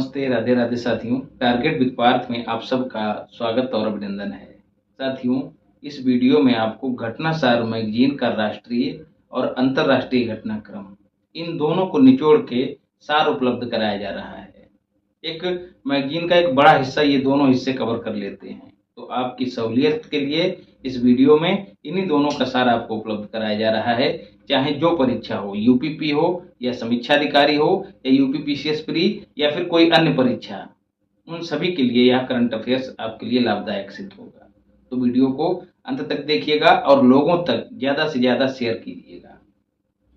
नमस्ते, राधे राधे साथियों। Target with Partha में आप सबका स्वागत और अभिनंदन है। साथियों, इस वीडियो में आपको घटनासार मैगजीन का राष्ट्रीय और अंतर्राष्ट्रीय घटनाक्रम, इन दोनों को निचोड़ के सार उपलब्ध कराया जा रहा है। एक मैगजीन का एक बड़ा हिस्सा ये दोनों हिस्से कवर कर लेते हैं, तो आपकी सहूलियत के लिए इस वीडियो में इन्हीं दोनों का सार आपको उपलब्ध कराया जा रहा है। चाहे जो परीक्षा हो, यूपीपी हो या समीक्षा अधिकारी हो या यूपीपीसीएस प्री या फिर कोई अन्य परीक्षा, उन सभी के लिए यह करंट अफेयर्स आपके लिए लाभदायक सिद्ध होगा। तो वीडियो को अंत तक देखिएगा और लोगों तक ज़्यादा से ज़्यादा शेयर कीजिएगा।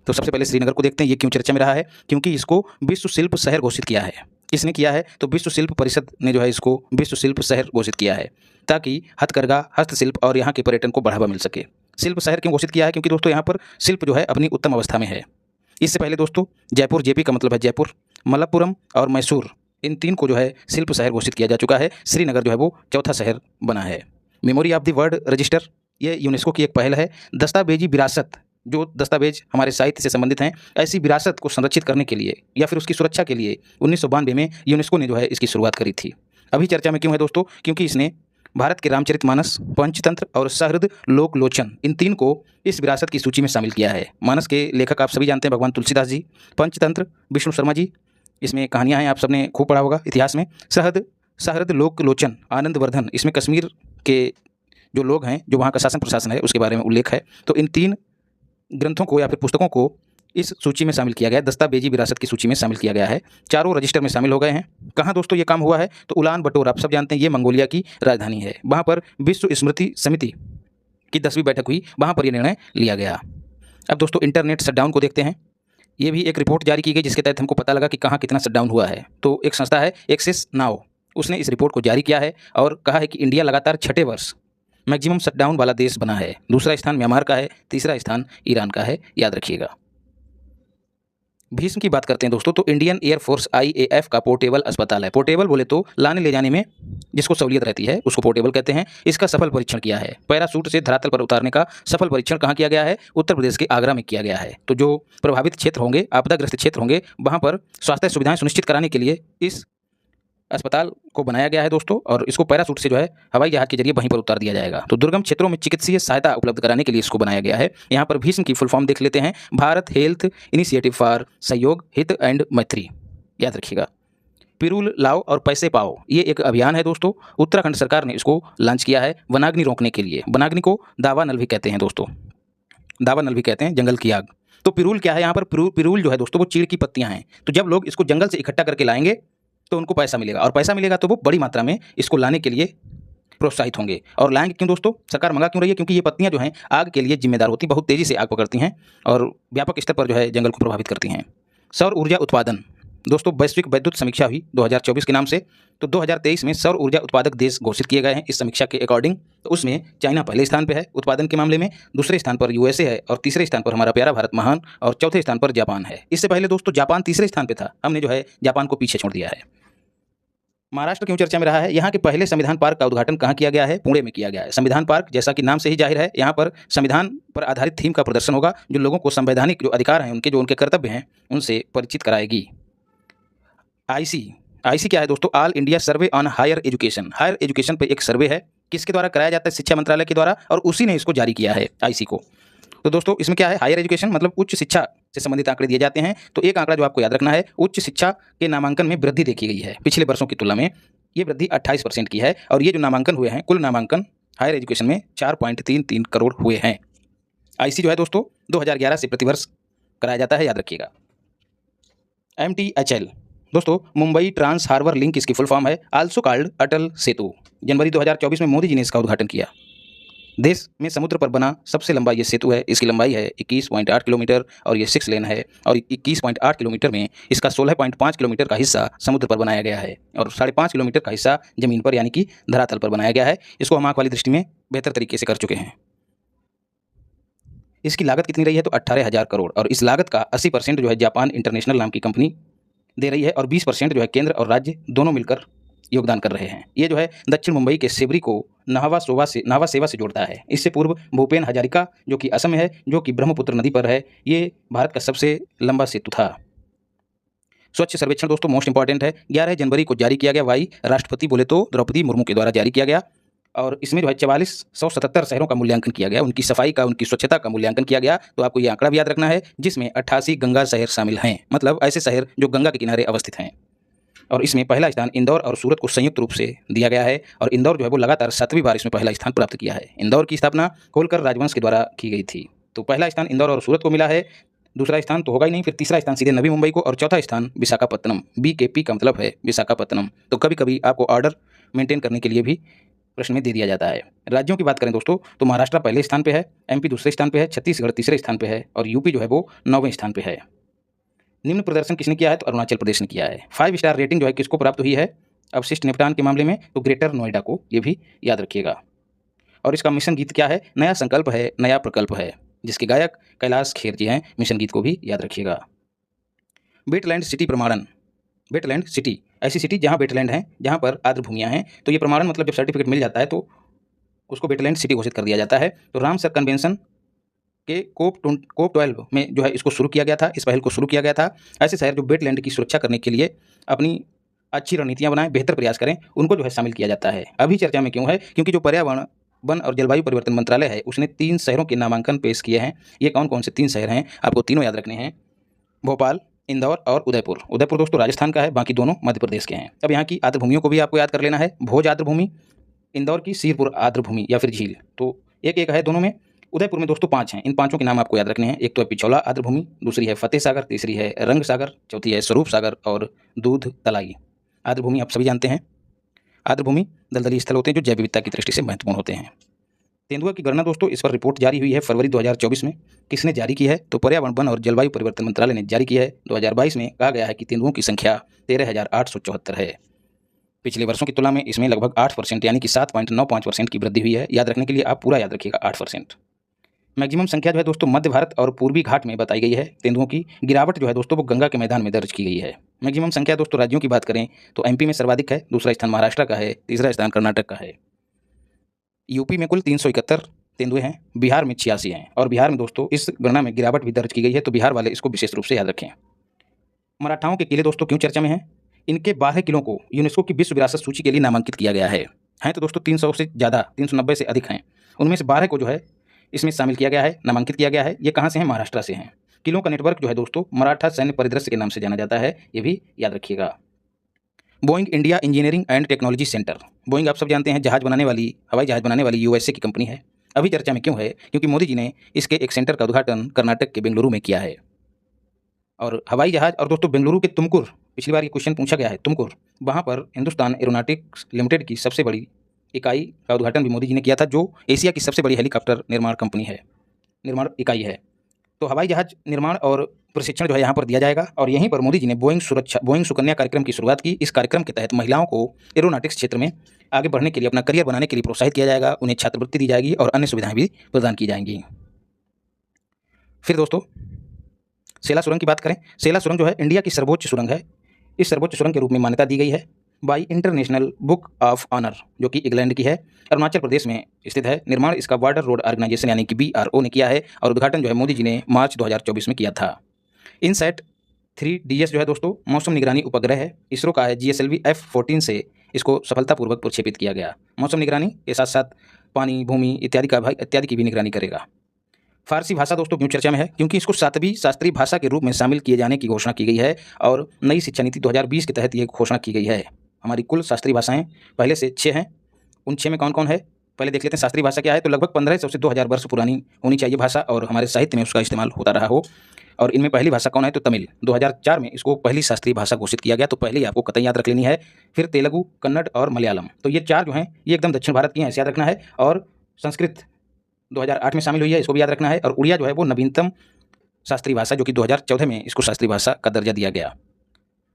तो सबसे पहले श्रीनगर को देखते हैं। ये क्यों चर्चा में रहा है? क्योंकि इसको विश्व शिल्प शहर घोषित किया है। किसने किया है? तो विश्व शिल्प परिषद ने जो है इसको विश्व शिल्प शहर घोषित किया है, ताकि हथकरघा, हस्तशिल्प और यहाँ के पर्यटन को बढ़ावा मिल सके। शिल्प शहर क्यों घोषित किया है? क्योंकि दोस्तों यहाँ पर शिल्प जो है अपनी उत्तम अवस्था में है। इससे पहले दोस्तों जयपुर, जेपी का मतलब है जयपुर, मलप्पुरम और मैसूर, इन तीन को जो है शिल्प शहर घोषित किया जा चुका है। श्रीनगर जो है वो चौथा शहर बना है। Memory of the world register, ये यूनेस्को की एक पहल है। दस्तावेजी विरासत, जो दस्तावेज हमारे साहित्य से संबंधित हैं, ऐसी विरासत को संरक्षित करने के लिए या फिर उसकी सुरक्षा के लिए 1992 में यूनेस्को ने जो है इसकी शुरुआत करी थी। अभी चर्चा में क्यों है दोस्तों? क्योंकि इसने भारत के रामचरितमानस, पंचतंत्र और सहृद लोकलोचन, इन तीन को इस विरासत की सूची में शामिल किया है। मानस के लेखक आप सभी जानते हैं, भगवान तुलसीदास जी। पंचतंत्र विष्णु शर्मा जी, इसमें कहानियाँ हैं, आप सबने खूब पढ़ा होगा इतिहास में। सहृद लोकलोचन आनंदवर्धन, इसमें कश्मीर के जो लोग हैं, जो वहाँ का शासन प्रशासन है, उसके बारे में उल्लेख है। तो इन तीन ग्रंथों को या फिर पुस्तकों को इस सूची में शामिल किया गया है, दस्तावेजी विरासत की सूची में शामिल किया गया है। चारों रजिस्टर में शामिल हो गए हैं। कहाँ दोस्तों ये काम हुआ है? तो उलान बटोर, आप सब जानते हैं, ये मंगोलिया की राजधानी है। वहाँ पर विश्व स्मृति समिति की 10वीं बैठक हुई, वहाँ पर यह निर्णय लिया गया। अब दोस्तों इंटरनेट शटडाउन को देखते हैं। ये भी एक रिपोर्ट जारी की गई जिसके तहत हमको पता लगा कि कहाँ कितना शटडाउन हुआ है। तो एक संस्था है एक्सेस नाउ, उसने इस रिपोर्ट को जारी किया है और कहा है कि इंडिया लगातार 6ठे वर्ष मैक्सिमम शटडाउन वाला देश बना है। दूसरा स्थान म्यांमार का है, तीसरा स्थान ईरान का है, याद रखिएगा। भीष्म की बात करते हैं दोस्तों, तो इंडियन एयरफोर्स IAF का पोर्टेबल अस्पताल है। पोर्टेबल बोले तो लाने ले जाने में जिसको सहूलियत रहती है उसको पोर्टेबल कहते हैं। इसका सफल परीक्षण किया है। पैराशूट से धरातल पर उतारने का सफल परीक्षण कहाँ किया गया है? उत्तर प्रदेश के आगरा में किया गया है। तो जो प्रभावित क्षेत्र होंगे, आपदाग्रस्त क्षेत्र होंगे, वहाँ पर स्वास्थ्य सुविधाएं सुनिश्चित कराने के लिए इस अस्पताल को बनाया गया है दोस्तों, और इसको पैराशूट से जो है हवाई जहाज के जरिए वहीं पर उतार दिया जाएगा। तो दुर्गम क्षेत्रों में चिकित्सीय सहायता उपलब्ध कराने के लिए इसको बनाया गया है। यहाँ पर भीष्म की फुल फॉर्म देख लेते हैं, भारत हेल्थ इनिशिएटिव फॉर सहयोग, हित एंड मैत्री, याद रखिएगा। पिरूल लाओ और पैसे पाओ, ये एक अभियान है दोस्तों। उत्तराखंड सरकार ने इसको लॉन्च किया है वनाग्नि रोकने के लिए। वनाग्नि को दावानल भी कहते हैं दोस्तों, दावानल भी कहते हैं, जंगल की आग। तो पिरूल क्या है? यहाँ पर पिरूल जो है दोस्तों वो चीड़ की पत्तियाँ हैं। तो जब लोग इसको जंगल से इकट्ठा करके लाएंगे तो उनको पैसा मिलेगा, और पैसा मिलेगा तो वो बड़ी मात्रा में इसको लाने के लिए प्रोत्साहित होंगे। और लाएंगे क्यों दोस्तों? सरकार मंगा क्यों रही है? क्योंकि ये पत्तियां जो हैं आग के लिए जिम्मेदार होती, बहुत तेज़ी से आग पकड़ती हैं और व्यापक स्तर पर जो है जंगल को प्रभावित करती हैं। सौर ऊर्जा उत्पादन दोस्तों, वैश्विक विद्युत समीक्षा हुई 2024 के नाम से। तो 2023 में सौर ऊर्जा उत्पादक देश घोषित किए गए हैं इस समीक्षा के अकॉर्डिंग। तो उसमें चाइना पहले स्थान पर है उत्पादन के मामले में, दूसरे स्थान पर USA है, और तीसरे स्थान पर हमारा प्यारा भारत महान, और चौथे स्थान पर जापान है। इससे पहले दोस्तों जापान तीसरे स्थान पर था, हमने जो है जापान को पीछे छोड़ दिया है। महाराष्ट्र क्यों चर्चा में रहा है? यहाँ के पहले संविधान पार्क का उद्घाटन कहाँ किया गया है? पुणे में किया गया है। संविधान पार्क जैसा कि नाम से ही जाहिर है, यहाँ पर संविधान पर आधारित थीम का प्रदर्शन होगा, जो लोगों को संवैधानिक जो अधिकार हैं उनके, जो उनके कर्तव्य हैं, उनसे परिचित कराएगी। आईसी क्या है दोस्तों? All India survey on higher education. Higher education पर एक सर्वे है, किसके द्वारा कराया जाता है? शिक्षा मंत्रालय के द्वारा, और उसी ने इसको जारी किया है आईसी को। तो दोस्तों इसमें क्या है? हायर एजुकेशन मतलब उच्च शिक्षा से संबंधित आंकड़े दिए जाते हैं। तो एक आंकड़ा जो आपको याद रखना है, उच्च शिक्षा के नामांकन में वृद्धि देखी गई है पिछले वर्षों की तुलना में। ये वृद्धि 28% की है, और ये जो नामांकन हुए हैं, कुल नामांकन हायर एजुकेशन में 4.33 करोड़ हुए हैं। आईसी जो है दोस्तों 2011 से प्रतिवर्ष कराया जाता है, याद रखिएगा। MTHL दोस्तों, मुंबई ट्रांस हार्बर लिंक इसकी फुल फॉर्म है, आल्सो कॉल्ड अटल सेतु। जनवरी 2024 में मोदी जी ने इसका उद्घाटन किया। देश में समुद्र पर बना सबसे लंबा ये सेतु है। इसकी लंबाई है 21.8 किलोमीटर और ये 6 लेन है, और 21.8 किलोमीटर में इसका 16.5 किलोमीटर का हिस्सा समुद्र पर बनाया गया है, और 5.5 किलोमीटर का हिस्सा जमीन पर यानी कि धरातल पर बनाया गया है। इसको हम आंख वाली दृष्टि में बेहतर तरीके से कर चुके हैं। इसकी लागत कितनी रही है? तो 18,000 करोड़, और इस लागत का 80% जो है जापान इंटरनेशनल नाम की कंपनी दे रही है, और 20% जो है केंद्र और राज्य दोनों मिलकर योगदान कर रहे हैं। ये जो है दक्षिण मुंबई के सेवरी को नाहवा सेवा से जोड़ता है। इससे पूर्व भूपेन हजारिका जो कि असम में है, जो कि ब्रह्मपुत्र नदी पर है, ये भारत का सबसे लंबा सेतु था। स्वच्छ सर्वेक्षण दोस्तों मोस्ट इंपॉर्टेंट है, 11 जनवरी को जारी किया गया। वाई राष्ट्रपति बोले तो द्रौपदी मुर्मू के द्वारा जारी किया गया और इसमें जो है 4477 शहरों का मूल्यांकन किया गया, उनकी सफाई का, उनकी स्वच्छता का मूल्यांकन किया गया। तो आपको ये आंकड़ा भी याद रखना है, जिसमें 88 गंगा शहर शामिल हैं, मतलब ऐसे शहर जो गंगा के किनारे अवस्थित हैं। और इसमें पहला स्थान इंदौर और सूरत को संयुक्त रूप से दिया गया है और इंदौर जो है वो लगातार 7वीं बार इसमें पहला स्थान प्राप्त किया है। इंदौर की स्थापना होलकर राजवंश के द्वारा की गई थी। तो पहला स्थान इंदौर और सूरत को मिला है, दूसरा स्थान तो होगा ही नहीं, फिर तीसरा स्थान सीधे नवी मुंबई को और चौथा स्थान विशाखापत्तनम। BKP का मतलब है विशाखापत्तनम। तो कभी कभी आपको ऑर्डर मेंटेन करने के लिए भी प्रश्न में दे दिया जाता है। राज्यों की बात करें दोस्तों तो महाराष्ट्र पहले स्थान पे है, MP दूसरे स्थान पे है, छत्तीसगढ़ तीसरे स्थान पे है और UP जो है वो 9वें स्थान पे है। निम्न प्रदर्शन किसने किया है तो अरुणाचल प्रदेश ने किया है। 5 स्टार रेटिंग जो है किसको प्राप्त हुई है अवशिष्ट निपटान के मामले में तो ग्रेटर नोएडा को, ये भी याद रखिएगा। और इसका मिशन गीत क्या है, नया संकल्प है नया प्रकल्प है, जिसके गायक कैलाश खेर जी हैं। मिशन गीत को भी याद रखिएगा। वेटलैंड सिटी प्रमाणन, वेटलैंड सिटी ऐसी सिटी जहाँ वेटलैंड हैं, जहाँ पर आर्द्र भूमियाँ हैं। तो ये प्रमाणन मतलब जब सर्टिफिकेट मिल जाता है तो उसको वेटलैंड सिटी घोषित कर दिया जाता है। तो रामसर कन्वेंशन के कोप 12 में जो है इसको शुरू किया गया था, इस पहल को शुरू किया गया था। ऐसे शहर जो वेटलैंड की सुरक्षा करने के लिए अपनी अच्छी रणनीतियाँ बनाएं, बेहतर प्रयास करें, उनको जो है शामिल किया जाता है। अभी चर्चा में क्यों है, क्योंकि जो पर्यावरण वन और जलवायु परिवर्तन मंत्रालय है उसने 3 शहरों के नामांकन पेश किए हैं। ये कौन कौन से 3 शहर हैं, आपको तीनों याद रखने हैं, भोपाल, इंदौर और उदयपुर। उदयपुर दोस्तों राजस्थान का है, बाकी दोनों मध्य प्रदेश के हैं। अब यहाँ की आर्द्र भूमियों को भी आपको याद कर लेना है, भोज आर्द्र भूमि, इंदौर की सीरपुर आर्द्र भूमि या फिर झील। तो एक एक है दोनों में। उदयपुर में दोस्तों 5 हैं, इन 5 के नाम आपको याद रखने हैं। एक तो है पिछौला आर्द्र भूमि, दूसरी है फतेह सागर, तीसरी है रंग सागर, चौथी है स्वरूप सागर और दूध तलाई। आर्द्र भूमि आप सभी जानते हैं, आर्द्र भूमि दलदली स्थल होते हैं जो जैव विविधता की दृष्टि से महत्वपूर्ण होते हैं। तेंदुआ की गणना दोस्तों, इस पर रिपोर्ट जारी हुई है फरवरी 2024 में। किसने जारी की है तो पर्यावरण वन और जलवायु परिवर्तन मंत्रालय ने जारी की है। 2022 में कहा गया है कि तेंदुओं की संख्या 13,874 है। पिछले वर्षों की तुलना में इसमें लगभग 8% यानी कि 7.95% की वृद्धि हुई है। याद रखने के लिए आप पूरा याद रखिएगा 8%। मैक्सिमम संख्या जो है दोस्तों मध्य भारत और पूर्वी घाट में बताई गई है। तेंदुओं की गिरावट जो है दोस्तों वो गंगा के मैदान में दर्ज की गई है। मैक्सिमम संख्या दोस्तों राज्यों की बात करें तो MP में सर्वाधिक है, दूसरा स्थान महाराष्ट्र का है, तीसरा स्थान कर्नाटक का है। UP में कुल 371 तेंदुए हैं, बिहार में 86 हैं और बिहार में दोस्तों इस गणना में गिरावट भी दर्ज की गई है, तो बिहार वाले इसको विशेष रूप से याद रखें। मराठाओं के किले दोस्तों क्यों चर्चा में हैं, इनके 12 किलों को यूनेस्को की विश्व विरासत सूची के लिए नामांकित किया गया है। तो दोस्तों 300 से ज़्यादा, 390 से अधिक हैं, उनमें से 12 को जो है इसमें शामिल किया गया है, नामांकित किया गया है। ये कहाँ से हैं, महाराष्ट्र से हैं। किलों का नेटवर्क जो है दोस्तों मराठा सैन्य परिदृश्य के नाम से जाना जाता है, ये भी याद रखिएगा। Boeing India engineering and technology centre, Boeing आप सब जानते हैं जहाज बनाने वाली, हवाई जहाज बनाने वाली USA की कंपनी है। अभी चर्चा में क्यों है, क्योंकि मोदी जी ने इसके एक सेंटर का उद्घाटन कर्नाटक के बेंगलुरु में किया है। और हवाई जहाज और दोस्तों बेंगलुरु के तुमकुर, पिछली बार ये क्वेश्चन पूछा गया है, तुमकुर, वहाँ पर हिंदुस्तान एरोनॉटिक्स लिमिटेड की सबसे बड़ी इकाई का उद्घाटन भी मोदी जी ने किया था, जो एशिया की सबसे बड़ी हेलीकॉप्टर निर्माण कंपनी है, निर्माण इकाई है। तो हवाई जहाज निर्माण और प्रशिक्षण जो है यहाँ पर दिया जाएगा और यहीं पर मोदी जी ने बोइंग सुकन्या कार्यक्रम की शुरुआत की। इस कार्यक्रम के तहत महिलाओं को एरोनॉटिक्स क्षेत्र में आगे बढ़ने के लिए, अपना करियर बनाने के लिए प्रोत्साहित किया जाएगा, उन्हें छात्रवृत्ति दी जाएगी और अन्य सुविधाएं भी प्रदान की जाएंगी। फिर दोस्तों सेला सुरंग की बात करें, सेला सुरंग जो है इंडिया की सर्वोच्च सुरंग है। इस सर्वोच्च सुरंग के रूप में मान्यता दी गई है by international book of honour, जो कि इंग्लैंड की है, अरुणाचल प्रदेश में स्थित है। निर्माण इसका बॉर्डर रोड ऑर्गेनाइजेशन यानी कि BRO ने किया है और उद्घाटन जो है मोदी जी ने मार्च 2024 में किया था। इनसैट 3DS जो है दोस्तों मौसम निगरानी उपग्रह है, इसरो का है। GSLV F-14 से इसको सफलतापूर्वक प्रक्षेपित किया गया। मौसम निगरानी के साथ साथ पानी, भूमि इत्यादि की भी निगरानी करेगा। फारसी भाषा दोस्तों क्यों चर्चा में है, क्योंकि इसको 7वीं शास्त्रीय भाषा के रूप में शामिल किए जाने की घोषणा की गई है और नई शिक्षा नीति 2020 के तहत ये घोषणा की गई है। हमारी कुल शास्त्रीय भाषाएं पहले से 6 हैं, उन 6 में कौन कौन है पहले देख लेते हैं। शास्त्रीय भाषा क्या है, तो लगभग 1500 से 2000 वर्ष पुरानी होनी चाहिए भाषा और हमारे साहित्य में उसका इस्तेमाल होता रहा हो। और इनमें पहली भाषा कौन है, तो तमिल। 2004 में इसको पहली शास्त्रीय भाषा घोषित किया गया, तो पहले ही आपको कतई याद रख लेनी है। फिर तेलुगु, कन्नड़ और मलयालम, तो ये 4 जो हैं ये एकदम दक्षिण भारत की हैं, ऐसे याद रखना है। और संस्कृत 2008 में शामिल हुई है, इसको भी याद रखना है। और उड़िया जो है वो नवीनतम शास्त्रीय भाषा, जो कि 2014 में इसको शास्त्रीय भाषा का दर्जा दिया गया।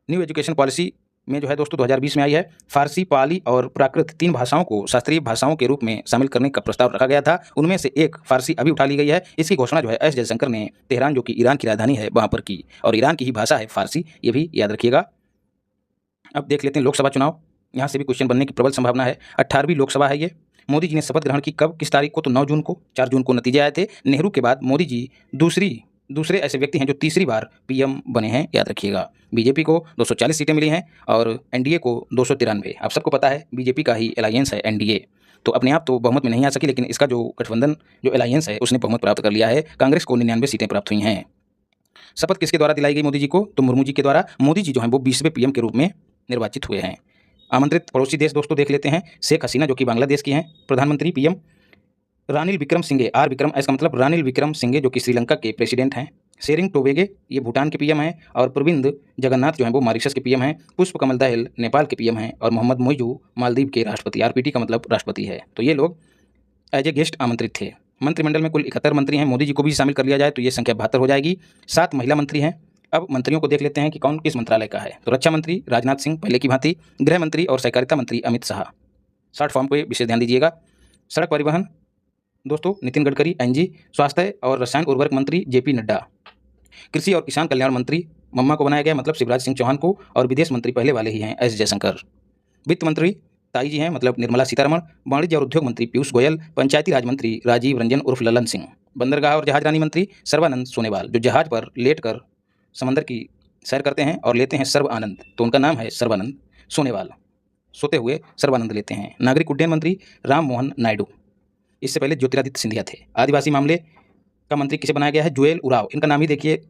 न्यू एजुकेशन पॉलिसी में जो है दोस्तों 2020 में आई है। फारसी, पाली और प्राकृत 3 भाषाओं को शास्त्रीय भाषाओं के रूप में शामिल करने का प्रस्ताव रखा गया था। उनमें से एक फारसी अभी उठा ली गई है। इसकी घोषणा जो है S जयशंकर ने तेहरान, जो कि ईरान की राजधानी है, वहाँ पर की और ईरान की ही भाषा है फारसी, ये भी याद रखिएगा। अब देख लेते हैं लोकसभा चुनाव, यहाँ से भी क्वेश्चन बनने की प्रबल संभावना है। 18वीं लोकसभा है ये। मोदी जी ने शपथ ग्रहण की कब, किस तारीख को, तो 9 जून को। 4 जून को नतीजे आए थे। नेहरू के बाद मोदी जी दूसरी दूसरे ऐसे व्यक्ति हैं जो तीसरी बार पीएम बने हैं, याद रखिएगा। बीजेपी को 240 सीटें मिली हैं और एनडीए को 293। आप सबको पता है बीजेपी का ही अलायंस है एनडीए, तो अपने आप तो बहुमत में नहीं आ सकी, लेकिन इसका जो गठबंधन जो अलायंस है उसने बहुमत प्राप्त कर लिया है। कांग्रेस को 99 सीटें प्राप्त हुई हैं। शपथ किसके द्वारा दिलाई गई मोदी जी को? तो मुर्मू जी के द्वारा। मोदी जी जो हैं वो 20वें पीएम के रूप में निर्वाचित हुए हैं। आमंत्रित पड़ोसी देश दोस्तों देख लेते हैं। शेख हसीना जो कि बांग्लादेश की हैं प्रधानमंत्री पीएम। रानिल विक्रमसिंघे, आर विक्रम इसका मतलब रानिल विक्रमसिंघे जो कि श्रीलंका के प्रेसिडेंट हैं। शेरिंग टोबेगे ये भूटान के पीएम हैं और प्रविंद जगन्नाथ जो हैं वो मॉरिशस के पीएम हैं। पुष्प कमल दहल नेपाल के पीएम हैं और मोहम्मद मोइजू मालदीव के राष्ट्रपति, आरपीटी का मतलब राष्ट्रपति है। तो ये लोग एज ए गेस्ट आमंत्रित थे। मंत्रिमंडल में कुल 71 मंत्री हैं। मोदी जी को भी शामिल कर लिया जाए तो ये संख्या 72 हो जाएगी। 7 महिला मंत्री हैं। अब मंत्रियों को देख लेते हैं कि कौन किस मंत्रालय का है। तो रक्षा मंत्री राजनाथ सिंह पहले की भांति, गृह मंत्री और सहकारिता मंत्री अमित शाह। शॉर्ट फॉर्म पे विशेष ध्यान दीजिएगा। सड़क परिवहन दोस्तों नितिन गडकरी एनजी। स्वास्थ्य और रसायन उर्वरक मंत्री जेपी नड्डा। कृषि और किसान कल्याण मंत्री मम्मा को बनाया गया, मतलब शिवराज सिंह चौहान को, और विदेश मंत्री पहले वाले ही हैं एस जयशंकर। वित्त मंत्री ताई जी हैं, मतलब निर्मला सीतारमण। वाणिज्य और उद्योग मंत्री पीयूष गोयल। पंचायती राज मंत्री राजीव रंजन उर्फ ललन सिंह। बंदरगाह और जहाजरानी मंत्री सर्बानंद सोनेवाल, जो जहाज पर लेटकर समंदर की सैर करते हैं और लेते हैं सर्व आनंद, तो उनका नाम है सर्बानंद सोनेवाल। सोते हुए सर्बानंद लेते हैं। नागरिक उड्डयन मंत्री राम मोहन नायडू, इससे पहले ज्योतिरादित्य सिंधिया थे। आदिवासी मामले का मंत्री किसे बनाया गया है? जुएल उराव। इनका नाम ही देखिए,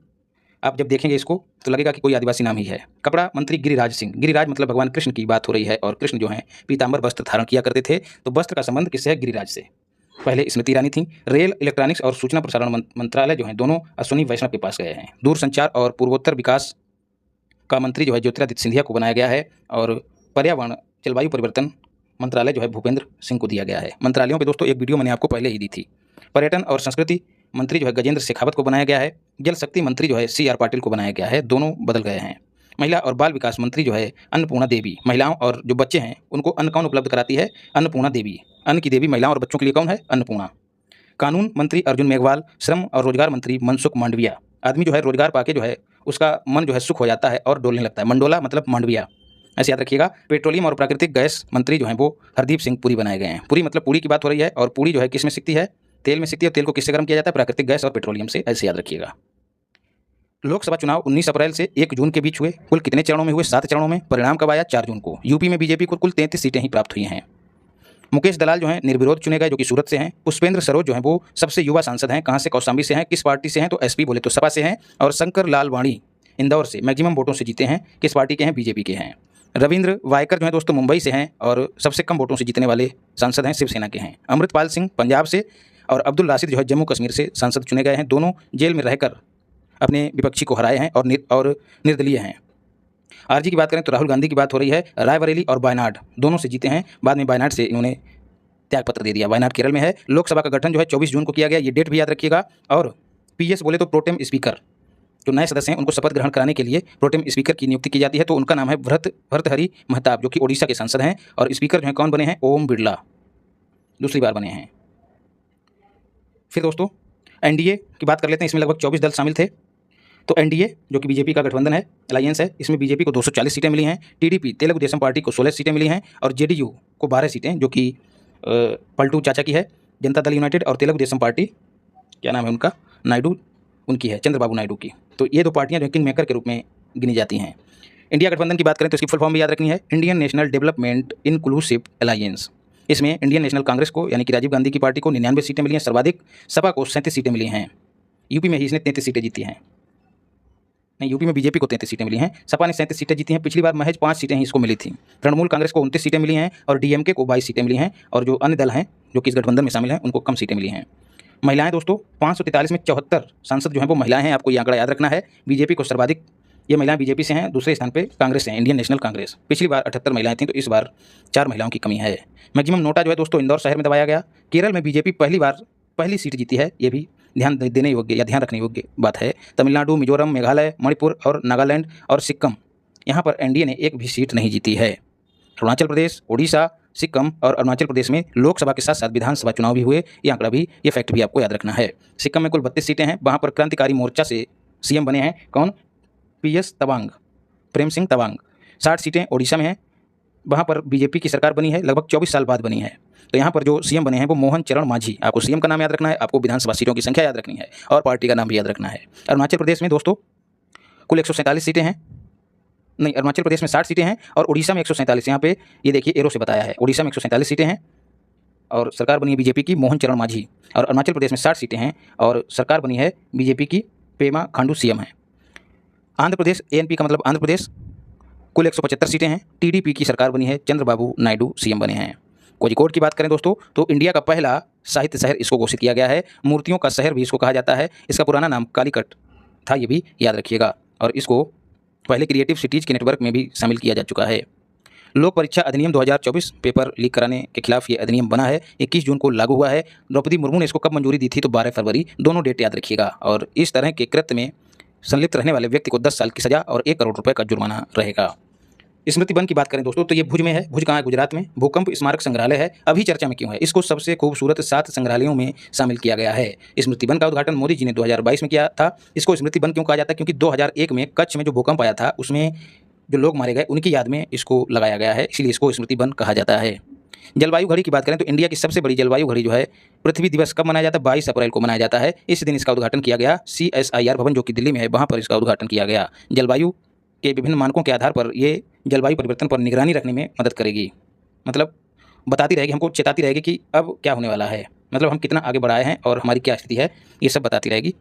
आप जब देखेंगे इसको तो लगेगा कि कोई आदिवासी नाम ही है। कपड़ा मंत्री गिरिराज सिंह। गिरिराज मतलब भगवान कृष्ण की बात हो रही है और कृष्ण जो हैं पीताम्बर वस्त्र धारण किया करते थे, तो वस्त्र का संबंध किससे है? गिरिराज से। पहले स्मृति ईरानी थी। रेल, इलेक्ट्रॉनिक्स और सूचना प्रसारण मंत्रालय जो है दोनों अश्विनी वैष्णव के पास गए हैं। दूरसंचार और पूर्वोत्तर विकास का मंत्री जो है ज्योतिरादित्य सिंधिया को बनाया गया है और पर्यावरण जलवायु परिवर्तन मंत्रालय जो है भूपेंद्र सिंह को दिया गया है। मंत्रालयों पे दोस्तों एक वीडियो मैंने आपको पहले ही दी थी। पर्यटन और संस्कृति मंत्री जो है गजेंद्र शेखावत को बनाया गया है। जल शक्ति मंत्री जो है CR पाटिल को बनाया गया है, दोनों बदल गए हैं। महिला और बाल विकास मंत्री जो है अन्नपूर्णा देवी। महिलाओं और जो बच्चे हैं उनको अन्न कौन उपलब्ध कराती है? अन्नपूर्णा देवी। अन्न की देवी महिलाओं और बच्चों के लिए कौन है? अन्नपूर्णा। कानून मंत्री अर्जुन मेघवाल। श्रम और रोजगार मंत्री मनसुख मांडविया। आदमी जो है रोजगार पाके जो है उसका मन जो है सुख हो जाता है और डोलने लगता है। मंडोला मतलब मांडविया, ऐसे याद रखिएगा। पेट्रोलियम और प्राकृतिक गैस मंत्री जो हैं वो हरदीप सिंह पुरी बनाए गए हैं। पुरी मतलब पूरी की बात हो रही है और पूरी जो है किस में सिकती है? तेल में सिकती है। तेल को किससे गर्म किया जाता है? प्राकृतिक गैस और पेट्रोलियम से, ऐसे याद रखिएगा। लोकसभा चुनाव 19 अप्रैल से 1 जून के बीच हुए। कुल कितने चरणों में हुए? 7 चरणों में। परिणाम कब आया? 4 जून को। यूपी में बीजेपी को कुल 33 सीटें ही प्राप्त हुई हैं। मुकेश दलाल जो हैं निर्विरोध चुने गए, जो कि सूरत से हैं। पुष्पेंद्र सरोज जो हैं वो सबसे युवा सांसद हैं। कहाँ से? कौशाम्बी से हैं। किस पार्टी से हैं? तो एसपी बोले तो सपा से हैं। और शंकर लाल वाणी इंदौर से मैक्सिमम वोटों से जीते हैं। किस पार्टी के हैं? बीजेपी के हैं। रविंद्र वायकर जो है दोस्तों मुंबई से हैं और सबसे कम वोटों से जीतने वाले सांसद हैं, शिवसेना के हैं। अमृतपाल सिंह पंजाब से और अब्दुल राशिद जो है जम्मू कश्मीर से सांसद चुने गए हैं। दोनों जेल में रहकर अपने विपक्षी को हराए हैं और निर्दलीय हैं। आरजी की बात करें तो राहुल गांधी की बात हो रही है। रायबरेली और वायनाड दोनों से जीते हैं। बाद में वायनाड से इन्होंने त्यागपत्र दे दिया। वायनाड केरल में है। लोकसभा का गठन जो है 24 जून को किया गया, ये डेट भी याद रखिएगा। और PS बोले तो प्रोटेम स्पीकर, जो नए सदस्य हैं उनको शपथ ग्रहण कराने के लिए प्रोटेम स्पीकर की नियुक्ति की जाती है, तो उनका नाम है भर्तहरि महताब, जो कि ओडिशा के सांसद हैं। और स्पीकर जो हैं कौन बने हैं? ओम बिरला, दूसरी बार बने हैं। फिर दोस्तों एनडीए की बात कर लेते हैं। इसमें लगभग 24 दल शामिल थे। तो एनडीए जो कि बीजेपी का गठबंधन है, अलायंस है, इसमें बीजेपी को 240 सीटें मिली हैं। टीडीपी तेलुगु देशम पार्टी को 16 सीटें मिली हैं और जेडीयू को 12 सीटें, जो कि पलटू चाचा की है। जनता दल यूनाइटेड और तेलुगु देशम पार्टी, क्या नाम है उनका? नायडू, उनकी है, चंद्रबाबू नायडू की। तो ये 2 पार्टियां जो किंग मेकर के रूप में गिनी जाती हैं। इंडिया गठबंधन की बात करें तो इसकी फुल फॉर्म भी याद रखनी है, Indian national development inclusive alliance. इसमें इंडियन नेशनल कांग्रेस को यानी कि राजीव गांधी की पार्टी को 99 सीटें मिली हैं सर्वाधिक। सपा को 37 सीटें मिली हैं। यूपी में ही इसने 33 सीटें जीती हैं। नहीं, यूपी में बीजेपी को 33 सीटें मिली हैं। सपा ने 37 सीटें जीती हैं। पिछली बार महज 5 सीटें ही इसको मिली थी। तृणमूल कांग्रेस को 29 सीटें मिली हैं और डीएमके को 22 सीटें मिली हैं। और जो अन्य दल हैं जो कि इस गठबंधन में शामिल हैं उनको कम सीटें मिली हैं। महिलाएं दोस्तों 543 में 74 सांसद जो हैं वो महिलाएं हैं। आपको ये आंकड़ा याद रखना है। बीजेपी को सर्वाधिक, ये महिलाएं बीजेपी से हैं। दूसरे स्थान पे कांग्रेस है, इंडियन नेशनल कांग्रेस। पिछली बार 78 महिलाएं थीं, तो इस बार 4 महिलाओं की कमी है। मैक्सिमम नोटा जो है दोस्तों इंदौर शहर में दबाया गया। केरल में बीजेपी पहली सीट जीती है। ये भी ध्यान देने योग्य या ध्यान रखने योग्य बात है। तमिलनाडु, मिजोरम, मेघालय, मणिपुर और नागालैंड और सिक्किम, यहाँ पर एनडीए ने एक भी सीट नहीं जीती है। अरुणाचल प्रदेश, ओडिशा, सिक्किम और अरुणाचल प्रदेश में लोकसभा के साथ साथ विधानसभा चुनाव भी हुए। ये आंकड़ा भी, ये फैक्ट भी आपको याद रखना है। सिक्किम में कुल 32 सीटें हैं। वहाँ पर क्रांतिकारी मोर्चा से सीएम बने हैं कौन? PS तवांग, प्रेम सिंह तवांग। 60 सीटें ओडिशा में हैं। वहाँ पर बीजेपी की सरकार बनी है, लगभग 24 साल बाद बनी है। तो यहाँ पर जो सीएम बने हैं वो मोहन चरण मांझी। आपको सीएम का नाम याद रखना है, आपको विधानसभा सीटों की संख्या याद रखनी है और पार्टी का नाम भी याद रखना है। अरुणाचल प्रदेश में दोस्तों कुल 147 सीटें हैं, नहीं, अरुणाचल प्रदेश में 60 सीटें हैं और उड़ीसा में 147। यहाँ पे ये देखिए एरो से बताया है, उड़ीसा में 147 सीटें हैं और सरकार बनी है बीजेपी की मोहन चरण मांझी। और अरुणाचल प्रदेश में 60 सीटें हैं और सरकार बनी है बीजेपी की, पेमा खांडू सीएम है। आंध्र प्रदेश, एएनपी का मतलब आंध्र प्रदेश, कुल 175 सीटें हैं, टीडीपी की सरकार बनी है, चंद्रबाबू नायडू सीएम बने हैं। कोझिकोड की बात करें दोस्तों तो इंडिया का पहला साहित्य शहर इसको घोषित किया गया है, मूर्तियों का शहर भी इसको कहा जाता है। इसका पुराना नाम कालीकट था, ये भी याद रखिएगा, और इसको पहले क्रिएटिव सिटीज़ के नेटवर्क में भी शामिल किया जा चुका है। लोक परीक्षा अधिनियम 2024 पेपर लीक कराने के खिलाफ ये अधिनियम बना है, 21 जून को लागू हुआ है। द्रौपदी मुर्मू ने इसको कब मंजूरी दी थी तो 12 फरवरी, दोनों डेट याद रखिएगा। और इस तरह के कृत्य में संलिप्त रहने वाले व्यक्ति को 10 साल की सजा और 1 करोड़ रुपए का जुर्माना रहेगा। स्मृति वन की बात करें दोस्तों तो ये भुज में है। भुज कहाँ है? गुजरात में। भूकंप स्मारक संग्रहालय है, अभी चर्चा में क्यों है? इसको सबसे खूबसूरत 7 संग्रहालयों में शामिल किया गया है। स्मृति वन का उद्घाटन मोदी जी ने 2022 में किया था। इसको स्मृति वन क्यों कहा जाता है? क्योंकि 2001 में कच्छ में जो भूकंप आया था उसमें जो लोग मारे गए उनकी याद में इसको लगाया गया है, इसलिए इसको स्मृति वन कहा जाता है। जलवायु घड़ी की बात करें तो इंडिया की सबसे बड़ी जलवायु घड़ी जो है पृथ्वी दिवस कब मनाया जाता है? 22 अप्रैल को मनाया जाता है। इस दिन इसका उद्घाटन किया गया, CSIR भवन जो कि दिल्ली में है वहाँ पर इसका उद्घाटन किया गया। जलवायु के विभिन्न मानकों के आधार पर ये जलवायु परिवर्तन पर निगरानी रखने में मदद करेगी, मतलब बताती रहेगी, हमको चेताती रहेगी कि अब क्या होने वाला है, मतलब हम कितना आगे बढ़ाए हैं और हमारी क्या स्थिति है, ये सब बताती रहेगी।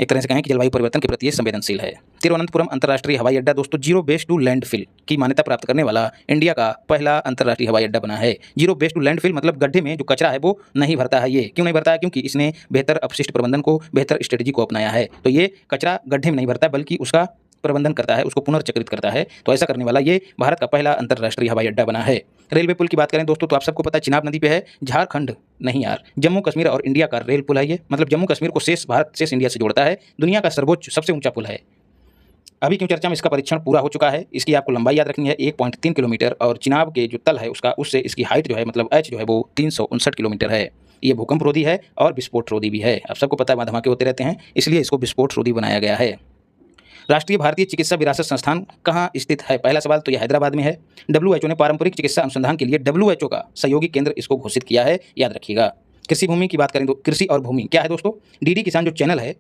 एक तरह से कहें कि जलवायु परिवर्तन के प्रति ये संवेदनशील है। तिरुवनंतपुरम अंतर्राष्ट्रीय हवाई अड्डा दोस्तों जीरो वेस्ट टू लैंडफिल की मान्यता प्राप्त करने वाला इंडिया का पहला अंतर्राष्ट्रीय हवाई अड्डा बना है। जीरो वेस्ट टू लैंडफिल मतलब गड्ढे में जो कचरा है वो नहीं भरता है। ये क्यों नहीं भरता है? क्योंकि इसने बेहतर अपशिष्ट प्रबंधन को, बेहतर स्ट्रेटजी को अपनाया है। तो ये कचरा गड्ढे में नहीं भरता बल्कि उसका प्रबंधन करता है, उसको पुनर्चक्रित करता है। तो ऐसा करने वाला ये भारत का पहला अंतर्राष्ट्रीय हवाई अड्डा बना है। रेलवे पुल की बात करें दोस्तों तो आप सबको पता है चिनाब नदी पे है, झारखंड नहीं यार, जम्मू कश्मीर और इंडिया का रेल पुल है ये, मतलब जम्मू कश्मीर को शेष भारत, शेष इंडिया से जोड़ता है। दुनिया का सर्वोच्च सबसे ऊंचा पुल है। अभी क्यों चर्चा में? इसका परीक्षण पूरा हो चुका है। इसकी आपको लंबाई याद रखनी है 1.3 किलोमीटर और चिनाब के जो तल है उसका, उससे इसकी हाइट जो है मतलब एच जो है वो 359 किलोमीटर है। ये भूकंप रोधी है और विस्फोट रोधी भी है। आप सबको पता है धमाके होते रहते हैं, इसलिए इसको विस्फोट रोधी बनाया गया है। राष्ट्रीय भारतीय चिकित्सा विरासत संस्थान कहाँ स्थित है? पहला सवाल तो यह हैदराबाद में है। WHO ने पारंपरिक चिकित्सा अनुसंधान के लिए WHO का सहयोगी केंद्र इसको घोषित किया है, याद रखिएगा। कृषि भूमि की बात करें तो कृषि और भूमि क्या है दोस्तों? डीडी किसान जो चैनल है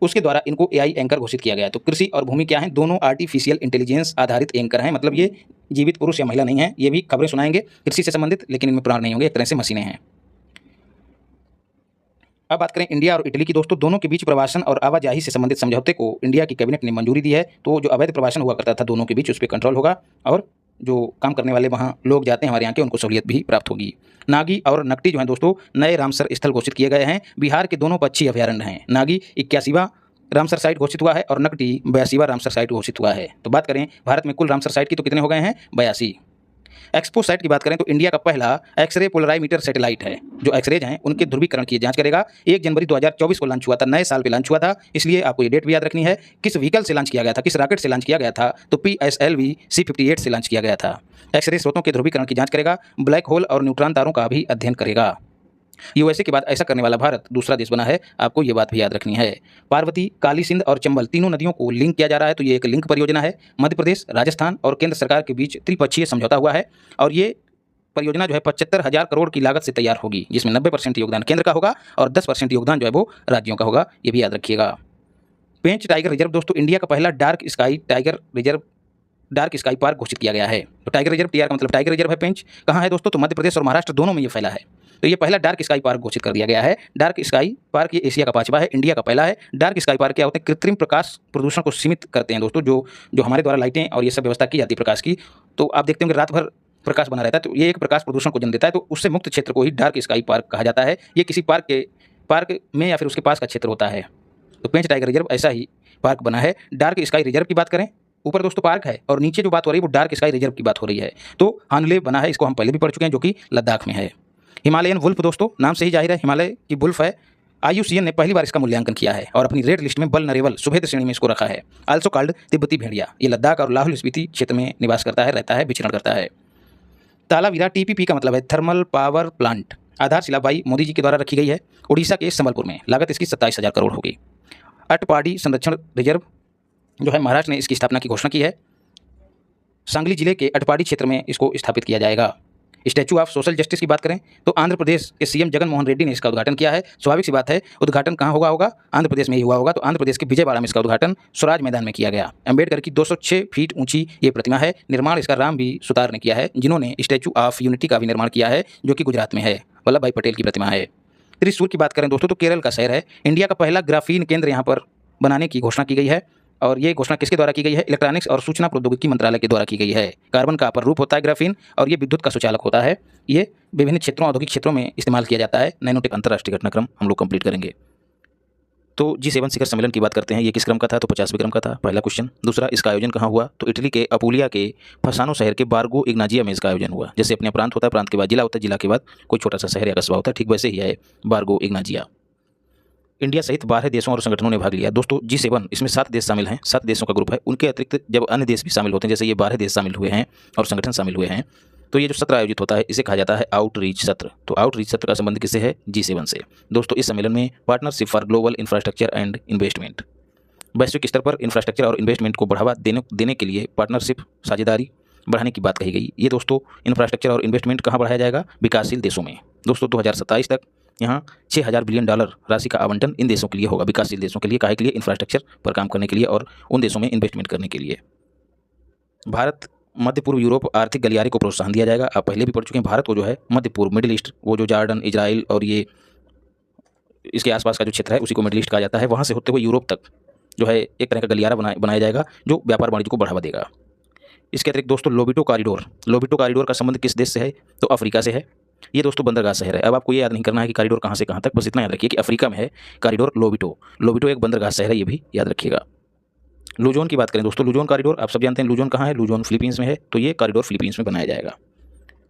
उसके द्वारा इनको AI एंकर घोषित किया गया है। तो कृषि और भूमि क्या है? दोनों आर्टिफिशियल इंटेलिजेंस आधारित एंकर हैं, मतलब ये जीवित पुरुष या महिला नहीं है। ये भी खबरें सुनाएंगे कृषि से संबंधित, लेकिन इनमें प्राण नहीं होंगे, एक तरह से मशीनें हैं। अब बात करें इंडिया और इटली की दोस्तों, दोनों के बीच प्रवासन और आवाजाही से संबंधित समझौते को इंडिया की कैबिनेट ने मंजूरी दी है। तो जो अवैध प्रवासन हुआ करता था दोनों के बीच उस पर कंट्रोल होगा और जो काम करने वाले वहाँ लोग जाते हैं हमारे यहाँ के उनको सहूलियत भी प्राप्त होगी। नागी और नकटी जो है दोस्तों नए रामसर स्थल घोषित किए गए हैं। बिहार के दोनों पक्षी अभयारण्य हैं। नागी 81वां रामसर साइट घोषित हुआ है और नकटी 82वां रामसर साइट घोषित हुआ है। तो बात करें भारत में कुल रामसर साइट की तो कितने हो गए हैं? 82। एक्सपो साइट की बात करें तो इंडिया का पहला एक्सरे पोलराइमीटर सैटेलाइट है जो एक्सरेज हैं उनके ध्रुवीकरण की जांच करेगा। 1 जनवरी 2024 को लॉन्च हुआ था, नए साल पे लॉन्च हुआ था, इसलिए आपको ये डेट भी याद रखनी है। किस व्हीकल से लॉन्च किया गया था, किस रॉकेट से लॉन्च किया गया था? तो PSLV C58 से लॉन्च किया गया था। एक्सरे स्रोतों के ध्रुवीकरण की जांच करेगा, ब्लैक होल और न्यूट्रॉन तारों का भी अध्ययन करेगा। USA के बाद ऐसा करने वाला भारत दूसरा देश बना है, आपको ये बात भी याद रखनी है। पार्वती, काली सिंध और चंबल तीनों नदियों को लिंक किया जा रहा है, तो ये एक लिंक परियोजना है। मध्य प्रदेश, राजस्थान और केंद्र सरकार के बीच त्रिपक्षीय समझौता हुआ है और ये परियोजना जो है 75,000 करोड़ की लागत से तैयार होगी, जिसमें 90% योगदान केंद्र का होगा और 10% योगदान जो है वो राज्यों का होगा, ये भी याद रखिएगा। पेंच टाइगर रिजर्व दोस्तों इंडिया का पहला डार्क स्काई पार्क घोषित किया गया है। तो टाइगर रिजर्व, TR का मतलब टाइगर रिजर्व है। पेंच कहाँ है दोस्तों? तो मध्य प्रदेश और महाराष्ट्र दोनों में ये फैला है। तो ये पहला डार्क स्काई पार्क घोषित कर दिया गया है। डार्क स्काई पार्क ये एशिया का 5वां है, इंडिया का पहला है। डार्क स्काई पार्क क्या होते हैं? कृत्रिम प्रकाश प्रदूषण को सीमित करते हैं दोस्तों। जो हमारे द्वारा लाइटें और ये सब व्यवस्था की जाती है प्रकाश की, तो आप देखते होंगे रात भर प्रकाश बना रहता है, तो ये एक प्रकाश प्रदूषण को जन्म देता है। तो उससे मुक्त क्षेत्र को ही डार्क स्काई पार्क कहा जाता है। ये किसी पार्क में या फिर उसके पास का क्षेत्र होता है। तो पेंच टाइगर रिजर्व ऐसा ही पार्क बना है। डार्क स्काई रिजर्व की बात करें, ऊपर दोस्तों पार्क है और नीचे जो बात हो रही है वो डार्क स्काई रिजर्व की बात हो रही है। तो हानले बना है, इसको हम पहले भी पढ़ चुके हैं, जो कि लद्दाख में है। हिमालयन वुल्फ दोस्तों नाम से ही जाहिर है हिमालय की वुल्फ है। IUCN ने पहली बार इसका मूल्यांकन किया है और अपनी रेड लिस्ट में वल्नरेबल सुभेद श्रेणी में इसको रखा है। आल्सो कॉल्ड तिब्बती भेड़िया। ये लद्दाख और लाहौल स्पीति क्षेत्र में निवास करता है, रहता है, विचरण करता है। तालावीरा TPP का मतलब है थर्मल पावर प्लांट। आधारशिला भाई मोदी जी के द्वारा रखी गई है उड़ीसा के संबलपुर में। लागत इसकी 27,000 करोड़ होगी। अटपाडी संरक्षण रिजर्व जो है महाराष्ट्र ने इसकी स्थापना की घोषणा की है। सांगली जिले के अटपाडी क्षेत्र में इसको स्थापित किया जाएगा। स्टैचू ऑफ सोशल जस्टिस की बात करें तो आंध्र प्रदेश के सीएम जगन मोहन रेड्डी ने इसका उद्घाटन किया है। स्वाभाविक सी बात है, उद्घाटन कहाँ होगा आंध्र प्रदेश में ही हुआ होगा। तो आंध्र प्रदेश के विजयवाड़ा में इसका उद्घाटन स्वराज मैदान में किया गया। अम्बेडकर की 206 फीट ऊंची ये प्रतिमा है। निर्माण इसका राम भी सुतार ने किया है, जिन्होंने स्टैचू ऑफ यूनिटी का भी निर्माण किया है, जो कि गुजरात में है। वल्लभ भाई पटेल की प्रतिमा है। त्रिशूल की बात करें दोस्तों तो केरल का शहर है। इंडिया का पहला ग्राफीन केंद्र यहाँ पर बनाने की घोषणा की गई है। और ये घोषणा किसके द्वारा की गई है? इलेक्ट्रॉनिक्स और सूचना प्रौद्योगिकी मंत्रालय के द्वारा की गई है। कार्बन का अपर रूप होता है ग्राफीन, और ये विद्युत का सुचालक होता है। ये विभिन्न क्षेत्रों, औद्योगिक क्षेत्रों में इस्तेमाल किया जाता है। नैनोटेक अंतर्राष्ट्रीय घटनाक्रम हम लोग कंप्लीट करेंगे। तो G7 शिखर सम्मेलन की बात करते हैं। ये किस क्रम का था? तो 50वें क्रम का था, पहला क्वेश्चन। दूसरा, इसका आयोजन कहाँ हुआ? तो इटली के अपुलिया के फसानो शहर के बार्गो इग्नाजिया में इसका आयोजन हुआ। जैसे अपने प्रांत होता है, प्रांत के बाद जिला होता है, जिला के बाद कोई छोटा सा शहर या कस्बा होता है, ठीक वैसे ही है बार्गो इग्नाजिया। इंडिया सहित 12 देशों और संगठनों ने भाग लिया। दोस्तों G7 इसमें 7 देश शामिल हैं, 7 देशों का ग्रुप है। उनके अतिरिक्त जब अन्य देश भी शामिल होते हैं, जैसे ये 12 देश शामिल हुए हैं और संगठन शामिल हुए हैं, तो ये जो सत्र आयोजित होता है इसे कहा जाता है आउटरीच सत्र। तो आउटरीच सत्र का संबंध किससे है? G7 से। दोस्तों इस सम्मेलन में partnership for global infrastructure and investment, वैश्विक स्तर पर इंफ्रास्ट्रक्चर और इन्वेस्टमेंट को बढ़ावा देने के लिए पार्टनरशिप, साझेदारी बढ़ाने की बात कही गई। ये दोस्तों इंफ्रास्ट्रक्चर और इन्वेस्टमेंट कहाँ बढ़ाया जाएगा? विकासशील देशों में। दोस्तों 2027 तक यहाँ $6000 बिलियन राशि का आवंटन इन देशों के लिए होगा, विकासशील देशों के लिए। काहे के लिए? इंफ्रास्ट्रक्चर पर काम करने के लिए और उन देशों में इन्वेस्टमेंट करने के लिए। भारत, मध्य पूर्व, यूरोप आर्थिक गलियारे को प्रोत्साहन दिया जाएगा। आप पहले भी पढ़ चुके हैं। भारत को जो है मध्य पूर्व, मिडिल ईस्ट, वो जो जॉर्डन, इजराइल और ये इसके आसपास का जो क्षेत्र है उसी को मिडिल ईस्ट कहा जाता है। वहाँ से होते हुए यूरोप तक जो है एक तरह का गलियारा बनाया जाएगा जो व्यापार वाणिज्य को बढ़ावा देगा। इसके अतिरिक्त दोस्तों लोबिटो कॉरिडोर का संबंध किस देश से है? तो अफ्रीका से है। ये दोस्तों बंदरगाह शहर है। अब आपको ये याद नहीं करना है कि कॉरिडोर कहाँ से कहाँ तक, बस इतना याद रखिए कि अफ्रीका में है कॉरिडोर लोबिटो एक बंदरगाह शहर है, ये भी याद रखिएगा। लुजोन की बात करें दोस्तों, लुजोन कॉरिडोर आप सब जानते हैं। लुजोन कहाँ है? लुजोन फिलीपींस में है। तो ये कॉरिडोर फिलीपींस में बनाया जाएगा।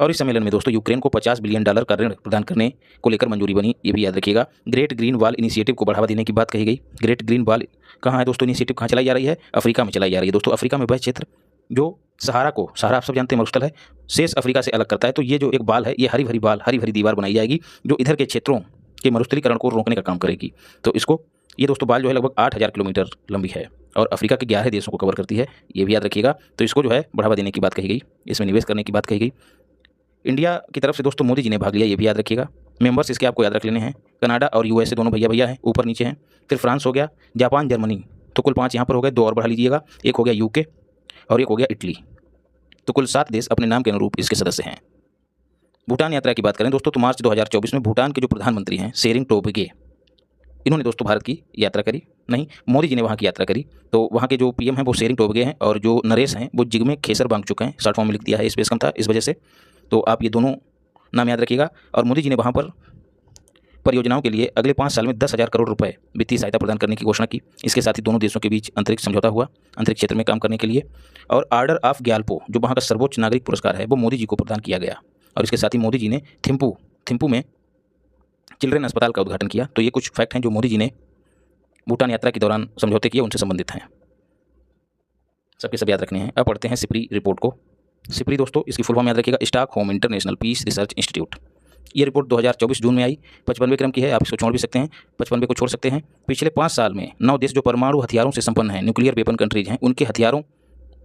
और इस सम्मेलन में दोस्तों यूक्रेन को $50 बिलियन का ऋण प्रदान करने को लेकर मंजूरी बनी, ये भी याद रखिएगा। ग्रेट ग्रीन वॉल इनिशिएटिव को बढ़ावा देने की बात कही गई। ग्रेट ग्रीन वॉल कहाँ है दोस्तों? इनिशिएटिव कहाँ चलाई जा रही है? अफ्रीका में चलाई जा रही है। दोस्तों अफ्रीका में वह क्षेत्र जो सहारा आप सब जानते हैं मरुस्थल है, शेष अफ्रीका से अलग करता है। तो ये जो एक बाल है, ये हरी भरी दीवार बनाई जाएगी जो इधर के क्षेत्रों के मरुस्थलीकरण को रोकने का काम करेगी। तो इसको, ये दोस्तों बाल जो है लगभग 8000 किलोमीटर लंबी है और अफ्रीका के 11 देशों को कवर करती है, ये भी याद रखिएगा। तो इसको जो है बढ़ावा देने की बात कही गई, इसमें निवेश करने की बात कही गई। इंडिया की तरफ से दोस्तों मोदी जी ने भाग लिया, ये भी याद रखिएगा। मेंबर्स इसके आपको याद रख लेने हैं। कनाडा और USA दोनों भैया हैं, ऊपर नीचे हैं। फिर फ्रांस हो गया, जापान, जर्मनी, तो कुल 5 यहाँ पर हो गए। 2 और बढ़ा लीजिएगा, एक हो गया UK और एक हो गया इटली। तो कुल 7 देश अपने नाम के अनुरूप इसके सदस्य हैं। भूटान यात्रा की बात करें दोस्तों तो मार्च 2024 में भूटान के जो प्रधानमंत्री हैं शेरिंग टोब्गे, इन्होंने दोस्तों भारत की यात्रा करी, नहीं मोदी जी ने वहाँ की यात्रा करी। तो वहाँ के जो PM हैं वो शेरिंग टोब्गे हैं और जो नरेश हैं वो जिग्मे खेसर बांगचुक हैं। शॉर्ट फॉर्म में लिख दिया है, स्पेस कम था इस वजह से। तो आप ये दोनों नाम याद रखिएगा। और मोदी जी ने वहाँ पर परियोजनाओं के लिए अगले 5 साल में 10,000 करोड़ रुपए वित्तीय सहायता प्रदान करने की घोषणा की। इसके साथ ही दोनों देशों के बीच अंतरिक्ष समझौता हुआ, अंतरिक्ष क्षेत्र में काम करने के लिए। और ऑर्डर ऑफ ग्याल्पो जो वहाँ का सर्वोच्च नागरिक पुरस्कार है वो मोदी जी को प्रदान किया गया। और इसके साथ ही मोदी जी ने थिम्पू में चिल्ड्रेन अस्पताल का उद्घाटन किया। तो ये कुछ फैक्ट हैं जो मोदी जी ने भूटान यात्रा के दौरान समझौते किए, उनसे संबंधित हैं, सबके सब याद रखने हैं। अब पढ़ते हैं सिप्री रिपोर्ट को। सिप्री दोस्तों इसकी फुल फॉर्म याद रखिएगा, Stockholm International Peace Research Institute. ये रिपोर्ट 2024 जून में आई, 55वें क्रम की है। आप इसको छोड़ भी सकते हैं, 55वें को छोड़ सकते हैं। पिछले 5 साल में 9 देश जो परमाणु हथियारों से संपन्न हैं, न्यूक्लियर वेपन कंट्रीज हैं,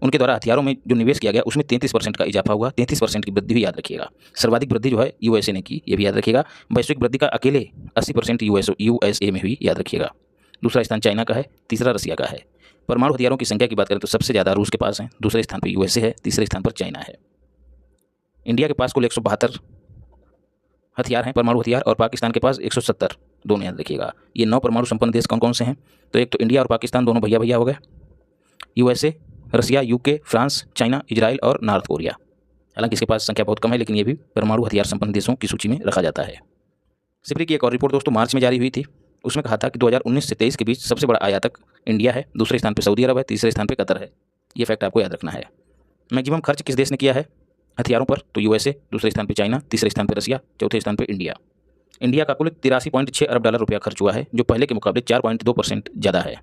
उनके द्वारा हथियारों में जो निवेश किया गया उसमें 33% का इजाफा हुआ। 33% की वृद्धि भी याद रखिएगा। सर्वाधिक वृद्धि जो है USA ने की, ये भी याद रखिएगा। वैश्विक वृद्धि का अकेले 80% USA में हुई, याद रखिएगा। दूसरा स्थान चाइना का है, तीसरा रसिया का है। परमाणु हथियारों की संख्या की बात करें तो सबसे ज़्यादा रूस के पास है, दूसरे स्थान पर USA है, तीसरे स्थान पर चाइना है। इंडिया के पास कुल 172 हथियार हैं, परमाणु हथियार, और पाकिस्तान के पास 170, दोनों याद रखिएगा। ये 9 परमाणु संपन्न देश कौन कौन से हैं? तो एक तो इंडिया और पाकिस्तान दोनों भैया हो गए, USA, रसिया, UK, फ्रांस, चाइना, इजराइल और नॉर्थ कोरिया। हालांकि इसके पास संख्या बहुत कम है, लेकिन ये भी परमाणु हथियार संपन्न देशों की सूची में रखा जाता है। सिप्री की एक और रिपोर्ट दोस्तों मार्च में जारी हुई थी। उसमें कहा था कि 2019 से 23 के बीच सबसे बड़ा आयातक इंडिया है, दूसरे स्थान पर सऊदी अरब है, तीसरे स्थान पर कतर है। ये फैक्ट आपको याद रखना है। मैक्सिमम खर्च किस देश ने किया है हथियारों पर? तो USA, दूसरे स्थान पर चाइना, तीसरे स्थान पर रसिया, चौथे स्थान पर इंडिया। इंडिया का कुल $83.6 अरब रुपया खर्च हुआ है, जो पहले के मुकाबले 4.2% ज़्यादा है,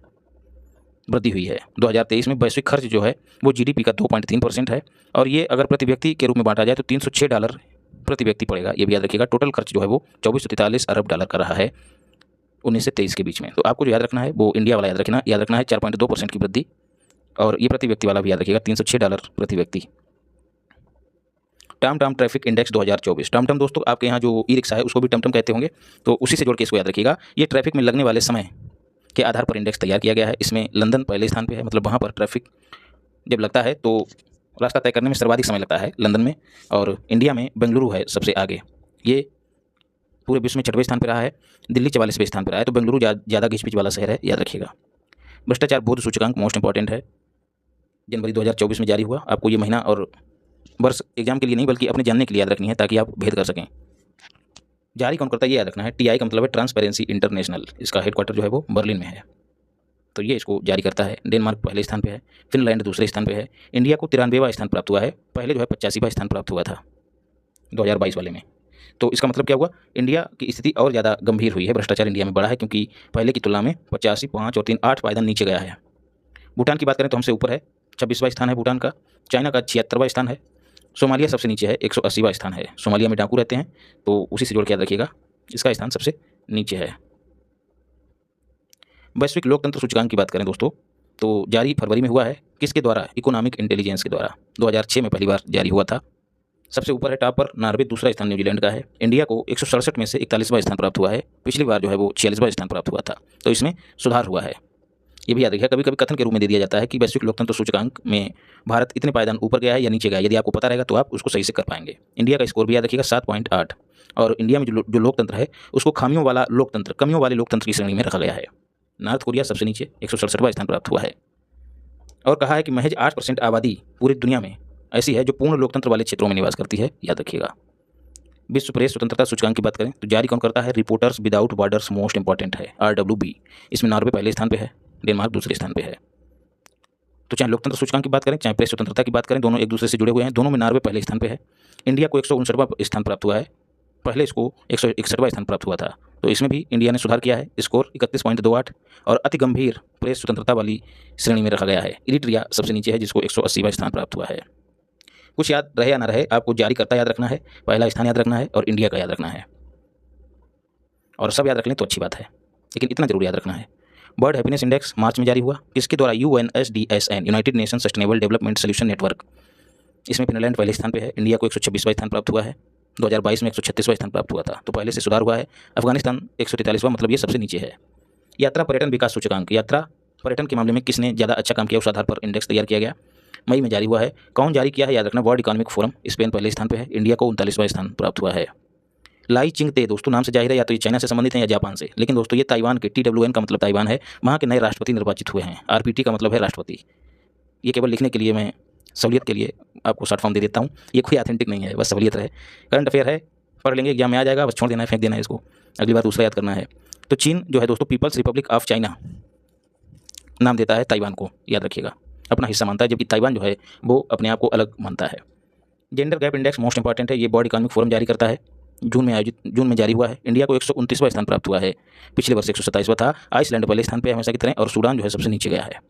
वृद्धि हुई है। 2023 में वैश्विक खर्च जो है वो GDP का 2.3% है, और ये अगर प्रति व्यक्ति के रूप में बांटा जाए तो $306 प्रति व्यक्ति पड़ेगा, ये भी याद रखिएगा। टोटल खर्च जो है वो $2443 अरब का रहा है 19 से 23 के बीच में। तो आपको जो याद रखना है वो इंडिया वाला याद रखना है 4.2% की वृद्धि, और ये प्रति व्यक्ति वाला भी याद रखिएगा $306 प्रति व्यक्ति। टमटम ट्रैफिक इंडेक्स 2024। टमटम दोस्तों आपके यहाँ जो ई रिक्शा है उसको भी टमटम कहते होंगे, तो उसी से जोड़ के इसको याद रखिएगा। ये ट्रैफिक में लगने वाले समय के आधार पर इंडेक्स तैयार किया गया है। इसमें लंदन पहले स्थान पे है, मतलब वहाँ पर ट्रैफिक जब लगता है तो रास्ता तय करने में सर्वाधिक समय लगता है लंदन में, और इंडिया में बेंगलुरु है सबसे आगे। ये पूरे विश्व में 6वें स्थान पर रहा है। दिल्ली 44वें स्थान पर रहा है, तो बेंगलुरु ज़्यादा घिच पिच वाला शहर है, याद रखिएगा। भ्रष्टाचार बोध सूचकांक मोस्ट इंपॉर्टेंट है, जनवरी 2024 में जारी हुआ। आपको ये महीना और वर्ष एग्जाम के लिए नहीं बल्कि अपने जानने के लिए याद रखनी है, ताकि आप भेद कर सकें। जारी कौन करता है ये याद रखना है। TI का मतलब है ट्रांसपेरेंसी इंटरनेशनल, इसका हेडक्वार्टर जो है वो बर्लिन में है, तो ये इसको जारी करता है। डेनमार्क पहले स्थान पे है, फिनलैंड दूसरे स्थान पे है। इंडिया को 93वां स्थान प्राप्त हुआ है, पहले जो है 85वां स्थान प्राप्त हुआ था 2022 वाले में। तो इसका मतलब क्या हुआ, इंडिया की स्थिति और ज़्यादा गंभीर हुई है, भ्रष्टाचार इंडिया में बढ़ा है, क्योंकि पहले की तुलना में 85, 5 और 3 8 पायदान नीचे गया है। भूटान की बात करें तो हमसे ऊपर है, 26वां स्थान है भूटान का। चाइना का 76वां स्थान है। सोमालिया सबसे नीचे है, 180वां स्थान है। सोमालिया में डाकू रहते हैं, तो उसी से जोड़ के याद रखिएगा, इसका स्थान सबसे नीचे है। वैश्विक लोकतंत्र सूचकांक की बात करें दोस्तों, तो जारी फरवरी में हुआ है, किसके द्वारा, इकोनॉमिक इंटेलिजेंस के द्वारा। 2006 में पहली बार जारी हुआ था। सबसे ऊपर है टॉप पर नॉर्वे, दूसरा स्थान न्यूजीलैंड का है। इंडिया को 167 में से 41वां स्थान प्राप्त हुआ है, पिछली बार जो है वो 46वां स्थान प्राप्त हुआ था, तो इसमें सुधार हुआ है। ये भी याद रखिए, कभी कभी कथन के रूप में दे दिया जाता है कि वैश्विक लोकतंत्र सूचकांक में भारत इतने पायदान ऊपर गया है या नीचे गया है। यदि आपको पता रहेगा तो आप उसको सही से कर पाएंगे। इंडिया का स्कोर भी याद रखिएगा 7.8, और इंडिया में जो लोकतंत्र है उसको खामियों वाला लोकतंत्र, कमियों वाले लोकतंत्र की श्रेणी में रखा गया है। नॉर्थ कोरिया सबसे नीचे 167वां स्थान प्राप्त हुआ है, और कहा है कि महज 8% आबादी पूरी दुनिया में ऐसी है जो पूर्ण लोकतंत्र वाले क्षेत्रों में निवास करती है, याद रखिएगा। विश्व प्रेस स्वतंत्रता सूचकांक की बात करें तो जारी कौन करता है, reporters without borders most important है, RWB। इसमें नॉर्वे पहले स्थान पे है, डेनमार्क दूसरे स्थान पे है। तो चाहे लोकतंत्र सूचकांक की बात करें चाहे प्रेस स्वतंत्रता की बात करें, दोनों एक दूसरे से जुड़े हुए हैं। दोनों में नॉर्वे पहले स्थान पे है। इंडिया को 159वां स्थान प्राप्त हुआ है, पहले इसको 161वां स्थान प्राप्त हुआ था, तो इसमें भी इंडिया ने सुधार किया है। स्कोर 31.28, और अति गंभीर प्रेस स्वतंत्रता वाली श्रेणी में रखा गया है। इरिट्रिया सबसे नीचे है, जिसको 180वां स्थान प्राप्त हुआ है। कुछ याद रहे या ना रहे, आपको जारी करता याद रखना है, पहला स्थान याद रखना है, और इंडिया का याद रखना है। और सब याद रख लें तो अच्छी बात है, लेकिन इतना जरूर याद रखना है। वर्ल्ड हैप्पीनेस इंडेक्स मार्च में जारी हुआ, किसके द्वारा, UNSDSN, United nation sustainable development solution network. इसमें फिनलैंड पहले स्थान पे है। इंडिया को 126वां स्थान प्राप्त हुआ है, 2022 में 136वां स्थान प्राप्त हुआ था, तो पहले से सुधार हुआ है। अफगानिस्तान 143वां, मतलब ये सबसे नीचे है। यात्रा पर्यटन विकास सूचकांक, यात्रा पर्यटन के मामले में किसने ज़्यादा अच्छा काम किया, उस आधार पर इंडेक्स तैयार किया गया। मई में जारी हुआ है। कौन जारी किया है याद रखना, वर्ल्ड इकोनॉमिक फोरम। स्पेन पहले स्थान पे है। इंडिया को 39वां स्थान प्राप्त हुआ है। लाई चिंगते दोस्तों नाम से जाहिर है या तो ये चाइना से संबंधित हैं या जापान से, लेकिन दोस्तों ये ताइवान के, TWN का मतलब ताइवान है, वहाँ के नए राष्ट्रपति निर्वाचित हुए हैं। RPT का मतलब है राष्ट्रपति। ये केवल लिखने के लिए, मैं सहूलियत के लिए आपको शॉर्ट फॉर्म दे देता हूँ, ये कोई ऑथेंटिक नहीं है, बस सहूलियत रहे। करंट अफेयर है, पढ़ लेंगे, एग्जाम में आ जाएगा, बस छोड़ देना है, फेंक देना है इसको, अगली बार दूसरा याद करना है। तो चीन जो है दोस्तों पीपल्स रिपब्लिक ऑफ चाइना नाम देता है ताइवान को, याद रखिएगा, अपना हिस्सा मानता है, जबकि ताइवान जो है वो अपने आप को अलग मानता है। Gender gap index most important है, ये वर्ल्ड इकोनॉमिक फोरम जारी करता है। जून में जारी हुआ है। इंडिया को 129वां स्थान प्राप्त हुआ है, पिछले वर्ष 127वां था। आइसलैंड पहले स्थान पे हमेशा की तरह, और सूडान जो है सबसे नीचे गया है।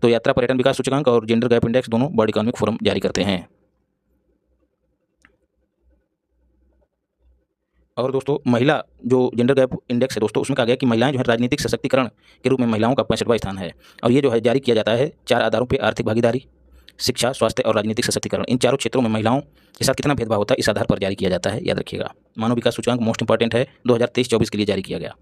तो यात्रा पर्यटन विकास सूचकांक और जेंडर गैप इंडेक्स दोनों वर्ल्ड इकोनॉमिक फोरम जारी करते हैं। और दोस्तों महिला जो जेंडर गैप इंडेक्स है दोस्तों, उसमें कहा गया कि महिलाएं जो है राजनीतिक सशक्तिकरण के रूप में महिलाओं का 65वां स्थान है, और ये जो है जारी किया जाता है 4 आधारों पर, आर्थिक भागीदारी, शिक्षा, स्वास्थ्य और राजनीतिक सशक्तिकरण। इन चारों क्षेत्रों में महिलाओं के साथ कितना भेदभाव होता है, इस आधार पर जारी किया जाता है, याद रखिएगा। मानव विकास सूचकांक मोस्ट इंपॉर्टेंट है, 2023-24 के लिए जारी किया गया।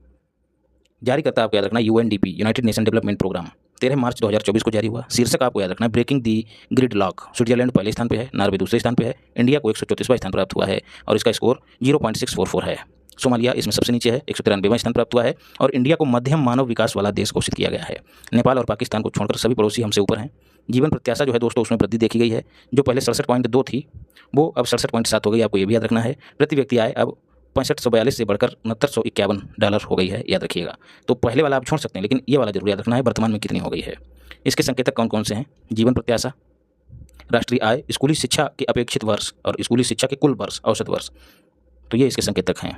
जारी करता आपको याद रखना UNDP, United Nation Development Programme, 13 March 2024 को जारी हुआ। शीर्षक आपको याद रखना, Breaking the Gridlock. Switzerland पहले स्थान पे है, नॉर्वे दूसरे स्थान पे है। इंडिया को 134वां स्थान प्राप्त हुआ है, और इसका स्कोर 0.644 है। सोमालिया इसमें सबसे नीचे है, 193वां स्थान प्राप्त हुआ है, और इंडिया को मध्यम मानव विकास वाला देश घोषित किया गया है। नेपाल और पाकिस्तान को छोड़कर सभी पड़ोसी हमसे ऊपर हैं। जीवन प्रत्याशा जो है दोस्तों उसमें वृद्धि देखी गई है, जो पहले 67.2 थी वो अब 67.7 हो गई, आपको ये भी याद रखना है। प्रति व्यक्ति आय अब 6542 से बढ़कर $6951 हो गई है, याद रखिएगा। तो पहले वाला आप छोड़ सकते हैं, लेकिन ये वाला जरूर याद रखना है, वर्तमान में कितनी हो गई है। इसके संकेतक कौन कौन से हैं, जीवन प्रत्याशा, राष्ट्रीय आय, स्कूली शिक्षा के अपेक्षित वर्ष, और स्कूली शिक्षा के कुल वर्ष, औसत वर्ष, तो ये इसके संकेतक हैं।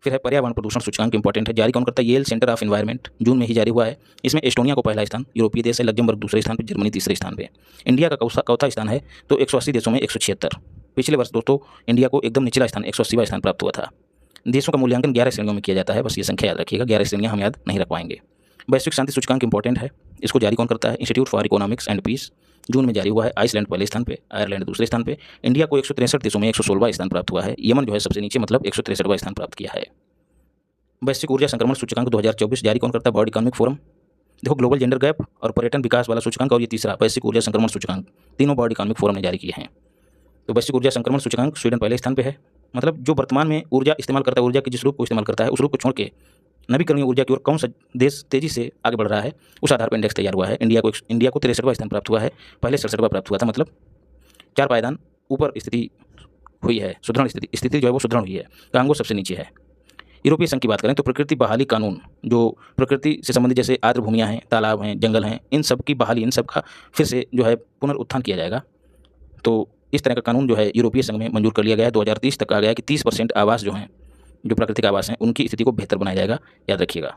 फिर है पर्यावरण प्रदूषण सूचकांक, इंपॉर्टेंट है, जारी कौन करता है, येल सेंटर ऑफ एनवायरनमेंट, जून में ही जारी हुआ है। इसमें एस्टोनिया को पहला स्थान, यूरोपीय देश है, लग्जमबर्ग दूसरे स्थान पे, जर्मनी तीसरे स्थान पे। इंडिया का चौथा स्थान है, तो 180 देशों में 176। पिछले वर्ष दोस्तों इंडिया को एकदम निचला स्थान 180वां स्थान प्राप्त हुआ था। देशों का मूल्यांकन 11 श्रेणियों में किया जाता है, बस ये संख्या याद रखिएगा, 11 श्रेणियाँ हम याद नहीं रख पाएंगे। वैश्विक शांति सूचकांक इंपॉर्टेंट है, इसको जारी कौन करता है, Institute for Economics and Peace, जून में जारी हुआ है। आइसलैंड पहले स्थान पे, आयरलैंड दूसरे स्थान पे। इंडिया को 163 देशों में 116वां स्थान प्राप्त हुआ है। यमन जो है सबसे नीचे, मतलब 163वां स्थान प्राप्त किया है। वैश्विक ऊर्जा संक्रमण सूचकांक 2024 जारी कौन करता है? World economic forum. देखो, ग्लोबल जेंडर गैप और पर्यटन विकास वाला सूचकांक और ये तीसरा वैश्विक ऊर्जा संक्रमण सूचकांक, तीनों वर्ल्ड इकोनॉमिक फोरम ने जारी किए हैं। तो वैश्विक ऊर्जा संक्रमण सूचकांक स्वीडन पहले स्थान पे है, मतलब जो वर्तमान में ऊर्जा इस्तेमाल करता है, ऊर्जा के जिस रूप को इस्तेमाल करता है, उस रूप को छोड़ के नवीकरणीय ऊर्जा की ओर कौन सा देश तेजी से आगे बढ़ रहा है, उस आधार पर इंडेक्स तैयार हुआ है। इंडिया को 63वां स्थान प्राप्त हुआ है, पहले 67वां प्राप्त हुआ था, मतलब 4 पायदान ऊपर स्थिति हुई है, सुदृढ़ स्थिति जो है वो सुदृढ़ हुई है। कांगो सबसे नीचे है। यूरोपीय संघ की बात करें तो प्रकृति बहाली कानून, जो प्रकृति से संबंधित जैसे आर्द्र भूमियाँ हैं, तालाब हैं, जंगल हैं, इन सब की बहाली, इन सब का फिर से जो है पुनरुत्थान किया जाएगा। तो इस तरह का कानून जो है यूरोपीय संघ में मंजूर कर लिया गया है। 2030 तक कहा गया है कि 30% आवास जो हैं, जो प्राकृतिक आवास हैं, उनकी स्थिति को बेहतर बनाया जाएगा, याद रखिएगा।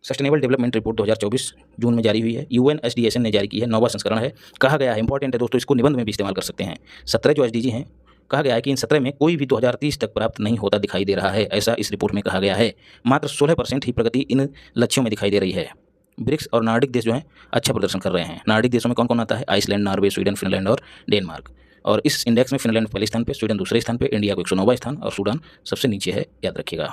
सस्टेनेबल डेवलपमेंट रिपोर्ट 2024 जून में जारी हुई है। UNSDSN ने जारी की है, 9वां संस्करण है। कहा गया है, इंपॉर्टेंट है दोस्तों, इसको निबंध में भी इस्तेमाल कर सकते हैं। 17 जो SDG हैं, कहा गया है कि इन 17 में कोई भी 2030 तक प्राप्त नहीं होता दिखाई दे रहा है, ऐसा इस रिपोर्ट में कहा गया है। मात्र 16% ही प्रगति इन लक्ष्यों में दिखाई दे रही है। ब्रिक्स और नार्डिक देश जो हैं अच्छा प्रदर्शन कर रहे हैं। नार्डिक देशों में कौन कौन आता है? आइसलैंड, नॉर्वे, स्वीडन, फिनलैंड और डेनमार्क। और इस इंडेक्स में फिनलैंड पहले स्थान पे, स्वीडन दूसरे स्थान पे, इंडिया को 109वां स्थान और सूडान सबसे नीचे है, याद रखिएगा।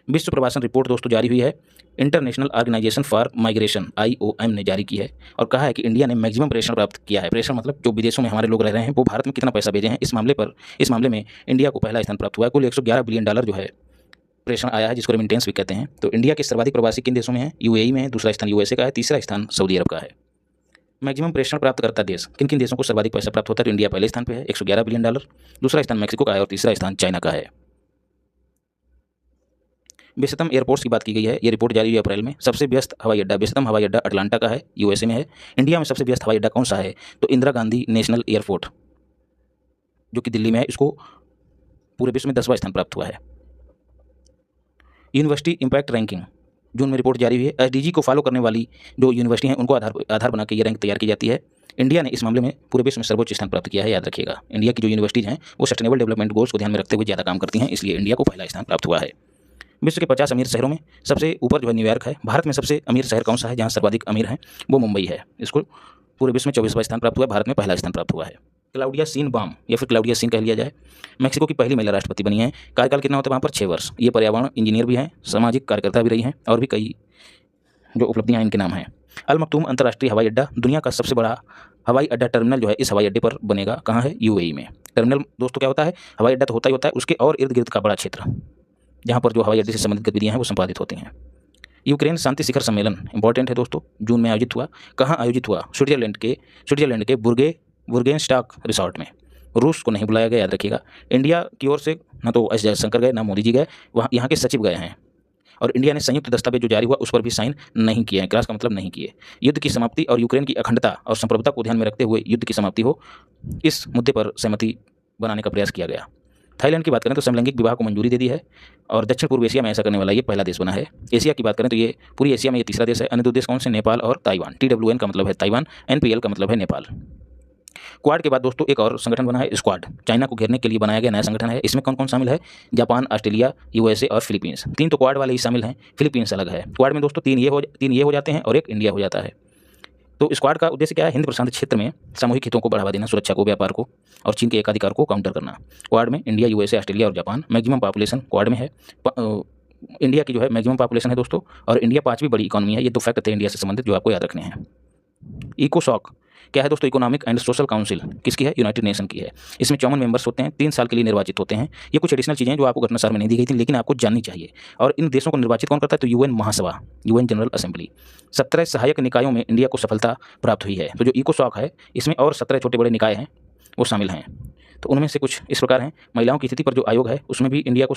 विश्व प्रवासन रिपोर्ट दोस्तों जारी हुई है। International Organization for Migration IOM ने जारी की है और कहा है कि इंडिया ने मैक्सिमम प्रेषण प्राप्त किया है। प्रेषण मतलब जो विदेशों में हमारे लोग रह रहे हैं वो भारत में कितना पैसा भेजे हैं, इस मामले में इंडिया को पहला स्थान प्राप्त हुआ है। कुल $111 बिलियन जो है प्रेषण आया है, जिसको रेमिटेंस भी कहते हैं। तो इंडिया के सर्वाधिक प्रवासी किन देशों में है? UAE में है, दूसरा स्थान USA का है, तीसरा स्थान सऊदी अरब का है। मैक्सिमम प्रेषण प्राप्त करता देश, किन किन देशों को सर्वाधिक पैसा प्राप्त होता है? तो इंडिया पहले स्थान पे है, $111 बिलियन, दूसरा स्थान मैक्सिको का है और तीसरा स्थान चाइना का है। व्यस्ततम एयरपोर्ट्स की बात की गई है, ये रिपोर्ट जारी हुई अप्रैल में। सबसे व्यस्त हवाई अड्डा, व्यस्ततम हवाई अड्डा अटलांटा का है, USA में है। इंडिया में सबसे व्यस्त हवाई अड्डा कौन सा है? तो इंदिरा गांधी नेशनल एयरपोर्ट जो कि दिल्ली में है, इसको पूरे विश्व में 10वां स्थान प्राप्त हुआ है। यूनिवर्सिटी इम्पैक्ट रैंकिंग जून में रिपोर्ट जारी हुई है। SDG को फॉलो करने वाली जो यूनिवर्सिटी हैं उनको आधार बना के ये रैंक तैयार की जाती है। इंडिया ने इस मामले में पूरे विश्व में सर्वोच्च स्थान प्राप्त किया है, याद रखिएगा। इंडिया की जो यूनिवर्सिटीज़ हैं वो सस्टेनेबल डेवलपमेंट गोल्स को ध्यान में रखते हुए ज़्यादा काम करती हैं, इसलिए इंडिया को पहला स्थान प्राप्त हुआ है। विश्व के 50 अमीर शहरों में सबसे ऊपर जो है न्यूयॉर्क है। भारत में सबसे अमीर शहर कौन सा है? जहाँ सर्वाधिक अमीर हैं वो मुंबई है, इसको पूरे विश्व में 24वां स्थान प्राप्त हुआ है, भारत में पहला स्थान प्राप्त हुआ है। क्लाउडिया शीनबाम या फिर क्लाउडिया शीन कह लिया जाए, मैक्सिको की पहली महिला राष्ट्रपति बनी है। कार्यकाल कितना होता है वहाँ पर? 6 वर्ष। ये पर्यावरण इंजीनियर भी हैं, सामाजिक कार्यकर्ता भी रही हैं और भी कई जो उपलब्धियाँ इनके नाम हैं। अल मखतूम अंतर्राष्ट्रीय हवाई अड्डा दुनिया का सबसे बड़ा हवाई अड्डा टर्मिनल जो है इस हवाई अड्डे पर बनेगा। कहाँ है? UAE में। टर्मिनल दोस्तों क्या होता है? हवाई अड्डा तो होता ही होता है, उसके और इर्द गिर्द का बड़ा क्षेत्र जहाँ पर जो हवाई अड्डे से संबंधित गतिविधियाँ हैं वो संपादित होती हैं। यूक्रेन शांति शिखर सम्मेलन इंपॉर्टेंट है दोस्तों, जून में आयोजित हुआ। कहाँ आयोजित हुआ? स्विट्जरलैंड के बुर्गेनस्टाक रिसॉर्ट में। रूस को नहीं बुलाया गया, याद रखिएगा। इंडिया की ओर से ना तो एस जयशंकर गए ना मोदी जी गए, वहाँ यहाँ के सचिव गए हैं। और इंडिया ने संयुक्त दस्तावेज जो जारी हुआ उस पर भी साइन नहीं किए हैं। क्रॉस का मतलब नहीं किए। युद्ध की समाप्ति और यूक्रेन की अखंडता और संप्रभुता को ध्यान में रखते हुए युद्ध की समाप्ति हो, इस मुद्दे पर सहमति बनाने का प्रयास किया गया। थाईलैंड की बात करें तो समलैंगिक विवाह को मंजूरी दे दी है और दक्षिण पूर्व एशिया में ऐसा करने वाला ये पहला देश बना है। एशिया की बात करें तो ये पूरी एशिया में ये तीसरा देश है। अन्य 2 देश कौन से? नेपाल और ताइवान। TWN का मतलब है ताइवान, NPL का मतलब है नेपाल। क्वाड के बाद दोस्तों एक और संगठन बना है, स्क्वाड। चाइना को घेरने के लिए बनाया गया नया संगठन है। इसमें कौन कौन शामिल है? जापान, ऑस्ट्रेलिया, USA और फिलीपींस। 3 तो क्वाड वाले ही शामिल हैं, फिलीपींस अलग है। क्वाड में दोस्तों 3 ये हो जाते हैं और 1 इंडिया हो जाता है। तो स्क्वाड का उद्देश्य क्या है? हिंद प्रशांत क्षेत्र में सामूहिक हितों को बढ़ावा देना, सुरक्षा को, व्यापार को और चीन के एकाधिकार को काउंटर करना। क्वाड में इंडिया, USA, ऑस्ट्रेलिया और जापान। मैक्सिमम पॉपुलेशन क्वाड में है। इंडिया की जो है मैक्सिमम पॉपुलेशन है दोस्तों, और इंडिया 5वीं बड़ी इकॉनमी है। ये 2 फैक्ट थे इंडिया से संबंधित जो आपको याद रखने हैं। इकोसॉक क्या है दोस्तों? इकोनॉमिक एंड सोशल काउंसिल किसकी है? यूनाइटेड नेशन की है। इसमें 54 मेंबर्स होते हैं, 3 साल के लिए निर्वाचित होते हैं। ये कुछ एडिशनल चीज़ें जो आपको घटनासार में नहीं दी गई थी लेकिन आपको जाननी चाहिए। और इन देशों को निर्वाचित कौन करता है? तो UN महासभा, UN जनरल असेंबली। 17 सहायक निकायों में इंडिया को सफलता प्राप्त हुई है। तो जो इकोसॉक है इसमें और 17 छोटे बड़े निकाय हैं वो शामिल हैं। तो उनमें से कुछ इस प्रकार हैं। महिलाओं की स्थिति पर जो आयोग है उसमें भी इंडिया को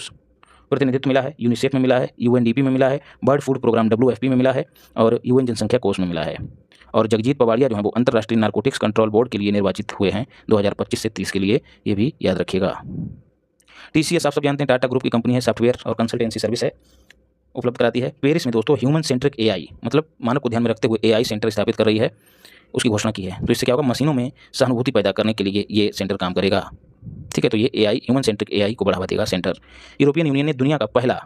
प्रतिनिधित्व मिला है। यूनिसेफ में मिला है, UNDP में मिला है, बर्ड फूड प्रोग्राम WFP में मिला है और UN जनसंख्या कोष में मिला है। और जगजीत पवाड़िया जो है वो अंतर्राष्ट्रीय नारकोटिक्स कंट्रोल बोर्ड के लिए निर्वाचित हुए हैं 2025 से 30 के लिए, ये भी याद रखिएगा। TCS आप सब जानते हैं टाटा ग्रुप की कंपनी है, सॉफ्टवेयर और कंसल्टेंसी सर्विस है, उपलब्ध कराती है। पेरिस में दोस्तों ह्यूमन सेंट्रिक AI मतलब मानव को ध्यान में रखते हुए AI सेंटर स्थापित कर रही है, उसकी घोषणा की है। तो इससे क्या होगा? मशीनों में सहानुभूति पैदा करने के लिए ये सेंटर काम करेगा। ठीक है। तो ये AI ह्यूमन सेंट्रिक AI को बढ़ावा देगा सेंटर। यूरोपियन यूनियन ने दुनिया का पहला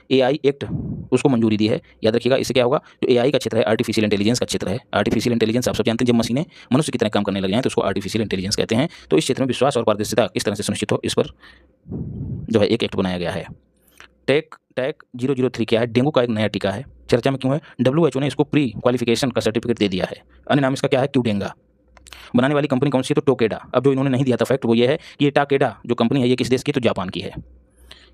AI एक्ट उसको मंजूरी दी है। याद रखिएगा, इससे क्या होगा, जो AI का क्षेत्र है आर्टिफिशियल इंटेलिजेंस का क्षेत्र है। आर्टिफिशियल इंटेलिजेंस आप सब जानते हैं, जब मशीनें मनुष्य की तरह काम करने लग जाएं तो उसको आर्टिफिशियल इंटेलिजेंस कहते हैं। तो इस क्षेत्र में विश्वास और पारदर्शिता किस तरह से सुनिश्चित हो, इस पर जो है एक एक्ट बनाया गया है। टैक 003 क्या है? डेंगू का एक नया टीका है। चर्चा में क्यों है? WHO ने इसको प्री क्वालिफिकेशन का सर्टिफिकेट दे दिया है। अन्य नाम इसका क्या है? क्यूडेंगा। बनाने वाली कंपनी कौन सी है? तो टोकेडा। अब जो इन्होंने नहीं दिया था फैक्ट वो ये है कि ये टाकेडा जो कंपनी है ये किस देश की है? तो जापान की है।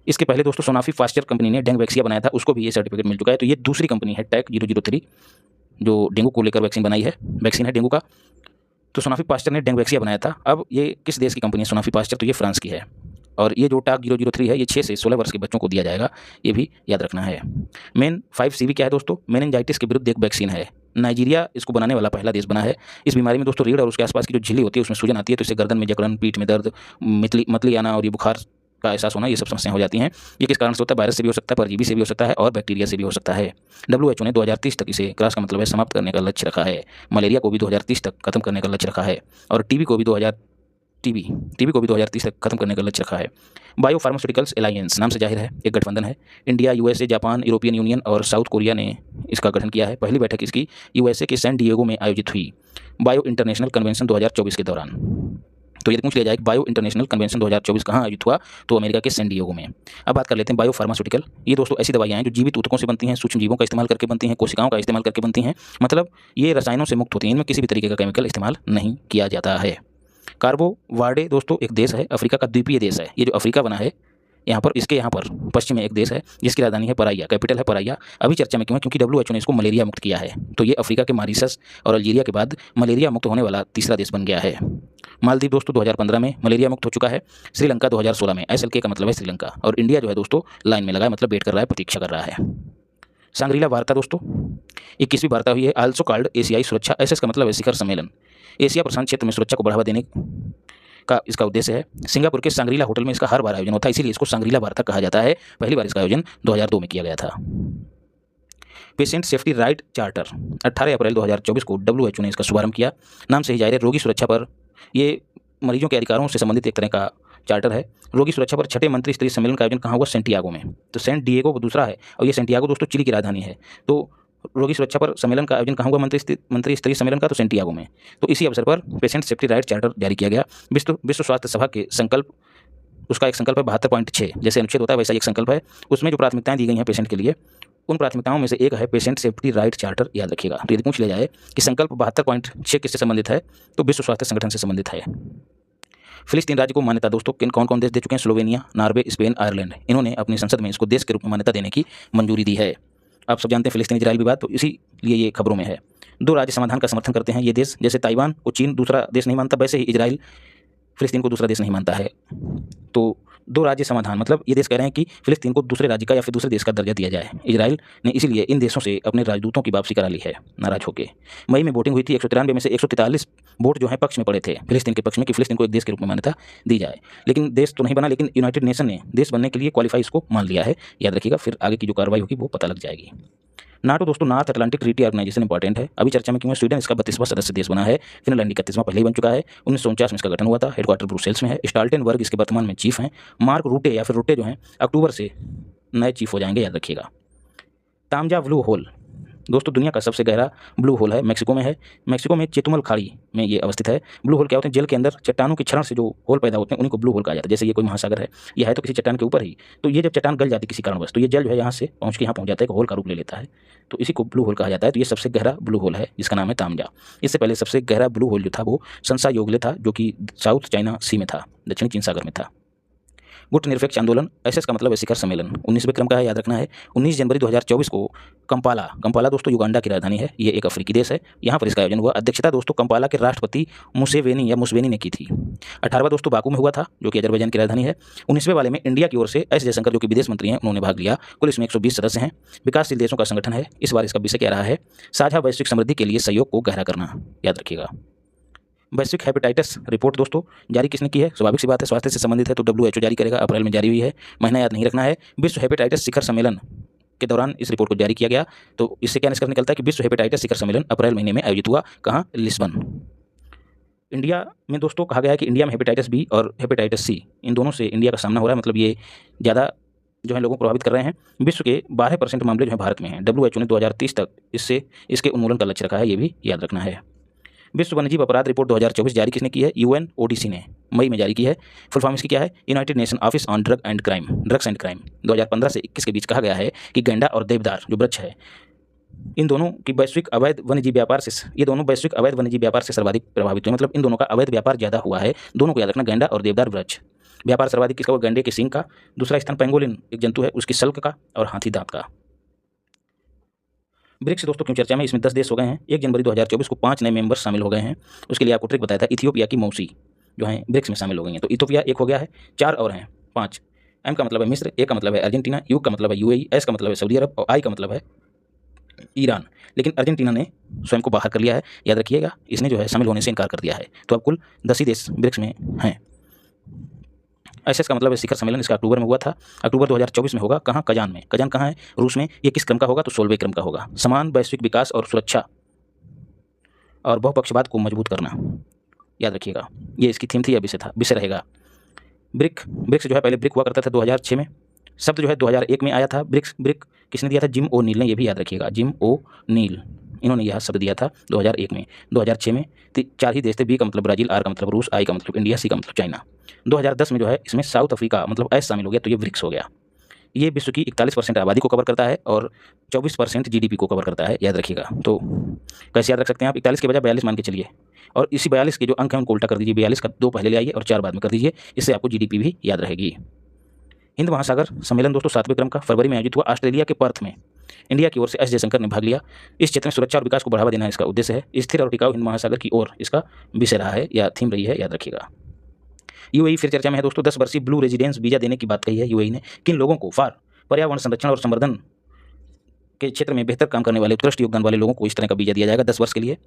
इसके पहले दोस्तों सोनाफी फास्टर कंपनी ने डेंगू बनाया था, उसको भी ये सर्टिफिकेट मिल चुका है। तो ये दूसरी कंपनी है टैक 003 जो डेंगू को लेकर वैक्सीन बनाई है, वैक्सीन है डेंगू का। तो सोनाफी पास्टर ने डेंगू बनाया था। अब ये किस देश की कंपनी है सोनाफी पास्टर? तो ये फ्रांस की है। और ये जो टाक 003 है ये 6 से 16 वर्ष के बच्चों को दिया जाएगा, ये भी याद रखना है। मेन 5CV क्या है दोस्तों? मेनिंजाइटिस के विरुद्ध एक वैक्सीन है। नाइजीरिया इसको बनाने वाला पहला देश बना है। इस बीमारी में दोस्तों रीढ़ और उसके आसपास की जो झिल्ली होती है उसमें सूजन आती है, तो इससे गर्दन में जकड़न, पीठ में दर्द, मतली आना और ये बुखार का एहसास होना, ये सब समस्याएं हो जाती हैं। ये किस कारण से होता है? वायरस से भी हो सकता है, परजीवी से भी हो सकता है और बैक्टीरिया से भी हो सकता है। WHO ने 2030 तक इसे क्रॉस का मतलब है समाप्त करने का लक्ष्य रखा है। मलेरिया को भी 2030 तक खत्म करने का लक्ष्य रखा है और टीबी को भी 2030 तक खत्म करने का लक्ष्य रखा है। बायो फार्मास्यूटिकल्स एलायंस नाम से जाहिर है एक गठबंधन है। India, USA, Japan, European union और साउथ कोरिया ने इसका गठन किया है। पहली बैठक इसकी USA के सैन डिएगो में आयोजित हुई बायो इंटरनेशनल कन्वेंशन 2024 के दौरान। तो ये पूछ लिया जाए कि बायो इंटरनेशनल कन्वेंशन 2024 कहाँ आयोजित हुआ? तो अमेरिका के सैन डिएगो में। अब बात कर लेते हैं बायो फार्मास्यूटिकल। ये दोस्तों ऐसी दवाइयाँ हैं जो जीवित ऊतकों से बनती हैं, सूक्ष्म जीवों का इस्तेमाल करके बनती हैं, कोशिकाओं का इस्तेमाल करके बनती हैं। मतलब ये रसायनों से मुक्त होती हैं, इनमें किसी भी तरीके का केमिकल इस्तेमाल नहीं किया जाता है। कार्बो वार्डे दोस्तों एक देश है, अफ्रीका का द्वीपीय देश है। ये जो अफ्रीका बना है यहाँ पर पश्चिम में एक देश है जिसकी राजधानी है पराइया, कैपिटल है पराइया। अभी चर्चा में क्यों है? क्योंकि WHO ने इसको मलेरिया मुक्त किया है। तो ये अफ्रीका के मॉरिशस और अल्जीरिया के बाद मलेरिया मुक्त होने वाला तीसरा देश बन गया है। मालदीव दोस्तों 2015 में मलेरिया मुक्त हो चुका है। श्रीलंका 2016 में। SLK का मतलब है श्रीलंका। और इंडिया जो है दोस्तों लाइन में लगा है, मतलब वेट कर रहा है, प्रतीक्षा कर रहा है। सांग्रीला वार्ता दोस्तों 21वीं वार्ता हुई है, आल्सो कॉल्ड एशियाई सुरक्षा। SS का मतलब है शिखर सम्मेलन। एशिया प्रशांत क्षेत्र में सुरक्षा को बढ़ावा देने का इसका उद्देश्य है। सिंगापुर के सांग्रीला होटल में इसका हर बार आयोजन होता है, इसीलिए इसको सांग्रीला वार्ता कहा जाता है। पहली बार इसका आयोजन 2002 में किया गया था। पेशेंट सेफ्टी राइट चार्टर 18 अप्रैल 2024 को WHO ने इसका शुभारंभ किया। नाम से ही जाहिर है रोगी सुरक्षा पर, ये मरीजों के अधिकारों से संबंधित एक तरह का चार्टर है। रोगी सुरक्षा पर 6ठे मंत्री स्तरीय सम्मेलन का आयोजन कहाँ हुआ? सेंटियागो में। तो सैन डिएगो दूसरा है और ये सेंटियागो दोस्तों चिली की राजधानी है। तो रोगी सुरक्षा पर सम्मेलन का आयोजन कहाँ हुआ? मंत्री स्तरीय सम्मेलन का? तो सेंटियागो में। तो इसी अवसर पर पेशेंट सेफ्टी राइट चार्टर जारी किया गया। विश्व स्वास्थ्य सभा के संकल्प, उसका एक संकल्प है 72.6, जैसे अनुच्छेद होता है वैसा एक संकल्प है। उसमें जो प्राथमिकताएं दी गई हैं पेशेंट के लिए, उन प्राथमिकताओं में से एक है पेशेंट सेफ्टी राइट चार्टर। याद रखिएगा। तो यदि पूछ लिया जाए कि संकल्प 72.6 किससे संबंधित है? तो विश्व स्वास्थ्य संगठन से संबंधित है। फिलिस्तीन राज्य को मान्यता दोस्तों कौन कौन देश दे चुके हैं? Slovenia, Norway, Spain, Ireland. इन्होंने अपनी संसद में इसको देश के रूप में मान्यता देने की मंजूरी दी है। आप सब जानते हैं फिलिस्तीन इजराइल विवाद, तो इसीलिए ये खबरों में है। 2 राज्य समाधान का समर्थन करते हैं ये देश। जैसे ताइवान को चीन दूसरा देश नहीं मानता, वैसे ही इजराइल फिलिस्तीन को दूसरा देश नहीं मानता है। तो 2 राज्य समाधान मतलब ये देश कह रहे हैं कि फिलिस्तीन को दूसरे राज्य का या फिर दूसरे देश का दर्जा दिया जाए। इजराइल ने इसीलिए इन देशों से अपने राजदूतों की वापसी करा ली है, नाराज होकर। मई में वोटिंग हुई थी। 193 में से 143 वोट जो है पक्ष में पड़े थे, फिलिस्तीन के पक्ष में, कि फिलिस्तीन को एक देश के रूप में मान्यता दी जाए। लेकिन देश तो नहीं बना, लेकिन यूनाइटेड नेशन ने देश बनने के लिए क्वालिफाई इसको मान लिया है। याद रखिएगा, फिर आगे की जो कार्रवाई होगी वो पता लग जाएगी। नाटो दोस्तों North Atlantic Treaty Organization important है। अभी चर्चा में क्यों है? स्वीडन इसका 32वां सदस्य देश बना है। फिनलैंड 31वां पहले ही बन चुका है। 1949 में इसका गठन हुआ था। हेडक्वार्टर ब्रुसेल्स में है। स्टाल्टेनबर्ग इसके वर्तमान में चीफ हैं। मार्क रूटे या फिर रुटे जो हैं अक्टूबर से नए चीफ हो जाएंगे, याद रखिएगा। तामजा ब्लू होल दोस्तों दुनिया का सबसे गहरा ब्लू होल है, मैक्सिको में है। मैक्सिको में चेतुमल खाड़ी में ये अवस्थित है। ब्लू होल क्या होते हैं? जल के अंदर चट्टानों के क्षरण से जो होल पैदा होते हैं उन्हीं को ब्लू होल कहा जाता है। जैसे ये कोई महासागर है, ये है तो किसी चट्टान के ऊपर ही, तो ये जब चट्टान गल जाती है किसी कारणवश, तो ये जल जो है यहाँ से पहुँच के यहाँ पहुँच जाता है, एक होल का रूप ले लेता है, तो इसी को ब्लू होल कहा जाता है। तो ये सबसे गहरा ब्लू होल है जिसका नाम है तामजा। इससे पहले सबसे गहरा ब्लू होल जो था वो संसा योगले था, जो कि साउथ चाइना सी में था, दक्षिणी चीन सागर में था। गुट निरपेक्ष आंदोलन, SS का मतलब है शिखर सम्मेलन, 19वें क्रम का है, याद रखना है। 19 जनवरी 2024 को कंपाला दोस्तों युगांडा की राजधानी है, ये एक अफ्रीकी देश है, यहाँ पर इसका आयोजन हुआ। अध्यक्षता दोस्तों कंपाला के राष्ट्रपति मुसेवेनी ने की थी। 18वां दोस्तों बाकू में हुआ था, जो कि अजरबैजान की राजधानी है। 19वें वाले में इंडिया की ओर से S जयशंकर जो कि विदेश मंत्री हैं उन्होंने भाग लिया। कुल इसमें 120 सदस्य हैं। विकासशील देशों का संगठन है। इस बार इसका विषय क्या रहा है? साझा वैश्विक समृद्धि के लिए सहयोग को गहरा करना, याद रखिएगा। वैश्विक हेपेटाइटिस रिपोर्ट दोस्तों जारी किसने की है? स्वाभाविक सी बात है, स्वास्थ्य से संबंधित है तो WHO जारी करेगा। अप्रैल में जारी हुई है, महीना याद नहीं रखना है। विश्व हेपेटाइटिस शिखर सम्मेलन के दौरान इस रिपोर्ट को जारी किया गया। तो इससे क्या निष्कर्ष निकलता है कि विश्व हेपेटाइटिस शिखर सम्मेलन अप्रैल महीने में आयोजित हुआ। कहाँ? लिस्बन। इंडिया में दोस्तों कहा गया है कि इंडिया में हेपेटाइटिस बी और हेपेटाइटिस सी इन दोनों से इंडिया का सामना हो रहा है, मतलब ये ज़्यादा जो है लोगों को प्रभावित कर रहे हैं। विश्व के 12% मामले जो है भारत में हैं। WHO ने 2030 तक इसके उन्मूलन का लक्ष्य रखा है, ये भी याद रखना है। विश्व वन्यजीव अपराध रिपोर्ट 2024 जारी किसने की है? UNODC ने मई में जारी की है। फुल फॉर्म इसकी क्या है? United nation office on drugs and crime. 2015 से 21 के बीच कहा गया है कि गैंडा और देवदार जो वृक्ष है, इन दोनों की वैश्विक अवैध वन्यजीव व्यापार से सर्वाधिक प्रभावित हुए, मतलब इन दोनों का अवैध व्यापार ज़्यादा हुआ है। दोनों को याद रखना, गैंडा और देवदार वृक्ष। व्यापार सर्वाधिक किसका हुआ? गैंडे के सींग का। दूसरा स्थान पेंगोलिन एक जंतु है, उसकी सल्क का, और हाथी दांत का। ब्रिक्स दोस्तों क्यों चर्चा में? इसमें 10 देश हो गए हैं। 1 जनवरी 2024 को 5 नए मेंबर्स शामिल हो गए हैं। उसके लिए आपको ट्रिक बताया था, इथियोपिया की मौसी जो है ब्रिक्स में शामिल हो गई हैं। तो इथियोपिया एक हो गया है, 4 और हैं 5। एम का मतलब है मिस्र, ए का मतलब है अर्जेंटीना, यू का मतलब है UAE, एस का मतलब है सऊदी अरब और आई का मतलब है ईरान। लेकिन अर्जेंटीना ने स्वयं को बाहर कर लिया है, याद रखिएगा। इसने जो है शामिल होने से इनकार कर दिया है। तो अब कुल 10 ही देश ब्रिक्स में हैं। SS का मतलब है शिखर सम्मेलन, इसका अक्टूबर में हुआ था। अक्टूबर 2024 में होगा। कहाँ? कजान में। कजान कहाँ है? रूस में। ये किस क्रम का होगा? तो 16वें क्रम का होगा। समान वैश्विक विकास और सुरक्षा और बहुपक्षवाद को मजबूत करना, याद रखिएगा। ये इसकी थीम थी या विषय रहेगा। ब्रिक्स जो है पहले ब्रिक हुआ करता था 2006 में। शब्द जो है 2001 में आया था। ब्रिक किसने दिया था? जिम ओ नील ने, ये भी याद रखिएगा। जिम ओ नील, इन्होंने यह शब्द दिया था 2001 में। 2006 में 4 ही देश थे। बी का मतलब ब्राज़ील, आर का मतलब रूस, आई का मतलब इंडिया, सी का मतलब चाइना। 2010 में जो है इसमें साउथ अफ्रीका मतलब एस शामिल हो गया, तो ये ब्रिक्स हो गया। ये विश्व की 41% आबादी को कवर करता है और 24% GDP को कवर करता है, याद रखिएगा। तो कैसे याद रख सकते हैं आप? 41 के बजाय 42 मान के चलिए, और इसी 42 के जो अंक हैं उनको उल्टा कर दीजिए। 42 का 2 पहले ले आइए और 4 बाद में कर दीजिए। इससे आपको GDP भी याद रहेगी। हिंद महासागर सम्मेलन दोस्तों 7वें क्रम का फरवरी में आयोजित हुआ ऑस्ट्रेलिया के पर्थ में। इंडिया की ओर से S जयशंकर ने भाग लिया। इस क्षेत्र में सुरक्षा और विकास को बढ़ावा देना इसका उद्देश्य है। स्थिर और टिकाऊ हिंद महासागर की ओर इसका विषय रहा है या थीम रही है, याद रखिएगा। UAE फिर चर्चा में है दोस्तों। 10 वर्षीय ब्लू रेजिडेंस वीजा देने की बात कही है UAE ने। किन लोगों को? फॉर पर्यावरण संरक्षण और संवर्धन के क्षेत्र में बेहतर काम करने वाले उत्कृष्ट योगदान वाले लोगों को इस तरह का वीजा दिया जाएगा 10 वर्ष के लिए।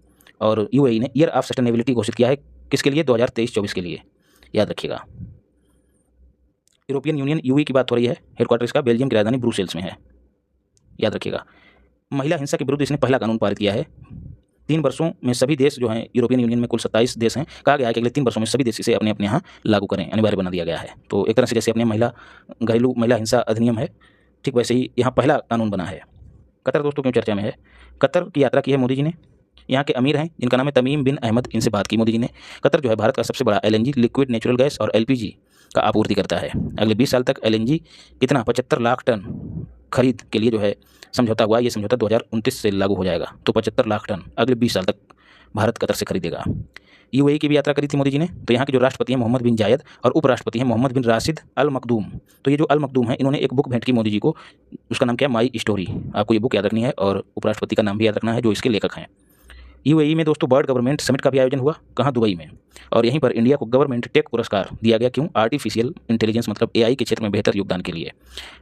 और UAE ने ईयर ऑफ सस्टेनेबिलिटी घोषित किया है किसके लिए? 2023-24 के लिए, याद रखिएगा। यूरोपियन यूनियन UE की बात हो रही है। हेडक्वार्टर इसका बेल्जियम की राजधानी ब्रुसेल्स में है, याद रखिएगा। महिला हिंसा के विरुद्ध इसने पहला कानून पारित किया है। 3 वर्षों में सभी देश जो हैं यूरोपियन यूनियन में कुल 27 देश हैं, कहा गया है कि अगले 3 वर्षों में सभी देश इसे अपने अपने यहाँ लागू करें, अनिवार्य बना दिया गया है। तो एक तरह से जैसे अपने घरेलू महिला हिंसा अधिनियम है, ठीक वैसे ही यहाँ पहला कानून बना है। कतर दोस्तों क्यों चर्चा में है? कतर की यात्रा की है मोदी जी ने। यहाँ के अमीर हैं जिनका नाम है तमीम बिन अहमद, इनसे बात की मोदी जी ने। कतर जो है भारत का सबसे बड़ा LNG लिक्विड नेचुरल गैस और LPG का आपूर्ति करता है। अगले 20 साल तक LNG कितना? 75 लाख टन खरीद के लिए जो है समझौता हुआ। ये समझौता 2029 से लागू हो जाएगा। तो 75 लाख टन अगले 20 साल तक भारत कतर से खरीदेगा। UAE की भी यात्रा करी थी मोदी जी ने। तो यहाँ के जो राष्ट्रपति हैं मोहम्मद बिन जायद और उपराष्ट्रपति हैं मोहम्मद बिन राशिद अल मखदूम। तो ये जो अल मखदूम है, इन्होंने एक बुक भेंट की मोदी जी को। उसका नाम क्या है? My story. आपको ये बुक याद रखनी है और उपराष्ट्रपति का नाम भी याद रखना है जो इसके लेखक हैं। UAE में दोस्तों वर्ल्ड गवर्नमेंट समिट का भी आयोजन हुआ। कहाँ? दुबई में। और यहीं पर इंडिया को गवर्नमेंट टेक पुरस्कार दिया गया। क्यों? आर्टिफिशियल इंटेलिजेंस मतलब AI के क्षेत्र में बेहतर योगदान के लिए।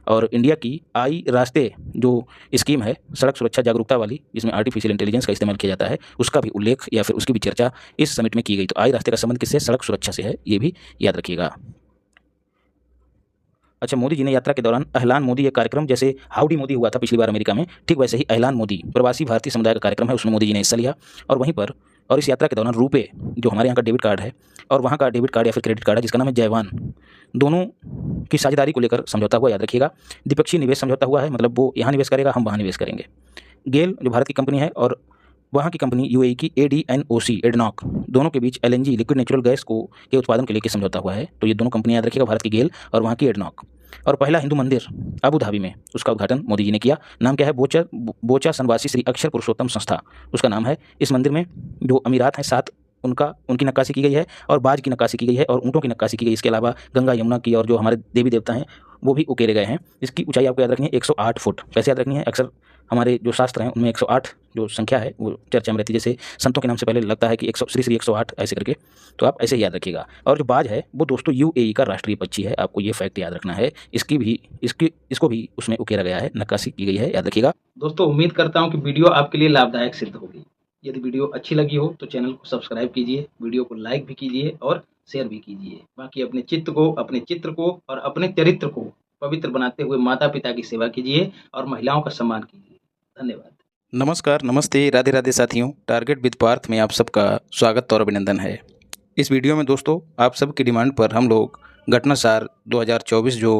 और इंडिया की आई रास्ते जो स्कीम है सड़क सुरक्षा जागरूकता वाली, जिसमें आर्टिफिशियल इंटेलिजेंस का इस्तेमाल किया जाता है, उसका भी उल्लेख या फिर उसकी भी चर्चा इस समिट में की गई। तो आई रास्ते का संबंध किससे? सड़क सुरक्षा से है, ये भी याद रखिएगा। अच्छा, मोदी जी ने यात्रा के दौरान एहलान मोदी एक कार्यक्रम, जैसे हाउडी मोदी हुआ था पिछली बार अमेरिका में, ठीक वैसे ही एहलान मोदी प्रवासी भारतीय समुदाय का कार्यक्रम है, उसमें मोदी जी ने हिस्सा लिया। और वहीं पर और इस यात्रा के दौरान रुपए जो हमारे यहाँ का डेबिट कार्ड है और वहाँ का डेबिट कार्ड या फिर क्रेडिट कार्ड है जिसका नाम है जयवान, दोनों की साझेदारी को लेकर समझौता हुआ, याद रखिएगा। द्विपक्षीय निवेश समझौता हुआ है, मतलब वो यहाँ निवेश करेगा, हम वहाँ निवेश करेंगे। गेल जो भारत की कंपनी है और वहाँ की कंपनी UAE की एडनॉक, दोनों के बीच LNG लिक्विड नेचुरल गैस के उत्पादन के लिए समझौता हुआ है। तो ये दोनों कंपनियां याद रखिएगा, भारत की गेल और वहाँ की एडनॉक। और पहला हिंदू मंदिर अबू धाबी में, उसका उद्घाटन मोदी जी ने किया। नाम क्या है? बोचा सनवासी श्री अक्षर पुरुषोत्तम संस्था उसका नाम है। इस मंदिर में जो अमीरात हैं 7 उनकी नक्काशी की गई है और बाज की नक्काशी की गई है और ऊँटों की नक्काशी की गई। इसके अलावा गंगा यमुना की और जो हमारे देवी देवता हैं वो भी उकेरे गए हैं। इसकी ऊंचाई आपको याद रखनी है 108 फुट। कैसे याद रखनी है? अक्सर हमारे जो शास्त्र हैं उनमें 108 जो संख्या है वो चर्चा में रहती है। जैसे संतों के नाम से पहले लगता है कि 100 श्री 108 ऐसे करके, तो आप ऐसे ही याद रखिएगा। और जो बाज है वो दोस्तों UAE का राष्ट्रीय पक्षी है, आपको ये फैक्ट याद रखना है। इसको भी उसमें उकेरा गया है, नक्काशी की गई है, याद रखिएगा। दोस्तों उम्मीद करता हूँ कि वीडियो आपके लिए लाभदायक सिद्ध होगी। यदि वीडियो अच्छी लगी हो तो चैनल को सब्सक्राइब कीजिए, वीडियो को लाइक भी कीजिए और शेयर भी कीजिए। बाकी अपने चित्र को और अपने चरित्र को पवित्र बनाते हुए माता पिता की सेवा कीजिए और महिलाओं का सम्मान कीजिए। धन्यवाद। नमस्कार, नमस्ते, राधे राधे साथियों। टारगेट विद पार्थ में आप सबका स्वागत और अभिनंदन है। इस वीडियो में दोस्तों आप सबकी डिमांड पर हम लोग घटनासार 2024 जो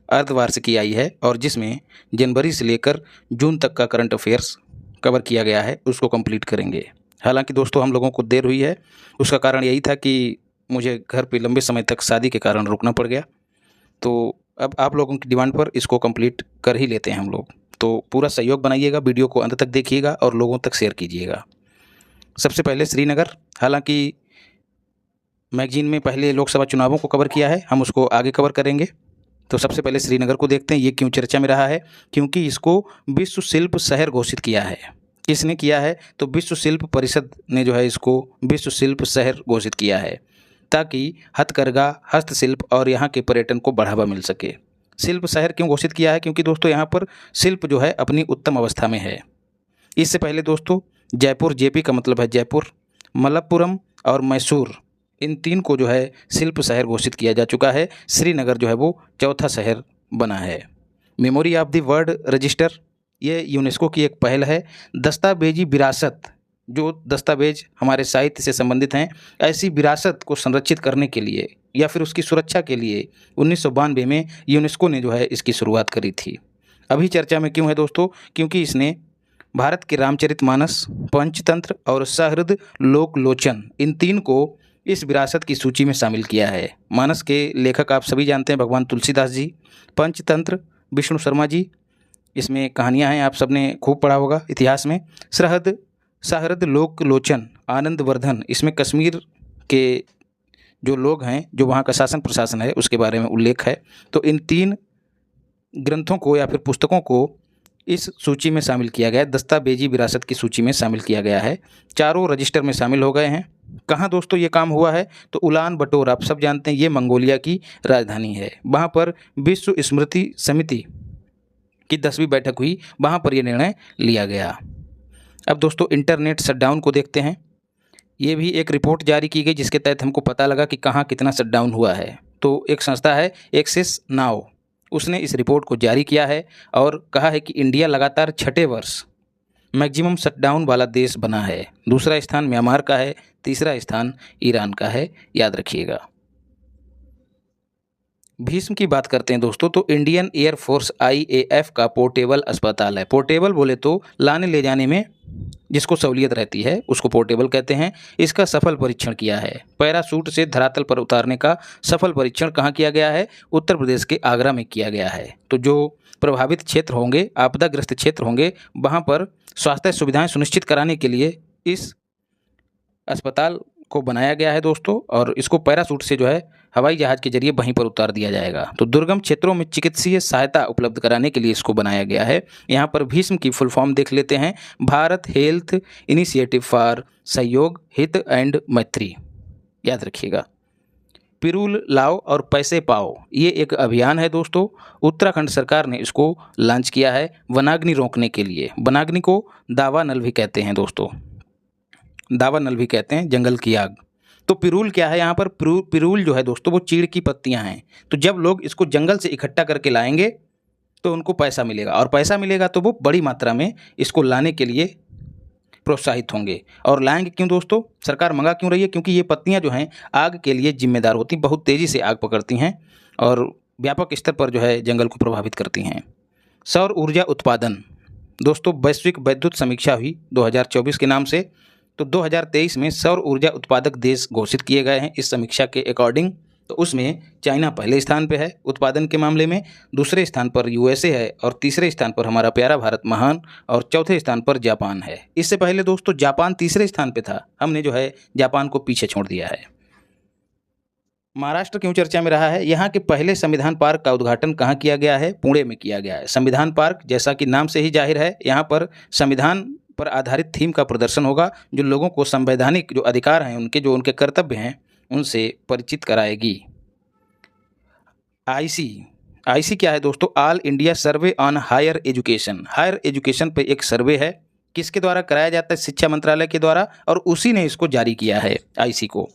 अर्धवार्षिकी आई है और जिसमें जनवरी से लेकर जून तक का करंट अफेयर्स कवर किया गया है उसको कंप्लीट करेंगे। हालांकि दोस्तों हम लोगों को देर हुई है, उसका कारण यही था कि मुझे घर पे लंबे समय तक शादी के कारण रुकना पड़ गया। तो अब आप लोगों की डिमांड पर इसको कंप्लीट कर ही लेते हैं हम लोग। तो पूरा सहयोग बनाइएगा, वीडियो को अंत तक देखिएगा और लोगों तक शेयर कीजिएगा। सबसे पहले श्रीनगर, हालांकि मैगजीन में पहले लोकसभा चुनावों को कवर किया है, हम उसको आगे कवर करेंगे। तो सबसे पहले श्रीनगर को देखते हैं। ये क्यों चर्चा में रहा है? क्योंकि इसको विश्व शिल्प शहर घोषित किया है। किसने किया है? तो विश्व शिल्प परिषद ने जो है इसको विश्व शिल्प शहर घोषित किया है ताकि हथकरघा, हस्तशिल्प और यहाँ के पर्यटन को बढ़ावा मिल सके। शिल्प शहर क्यों घोषित किया है? क्योंकि दोस्तों यहाँ पर शिल्प जो है अपनी उत्तम अवस्था में है। इससे पहले दोस्तों जयपुर, जेपी का मतलब है जयपुर, मलप्पुरम और मैसूर, इन 3 को जो है शिल्प शहर घोषित किया जा चुका है। श्रीनगर जो है वो चौथा शहर बना है। Memory of the world register, ये यूनेस्को की एक पहल है। दस्तावेजी विरासत, जो दस्तावेज हमारे साहित्य से संबंधित हैं, ऐसी विरासत को संरक्षित करने के लिए या फिर उसकी सुरक्षा के लिए 1992 में यूनेस्को ने जो है इसकी शुरुआत करी थी। अभी चर्चा में क्यों है दोस्तों? क्योंकि इसने भारत के रामचरितमानस, पंचतंत्र और सहृद लोकलोचन, इन 3 को इस विरासत की सूची में शामिल किया है। मानस के लेखक आप सभी जानते हैं भगवान तुलसीदास जी, पंचतंत्र विष्णु शर्मा जी, इसमें कहानियाँ हैं, आप सबने खूब पढ़ा होगा इतिहास में। सहृद लोकलोचन आनंदवर्धन, इसमें कश्मीर के जो लोग हैं, जो वहाँ का शासन प्रशासन है, उसके बारे में उल्लेख है। तो इन 3 ग्रंथों को या फिर पुस्तकों को इस सूची में शामिल किया गया है, दस्तावेजी विरासत की सूची में शामिल किया गया है। चारों रजिस्टर में शामिल हो गए हैं। कहाँ दोस्तों ये काम हुआ है? तो उलान बटोर, आप सब जानते हैं ये मंगोलिया की राजधानी है। वहाँ पर विश्व स्मृति समिति की 10वीं बैठक हुई, वहाँ पर ये निर्णय लिया गया। अब दोस्तों इंटरनेट शटडाउन को देखते हैं। ये भी एक रिपोर्ट जारी की गई जिसके तहत हमको पता लगा कि कहाँ कितना शटडाउन हुआ है। तो एक संस्था है एक्सेस नाउ, उसने इस रिपोर्ट को जारी किया है और कहा है कि इंडिया लगातार 6ठे वर्ष मैक्सिमम शटडाउन वाला देश बना है। दूसरा स्थान म्यांमार का है, तीसरा स्थान ईरान का है, याद रखिएगा। भीष्म की बात करते हैं दोस्तों, तो इंडियन एयरफोर्स IAF का पोर्टेबल अस्पताल है। पोर्टेबल बोले तो लाने ले जाने में जिसको सहूलियत रहती है उसको पोर्टेबल कहते हैं। इसका सफल परीक्षण किया है। पैराशूट से धरातल पर उतारने का सफल परीक्षण कहाँ किया गया है? उत्तर प्रदेश के आगरा में किया गया है। तो जो प्रभावित क्षेत्र होंगे, आपदाग्रस्त क्षेत्र होंगे, वहाँ पर स्वास्थ्य सुविधाएं सुनिश्चित कराने के लिए इस अस्पताल को बनाया गया है दोस्तों, और इसको पैराशूट से जो है हवाई जहाज के जरिए वहीं पर उतार दिया जाएगा। तो दुर्गम क्षेत्रों में चिकित्सीय सहायता उपलब्ध कराने के लिए इसको बनाया गया है। यहाँ पर भीष्म की फुल फॉर्म देख लेते हैं, भारत हेल्थ इनिशिएटिव फॉर सहयोग, हित एंड मैत्री, याद रखिएगा। पिरूल लाओ और पैसे पाओ, ये एक अभियान है दोस्तों। उत्तराखंड सरकार ने इसको लॉन्च किया है वनाग्नि रोकने के लिए। वनाग्नि को दावा नल भी कहते हैं दोस्तों, दावा नल भी कहते हैं, जंगल की आग। तो पिरूल क्या है? यहाँ पर पिरूल जो है दोस्तों वो चीड़ की पत्तियाँ हैं। तो जब लोग इसको जंगल से इकट्ठा करके लाएंगे तो उनको पैसा मिलेगा, और पैसा मिलेगा तो वो बड़ी मात्रा में इसको लाने के लिए प्रोत्साहित होंगे। और लाएंगे क्यों दोस्तों? सरकार मंगा क्यों रही है? क्योंकि ये पत्तियाँ जो हैं आग के लिए जिम्मेदार होती, बहुत तेज़ी से आग पकड़ती हैं और व्यापक स्तर पर जो है जंगल को प्रभावित करती हैं। सौर ऊर्जा उत्पादन दोस्तों, वैश्विक विद्युत समीक्षा हुई 2024 के नाम से। तो 2023 में सौर ऊर्जा उत्पादक देश घोषित किए गए हैं इस समीक्षा के अकॉर्डिंग। तो उसमें चाइना पहले स्थान पे है उत्पादन के मामले में, दूसरे स्थान पर USA है, और तीसरे स्थान पर हमारा प्यारा भारत महान, और चौथे स्थान पर जापान है। इससे पहले दोस्तों जापान तीसरे स्थान पे था, हमने जो है जापान को पीछे छोड़ दिया है। महाराष्ट्र क्यों चर्चा में रहा है? यहाँ के पहले संविधान पार्क का उद्घाटन कहाँ किया गया है? पुणे में किया गया है। संविधान पार्क जैसा कि नाम से ही जाहिर है, यहाँ पर संविधान पर आधारित थीम का प्रदर्शन होगा जो लोगों को संवैधानिक जो अधिकार हैं उनके, जो उनके कर्तव्य हैं, उनसे परिचित कराएगी। IC क्या है दोस्तों? All India survey on higher education. Higher education पे एक सर्वे है, किसके द्वारा कराया जाता है? शिक्षा मंत्रालय के द्वारा, और उसी ने इसको जारी किया है IC को।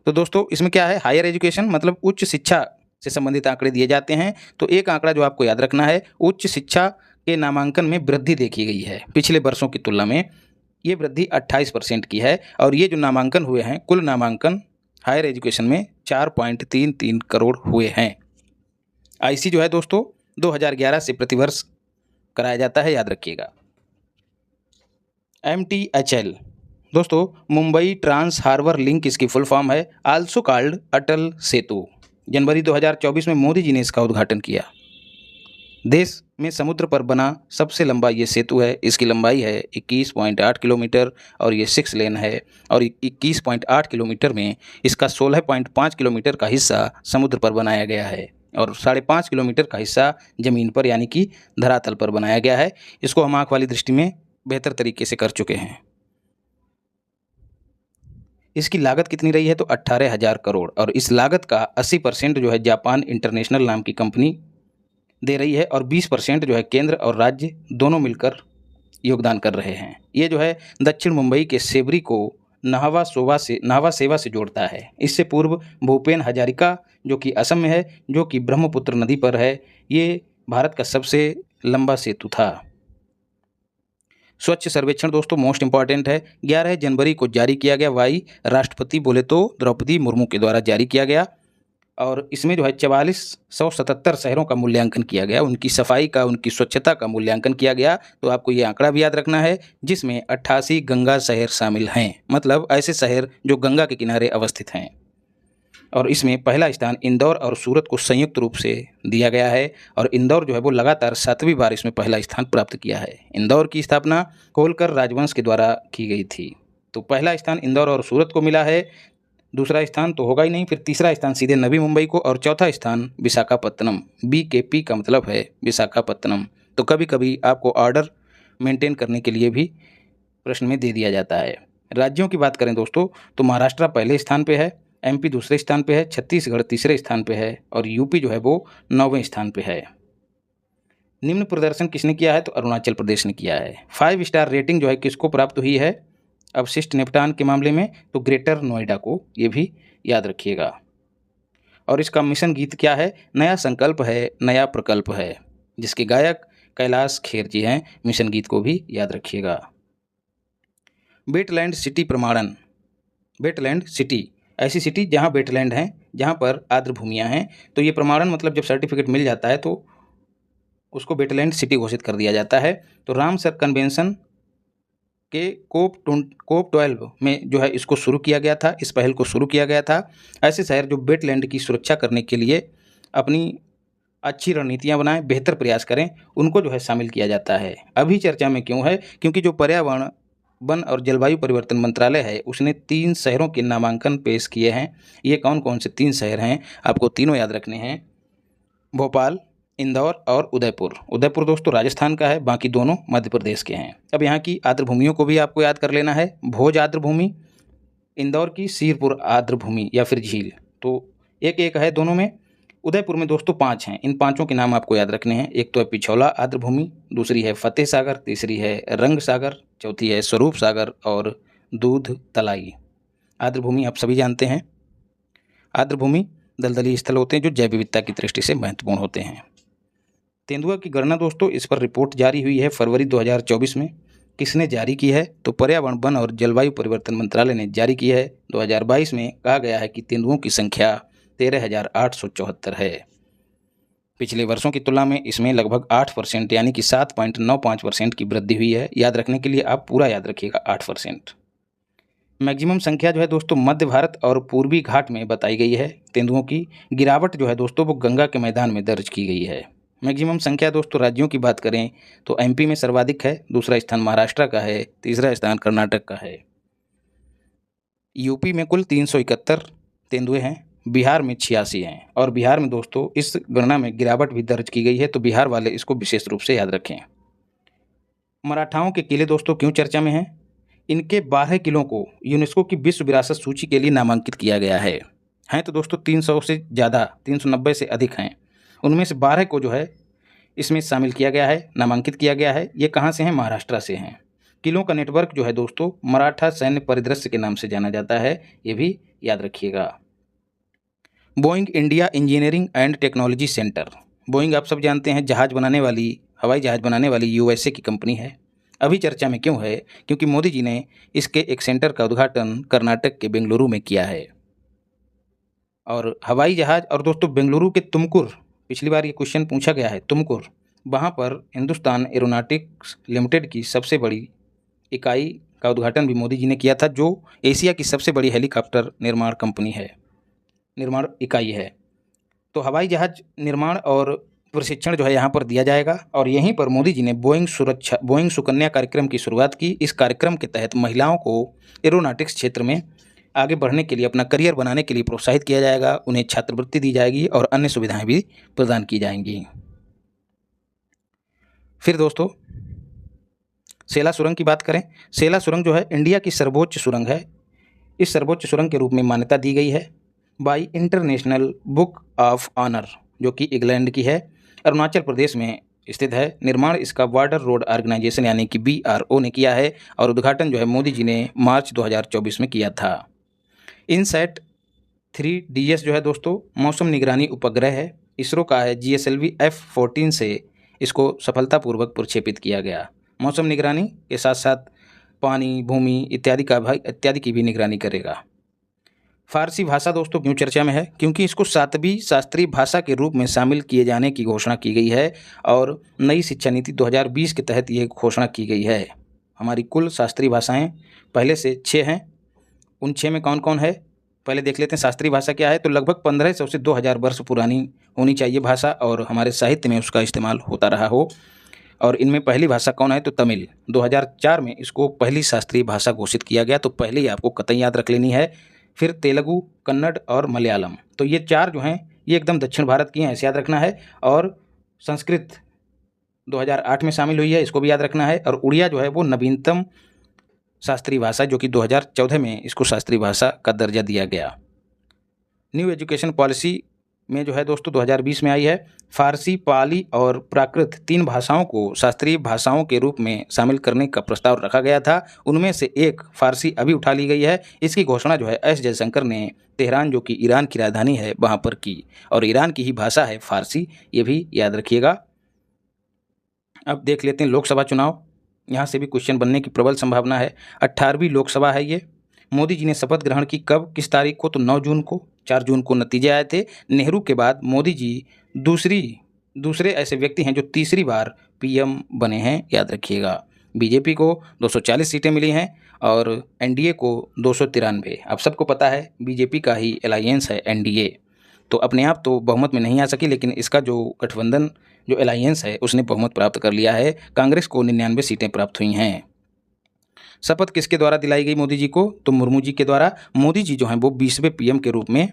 तो दोस्तों इसमें क्या है? हायर एजुकेशन मतलब उच्च शिक्षा से संबंधित आंकड़े दिए जाते हैं। तो एक आंकड़ा जो आपको याद रखना है, उच्च शिक्षा के नामांकन में वृद्धि देखी गई है पिछले वर्षों की तुलना में। ये वृद्धि 28% की है, और ये जो नामांकन हुए हैं, कुल नामांकन हायर एजुकेशन में 4.33 करोड़ हुए हैं। आईसी जो है दोस्तों 2011 से प्रतिवर्ष कराया जाता है, याद रखिएगा। MTHL दोस्तों मुंबई ट्रांस हार्बर लिंक इसकी फुल फॉर्म है, आल्सो कॉल्ड अटल सेतु। जनवरी 2024 में मोदी जी ने इसका उद्घाटन किया। देश में समुद्र पर बना सबसे लंबा ये सेतु है। इसकी लंबाई है 21.8 किलोमीटर और ये 6 लेन है और 21.8 किलोमीटर में इसका 16.5 किलोमीटर का हिस्सा समुद्र पर बनाया गया है और 5.5 किलोमीटर का हिस्सा ज़मीन पर यानी कि धरातल पर बनाया गया है। इसको हम आँख वाली दृष्टि में बेहतर तरीके से कर चुके हैं। इसकी लागत कितनी रही है तो 18,000 करोड़ और इस लागत का 80% जो है जापान इंटरनेशनल नाम की कंपनी दे रही है और 20% जो है केंद्र और राज्य दोनों मिलकर योगदान कर रहे हैं। ये जो है दक्षिण मुंबई के सेवरी को नाहवा सेवा से जोड़ता है। इससे पूर्व भूपेन हजारिका जो कि असम में है, जो कि ब्रह्मपुत्र नदी पर है, ये भारत का सबसे लंबा सेतु था। स्वच्छ सर्वेक्षण दोस्तों मोस्ट इंपॉर्टेंट है, 11 जनवरी को जारी किया गया। वाई राष्ट्रपति बोले तो द्रौपदी मुर्मू के द्वारा जारी किया गया और इसमें जो है 4477 शहरों का मूल्यांकन किया गया, उनकी सफाई का, उनकी स्वच्छता का मूल्यांकन किया गया। तो आपको ये आंकड़ा भी याद रखना है, जिसमें 88 गंगा शहर शामिल हैं, मतलब ऐसे शहर जो गंगा के किनारे अवस्थित हैं। और इसमें पहला स्थान इंदौर और सूरत को संयुक्त रूप से दिया गया है और इंदौर जो है वो लगातार 7वीं बार इसमें पहला स्थान प्राप्त किया है। इंदौर की स्थापना होलकर राजवंश के द्वारा की गई थी। तो पहला स्थान इंदौर और सूरत को मिला है, दूसरा स्थान तो होगा ही नहीं, फिर तीसरा स्थान सीधे नवी मुंबई को और चौथा स्थान विशाखापत्तनम। BKP का मतलब है विशाखापत्तनम। तो कभी कभी आपको ऑर्डर मेंटेन करने के लिए भी प्रश्न में दे दिया जाता है। राज्यों की बात करें दोस्तों तो महाराष्ट्र पहले स्थान पे है, MP दूसरे स्थान पे है, छत्तीसगढ़ तीसरे स्थान पे है और UP जो है वो 9वें स्थान पे है। निम्न प्रदर्शन किसने किया है तो अरुणाचल प्रदेश ने किया है। 5 स्टार रेटिंग जो है किसको प्राप्त हुई है अवशिष्ट निपटान के मामले में तो ग्रेटर नोएडा को, ये भी याद रखिएगा। और इसका मिशन गीत क्या है, नया संकल्प है नया प्रकल्प है, जिसके गायक कैलाश खेर जी हैं। मिशन गीत को भी याद रखिएगा। वेटलैंड सिटी प्रमाणन, वेटलैंड सिटी ऐसी सिटी जहाँ वेटलैंड हैं, जहाँ पर आर्द्र भूमियाँ हैं। तो ये प्रमाणन मतलब जब सर्टिफिकेट मिल जाता है तो उसको वेटलैंड सिटी घोषित कर दिया जाता है। तो रामसर कन्वेंशन के कोप 12 में जो है इसको शुरू किया गया था, इस पहल को शुरू किया गया था। ऐसे शहर जो वेटलैंड की सुरक्षा करने के लिए अपनी अच्छी रणनीतियां बनाएं, बेहतर प्रयास करें, उनको जो है शामिल किया जाता है। अभी चर्चा में क्यों है, क्योंकि जो पर्यावरण वन और जलवायु परिवर्तन मंत्रालय है उसने 3 शहरों के नामांकन पेश किए हैं। ये कौन कौन से 3 शहर हैं, आपको तीनों याद रखने हैं, भोपाल, इंदौर और उदयपुर। उदयपुर दोस्तों राजस्थान का है, बाकी दोनों मध्य प्रदेश के हैं। अब यहाँ की आर्द्र भूमियों को भी आपको याद कर लेना है, भोज आर्द्र भूमि, इंदौर की सीरपुर आर्द्र भूमि या फिर झील। तो एक एक है दोनों में। उदयपुर में दोस्तों 5 हैं, इन 5 के नाम आपको याद रखने हैं। एक तो है पिछौला आर्द्र भूमि, दूसरी है फतेह सागर, तीसरी है रंग सागर, चौथी है स्वरूप सागर और दूध तलाई। आर्द्र भूमि आप सभी जानते हैं। आर्द्र भूमि दलदली स्थल होते हैं जो जैव विविधता की दृष्टि से महत्वपूर्ण होते हैं। तेंदुआ की गणना दोस्तों, इस पर रिपोर्ट जारी हुई है फरवरी 2024 में। किसने जारी की है तो पर्यावरण वन और जलवायु परिवर्तन मंत्रालय ने जारी की है। 2022 में कहा गया है कि तेंदुओं की संख्या 13,874 है। पिछले वर्षों की तुलना में इसमें लगभग 8% यानी कि 7.95% की वृद्धि हुई है। याद रखने के लिए आप पूरा याद रखिएगा 8%। मैक्सिमम संख्या जो है दोस्तों मध्य भारत और पूर्वी घाट में बताई गई है। तेंदुओं की गिरावट जो है दोस्तों वो गंगा के मैदान में दर्ज की गई है। मैक्सिमम संख्या दोस्तों राज्यों की बात करें तो MP में सर्वाधिक है, दूसरा स्थान महाराष्ट्र का है, तीसरा स्थान कर्नाटक का है। UP में कुल 371 तेंदुए हैं, बिहार में 86 हैं और बिहार में दोस्तों इस गणना में गिरावट भी दर्ज की गई है, तो बिहार वाले इसको विशेष रूप से याद रखें। मराठाओं के किले दोस्तों क्यों चर्चा में हैं, इनके 12 किलों को यूनेस्को की विश्व विरासत सूची के लिए नामांकित किया गया है। हैं तो दोस्तों 300 से ज़्यादा, 390 से अधिक हैं, उनमें से 12 को जो है इसमें शामिल किया गया है, नामांकित किया गया है। ये कहाँ से हैं, महाराष्ट्र से हैं। किलों का नेटवर्क जो है दोस्तों मराठा सैन्य परिदृश्य के नाम से जाना जाता है, ये भी याद रखिएगा। Boeing India engineering and technology centre, Boeing आप सब जानते हैं जहाज बनाने वाली, हवाई जहाज बनाने वाली USA की कंपनी है। अभी चर्चा में क्यों है, क्योंकि मोदी जी ने इसके एक सेंटर का उद्घाटन कर्नाटक के बेंगलुरु में किया है। और हवाई जहाज़। और दोस्तों बेंगलुरु के तुमकुर, पिछली बार ये क्वेश्चन पूछा गया है, तुमकुर, वहाँ पर हिंदुस्तान एरोनॉटिक्स लिमिटेड की सबसे बड़ी इकाई का उद्घाटन भी मोदी जी ने किया था, जो एशिया की सबसे बड़ी हेलीकॉप्टर निर्माण कंपनी है, निर्माण इकाई है। तो हवाई जहाज़ निर्माण और प्रशिक्षण जो है यहाँ पर दिया जाएगा। और यहीं पर मोदी जी ने बोइंग सुकन्या कार्यक्रम की शुरुआत की। इस कार्यक्रम के तहत महिलाओं को एरोनॉटिक्स क्षेत्र में आगे बढ़ने के लिए, अपना करियर बनाने के लिए प्रोत्साहित किया जाएगा, उन्हें छात्रवृत्ति दी जाएगी और अन्य सुविधाएं भी प्रदान की जाएंगी। फिर दोस्तों सेला सुरंग की बात करें। सेला सुरंग जो है इंडिया की सर्वोच्च सुरंग है। इस सर्वोच्च सुरंग के रूप में मान्यता दी गई है by international book of honour, जो कि इंग्लैंड की है, अरुणाचल प्रदेश में स्थित है। निर्माण इसका बॉर्डर रोड ऑर्गेनाइजेशन यानी कि BRO ने किया है और उद्घाटन जो है मोदी जी ने मार्च 2024 में किया था। इनसैट 3DS जो है दोस्तों मौसम निगरानी उपग्रह है, इसरो का है। GSLV F-14 से इसको सफलतापूर्वक प्रक्षेपित किया गया। मौसम निगरानी के साथ साथ पानी, भूमि इत्यादि की भी निगरानी करेगा। फारसी भाषा दोस्तों क्यों चर्चा में है? क्योंकि इसको 7वीं शास्त्रीय भाषा के रूप में शामिल किए जाने की घोषणा की गई है और नई शिक्षा नीति 2020 के तहत ये घोषणा की गई है। हमारी कुल शास्त्रीय भाषाएं पहले से 6 हैं। उन 6 में कौन कौन है पहले देख लेते हैं। शास्त्रीय भाषा क्या है? तो लगभग 1500 से 2000 वर्ष पुरानी होनी चाहिए भाषा और हमारे साहित्य में उसका इस्तेमाल होता रहा हो। और इनमें पहली भाषा कौन है? तो तमिल। 2004 में इसको पहली शास्त्रीय भाषा घोषित किया गया, तो पहले ही आपको कतई याद रख लेनी है। फिर तेलुगु, कन्नड़ और मलयालम, तो ये 4 जो हैं ये एकदम दक्षिण भारत की हैं, ऐसे याद रखना है। और संस्कृत 2008 में शामिल हुई है, इसको भी याद रखना है। और उड़िया जो है वो नवीनतम शास्त्रीय भाषा, जो कि 2014 में इसको शास्त्रीय भाषा का दर्जा दिया गया। न्यू एजुकेशन पॉलिसी में जो है दोस्तों 2020 में आई है। फारसी, पाली और प्राकृत 3 भाषाओं को शास्त्रीय भाषाओं के रूप में शामिल करने का प्रस्ताव रखा गया था। उनमें से एक फारसी अभी उठा ली गई है। इसकी घोषणा जो है एस जयशंकर ने तेहरान, जो कि ईरान की राजधानी है, वहाँ पर की। और ईरान की ही भाषा है फारसी, ये भी याद रखिएगा। अब देख लेते हैं लोकसभा चुनाव। यहाँ से भी क्वेश्चन बनने की प्रबल संभावना है। 18वीं लोकसभा है ये। मोदी जी ने शपथ ग्रहण की कब, किस तारीख को? तो 9 जून को। 4 जून को नतीजे आए थे। नेहरू के बाद मोदी जी दूसरे ऐसे व्यक्ति हैं जो तीसरी बार PM बने हैं, याद रखिएगा। बीजेपी को 240 सीटें मिली हैं और NDA को 293। आप सबको पता है बीजेपी का ही अलायंस है NDA, तो अपने आप तो बहुमत में नहीं आ सकी, लेकिन इसका जो गठबंधन, जो अलायंस है, उसने बहुमत प्राप्त कर लिया है। कांग्रेस को 99 सीटें प्राप्त हुई हैं। शपथ किसके द्वारा दिलाई गई मोदी जी को? तो मुर्मू जी के द्वारा। मोदी जी जो हैं वो 20वें PM के रूप में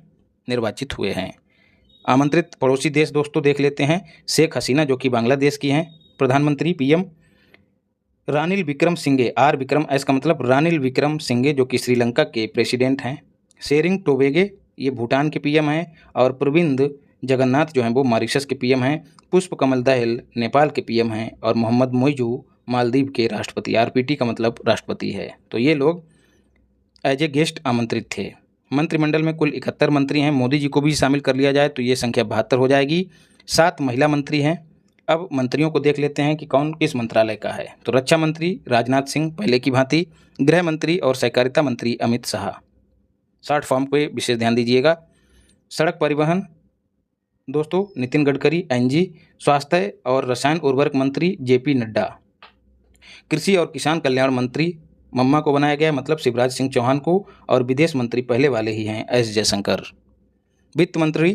निर्वाचित हुए हैं। आमंत्रित पड़ोसी देश दोस्तों देख लेते हैं। शेख हसीना, जो कि बांग्लादेश की हैं प्रधानमंत्री PM। Ranil Wickremesinghe, R Vikram S का मतलब रानिल विक्रमसिंघे, जो कि श्रीलंका के प्रेसिडेंट हैं। शेरिंग टोबेगे, ये भूटान के PM हैं। और प्रविंद जगन्नाथ जो हैं वो मॉरिशस के PM हैं। पुष्प कमल दहल नेपाल के PM हैं। और मोहम्मद मोइजू मालदीव के राष्ट्रपति। RPT का मतलब राष्ट्रपति है। तो ये लोग एज ए गेस्ट आमंत्रित थे। मंत्रिमंडल में कुल 71 मंत्री हैं। मोदी जी को भी शामिल कर लिया जाए तो ये संख्या 72 हो जाएगी। 7 महिला मंत्री हैं। अब मंत्रियों को देख लेते हैं कि कौन किस मंत्रालय का है। तो रक्षा मंत्री राजनाथ सिंह पहले की भांति, गृह मंत्री और सहकारिता मंत्री अमित शाह। शॉर्ट फॉर्म पे विशेष ध्यान दीजिएगा। सड़क परिवहन दोस्तों नितिन गडकरी NG। स्वास्थ्य और रसायन उर्वरक मंत्री JP नड्डा। कृषि और किसान कल्याण मंत्री मम्मा को बनाया गया, मतलब शिवराज सिंह चौहान को। और विदेश मंत्री पहले वाले ही हैं S जयशंकर। वित्त मंत्री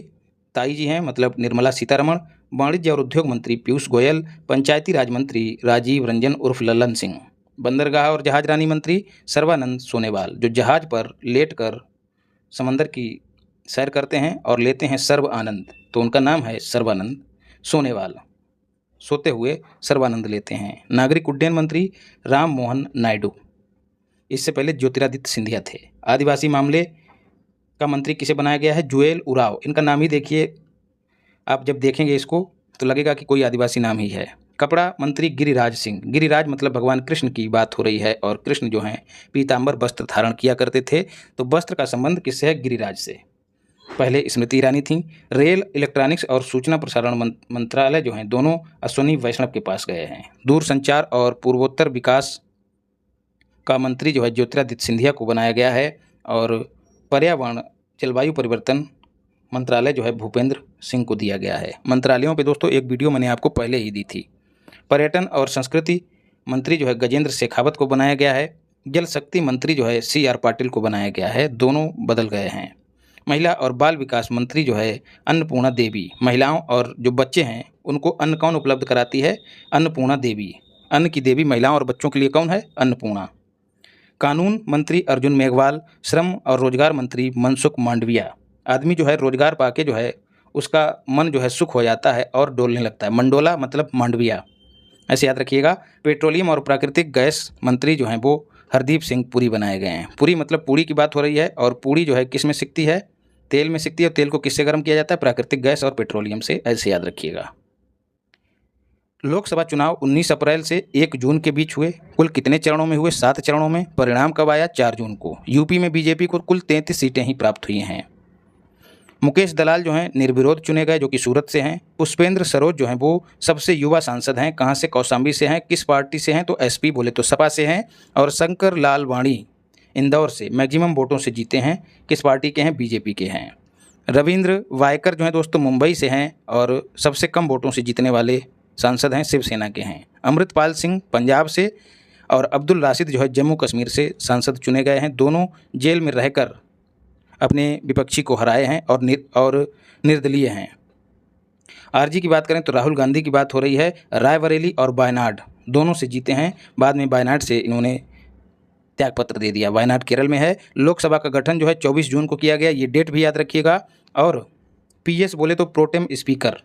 ताई जी हैं, मतलब निर्मला सीतारमण। वाणिज्य और उद्योग मंत्री पीयूष गोयल। पंचायती राज मंत्री राजीव रंजन उर्फ लल्लन सिंह। बंदरगाह और जहाज रानी मंत्री सर्बानंद सोनेवाल, जो जहाज पर लेटकर समंदर की सैर करते हैं और लेते हैं सर्व आनंद, तो उनका नाम है सर्बानंद सोनेवाल। सोते हुए सर्बानंद लेते हैं। नागरिक उड्डयन मंत्री राम मोहन नायडू, इससे पहले ज्योतिरादित्य सिंधिया थे। आदिवासी मामले का मंत्री किसे बनाया गया है? जुएल उराव। इनका नाम ही देखिए, आप जब देखेंगे इसको तो लगेगा कि कोई आदिवासी नाम ही है। कपड़ा मंत्री गिरिराज सिंह। गिरिराज मतलब भगवान कृष्ण की बात हो रही है और कृष्ण जो हैं पीताम्बर वस्त्र धारण किया करते थे, तो वस्त्र का संबंध किससे है? गिरिराज से। पहले स्मृति ईरानी थी। रेल, इलेक्ट्रॉनिक्स और सूचना प्रसारण मंत्रालय जो हैं दोनों अश्विनी वैष्णव के पास गए हैं। दूरसंचार और पूर्वोत्तर विकास का मंत्री जो है ज्योतिरादित्य सिंधिया को बनाया गया है। और पर्यावरण, जलवायु परिवर्तन मंत्रालय जो है भूपेंद्र सिंह को दिया गया है। मंत्रालयों पे दोस्तों एक वीडियो मैंने आपको पहले ही दी थी। पर्यटन और संस्कृति मंत्री जो है गजेंद्र शेखावत को बनाया गया है। जल शक्ति मंत्री जो है CR पाटिल को बनाया गया है, दोनों बदल गए हैं। महिला और बाल विकास मंत्री जो है अन्नपूर्णा देवी। महिलाओं और जो बच्चे हैं उनको अन्न कौन उपलब्ध कराती है? अन्नपूर्णा देवी। अन्न की देवी महिलाओं और बच्चों के लिए कौन है? अन्नपूर्णा। कानून मंत्री अर्जुन मेघवाल। श्रम और रोजगार मंत्री मनसुख मांडविया। आदमी जो है रोजगार पाके जो है उसका मन जो है सुख हो जाता है और डोलने लगता है। मंडोला मतलब मांडविया, ऐसे याद रखिएगा। पेट्रोलियम और प्राकृतिक गैस मंत्री जो हैं वो हरदीप सिंह पुरी बनाए गए हैं। पुरी मतलब पूड़ी की बात हो रही है, और पूड़ी जो है किस में सिकती है? तेल में सिकती है। और तेल को किससे गर्म किया जाता है? प्राकृतिक गैस और पेट्रोलियम से, ऐसे याद रखिएगा। लोकसभा चुनाव 19 अप्रैल से 1 जून के बीच हुए। कुल कितने चरणों में हुए? 7 चरणों में। परिणाम कब आया? 4 जून को। यूपी में बीजेपी को कुल 33 सीटें ही प्राप्त हुई हैं। मुकेश दलाल जो हैं निर्विरोध चुने गए, जो कि सूरत से हैं। पुष्पेंद्र सरोज जो हैं वो सबसे युवा सांसद हैं। कहाँ से? कौशाम्बी से हैं। किस पार्टी से हैं? तो SP बोले तो सपा से हैं। और शंकर लाल वाणी इंदौर से मैक्सिमम वोटों से जीते हैं। किस पार्टी के हैं? BJP के हैं। रविंद्र वायकर जो हैं दोस्तों मुंबई से हैं और सबसे कम वोटों से जीतने वाले सांसद हैं, शिवसेना के हैं। अमृतपाल सिंह पंजाब से और अब्दुल राशिद जो है जम्मू कश्मीर से सांसद चुने गए हैं। दोनों जेल में रहकर अपने विपक्षी को हराए हैं और निर्दलीय हैं। RG की बात करें तो राहुल गांधी की बात हो रही है। रायबरेली और वायनाड दोनों से जीते हैं। बाद में वायनाड से इन्होंने त्यागपत्र दे दिया। वायनाड केरल में है। लोकसभा का गठन जो है 24 जून को किया गया, ये डेट भी याद रखिएगा। और PS बोले तो प्रोटेम स्पीकर,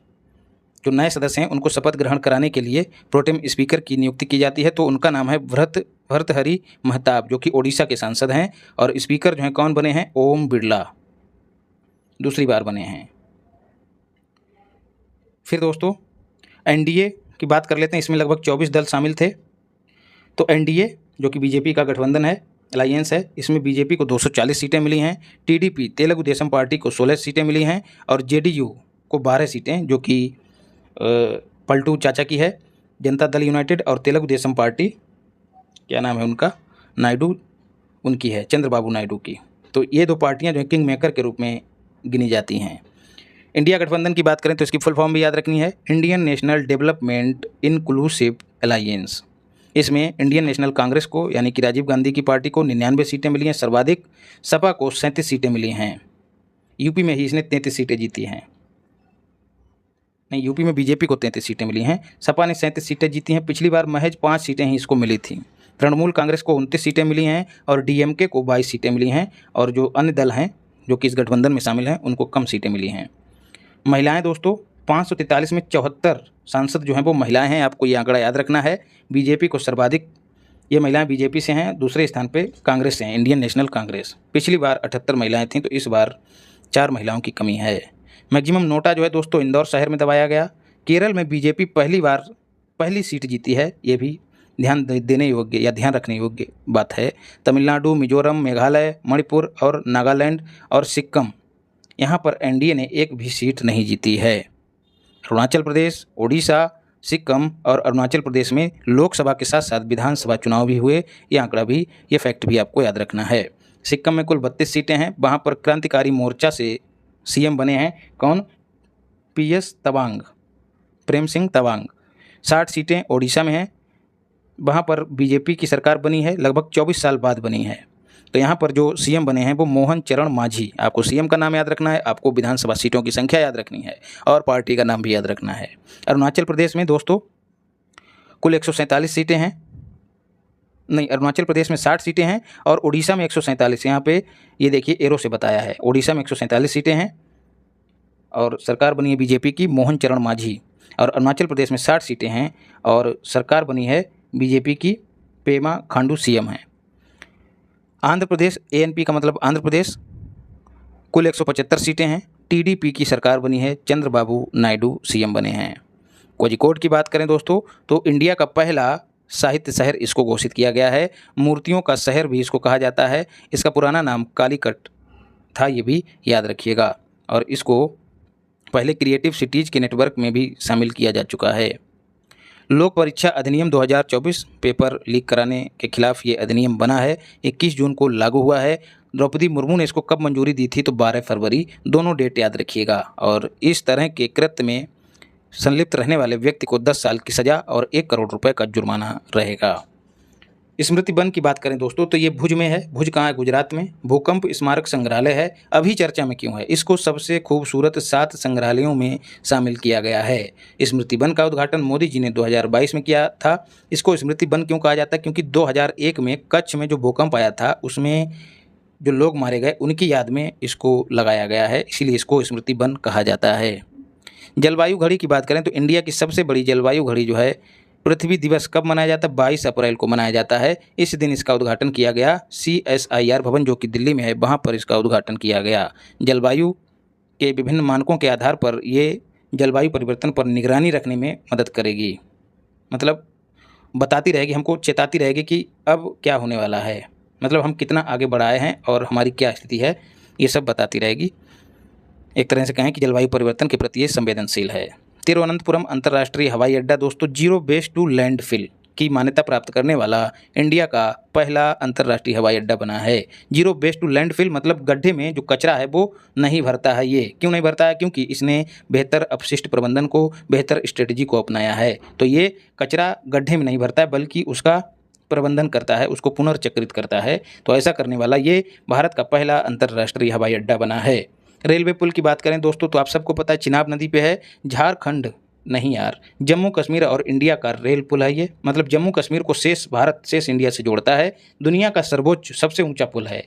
जो नए सदस्य हैं उनको शपथ ग्रहण कराने के लिए प्रोटेम स्पीकर की नियुक्ति की जाती है। तो उनका नाम है भर्तृहरि महताब, जो कि ओडिशा के सांसद हैं। और स्पीकर जो हैं कौन बने हैं? ओम बिरला, दूसरी बार बने हैं। फिर दोस्तों NDA की बात कर लेते हैं। इसमें लगभग 24 दल शामिल थे। तो NDA जो कि BJP का गठबंधन है, अलायंस है, इसमें BJP को 240 सीटें मिली हैं। TDP तेलुगु देशम पार्टी को 16 सीटें मिली हैं। और JDU को 12 सीटें, जो कि पलटू चाचा की है। जनता दल यूनाइटेड और तेलुगु देशम पार्टी, क्या नाम है उनका? नायडू, उनकी है, चंद्रबाबू नायडू की। तो ये 2 पार्टियां जो है किंग मेकर के रूप में गिनी जाती हैं। इंडिया गठबंधन की बात करें तो इसकी फुल फॉर्म भी याद रखनी है। Indian national development inclusive alliance. इसमें इंडियन नेशनल कांग्रेस को यानी कि राजीव गांधी की पार्टी को 99 सीटें मिली हैं। सर्वाधिक सपा को 37 सीटें मिली हैं। यूपी में ही इसने 33 सीटें जीती हैं। नहीं, यूपी में BJP को 33 सीटें मिली हैं। सपा ने 37 सीटें जीती हैं। पिछली बार महज 5 सीटें ही इसको मिली थी। तृणमूल कांग्रेस को 29 सीटें मिली हैं और DMK को 22 सीटें मिली हैं। और जो अन्य दल हैं जो कि इस गठबंधन में शामिल हैं उनको कम सीटें मिली हैं। महिलाएं दोस्तों 543 में 74 सांसद जो हैं वो महिलाएं हैं। आपको ये आंकड़ा याद रखना है। BJP को सर्वाधिक, ये महिलाएं BJP से हैं। दूसरे स्थान पे कांग्रेस से हैं, इंडियन नेशनल कांग्रेस। पिछली बार 78 महिलाएं थीं, तो इस बार 4 महिलाओं की कमी है। मैक्सिमम नोटा जो है दोस्तों इंदौर शहर में दबाया गया। केरल में BJP पहली सीट जीती है। ये भी ध्यान देने योग्य या ध्यान रखने योग्य बात है। तमिलनाडु, मिजोरम, मेघालय, मणिपुर और नागालैंड और सिक्किम, यहाँ पर NDA ने एक भी सीट नहीं जीती है। अरुणाचल प्रदेश, ओडिशा, सिक्किम और अरुणाचल प्रदेश में लोकसभा के साथ साथ विधानसभा चुनाव भी हुए। ये आंकड़ा भी, ये फैक्ट भी आपको याद रखना है। सिक्किम में कुल 32 सीटें हैं। वहाँ पर क्रांतिकारी मोर्चा से CM बने हैं कौन? PS तवांग, प्रेम सिंह तवांग। 60 सीटें ओडिशा में हैं। वहाँ पर BJP की सरकार बनी है, लगभग 24 साल बाद बनी है। तो यहाँ पर जो CM बने हैं वो मोहन चरण मांझी। आपको CM का नाम याद रखना है, आपको विधानसभा सीटों की संख्या याद रखनी है और पार्टी का नाम भी याद रखना है। अरुणाचल प्रदेश में दोस्तों कुल 147 सीटें हैं। नहीं, अरुणाचल प्रदेश में 60 सीटें हैं और उड़ीसा में 147। यहाँ पे ये देखिए एरो से बताया है। उड़ीसा में 147 सीटें हैं और सरकार बनी है BJP की, मोहन चरण मांझी। और अरुणाचल प्रदेश में 60 सीटें हैं और सरकार बनी है BJP की, पेमा खांडू CM हैं। आंध्र प्रदेश, ANP का मतलब आंध्र प्रदेश, कुल 175 सीटें हैं। TDP की सरकार बनी है, चंद्रबाबू नायडू CM बने हैं। कोझिकोड की बात करें दोस्तों तो इंडिया का पहला साहित्य शहर इसको घोषित किया गया है। मूर्तियों का शहर भी इसको कहा जाता है। इसका पुराना नाम कालीकट था, ये भी याद रखिएगा। और इसको पहले क्रिएटिव सिटीज़ के नेटवर्क में भी शामिल किया जा चुका है। लोक परीक्षा अधिनियम 2024 पेपर लीक कराने के खिलाफ ये अधिनियम बना है। 21 जून को लागू हुआ है। द्रौपदी मुर्मू ने इसको कब मंजूरी दी थी, तो 12 फरवरी, दोनों डेट याद रखिएगा। और इस तरह के कृत्य में संलिप्त रहने वाले व्यक्ति को 10 साल की सज़ा और 1 करोड़ रुपए का जुर्माना रहेगा। स्मृति वन की बात करें दोस्तों तो ये भुज में है। भुज कहाँ है? गुजरात में। भूकंप स्मारक संग्रहालय है। अभी चर्चा में क्यों है? इसको सबसे खूबसूरत 7 संग्रहालयों में शामिल किया गया है। स्मृति वन का उद्घाटन मोदी जी ने 2022 में किया था। इसको स्मृति वन क्यों कहा जाता है? क्योंकि 2001 में कच्छ में जो भूकंप आया था उसमें जो लोग मारे गए उनकी याद में इसको लगाया गया है, इसीलिए इसको स्मृति वन कहा जाता है। जलवायु घड़ी की बात करें तो इंडिया की सबसे बड़ी जलवायु घड़ी जो है पृथ्वी दिवस कब मनाया जाता है? 22 अप्रैल को मनाया जाता है। इस दिन इसका उद्घाटन किया गया। CSIR भवन जो कि दिल्ली में है वहाँ पर इसका उद्घाटन किया गया। जलवायु के विभिन्न मानकों के आधार पर ये जलवायु परिवर्तन पर निगरानी रखने में मदद करेगी, मतलब बताती रहेगी, हमको चेताती रहेगी कि अब क्या होने वाला है, मतलब हम कितना आगे बढ़ाए हैं और हमारी क्या स्थिति है, ये सब बताती रहेगी। एक तरह से कहें कि जलवायु परिवर्तन के प्रति ये संवेदनशील है। तिरुवनंतपुरम अंतर्राष्ट्रीय हवाई अड्डा दोस्तों जीरो वेस्ट टू लैंडफिल की मान्यता प्राप्त करने वाला इंडिया का पहला अंतर्राष्ट्रीय हवाई अड्डा बना है। जीरो वेस्ट टू लैंडफिल मतलब गड्ढे में जो कचरा है वो नहीं भरता है। ये क्यों नहीं भरता है? क्योंकि इसने बेहतर अपशिष्ट प्रबंधन को, बेहतर स्ट्रेटजी को अपनाया है। तो ये कचरा गड्ढे में नहीं भरता है बल्कि उसका प्रबंधन करता है, उसको पुनर्चक्रित करता है। तो ऐसा करने वाला ये भारत का पहला अंतर्राष्ट्रीय हवाई अड्डा बना है। रेलवे पुल की बात करें दोस्तों तो आप सबको पता है चिनाब नदी पे है। झारखंड नहीं यार, जम्मू कश्मीर और इंडिया का रेल पुल है ये, मतलब जम्मू कश्मीर को शेष भारत, शेष इंडिया से जोड़ता है। दुनिया का सर्वोच्च सबसे ऊंचा पुल है।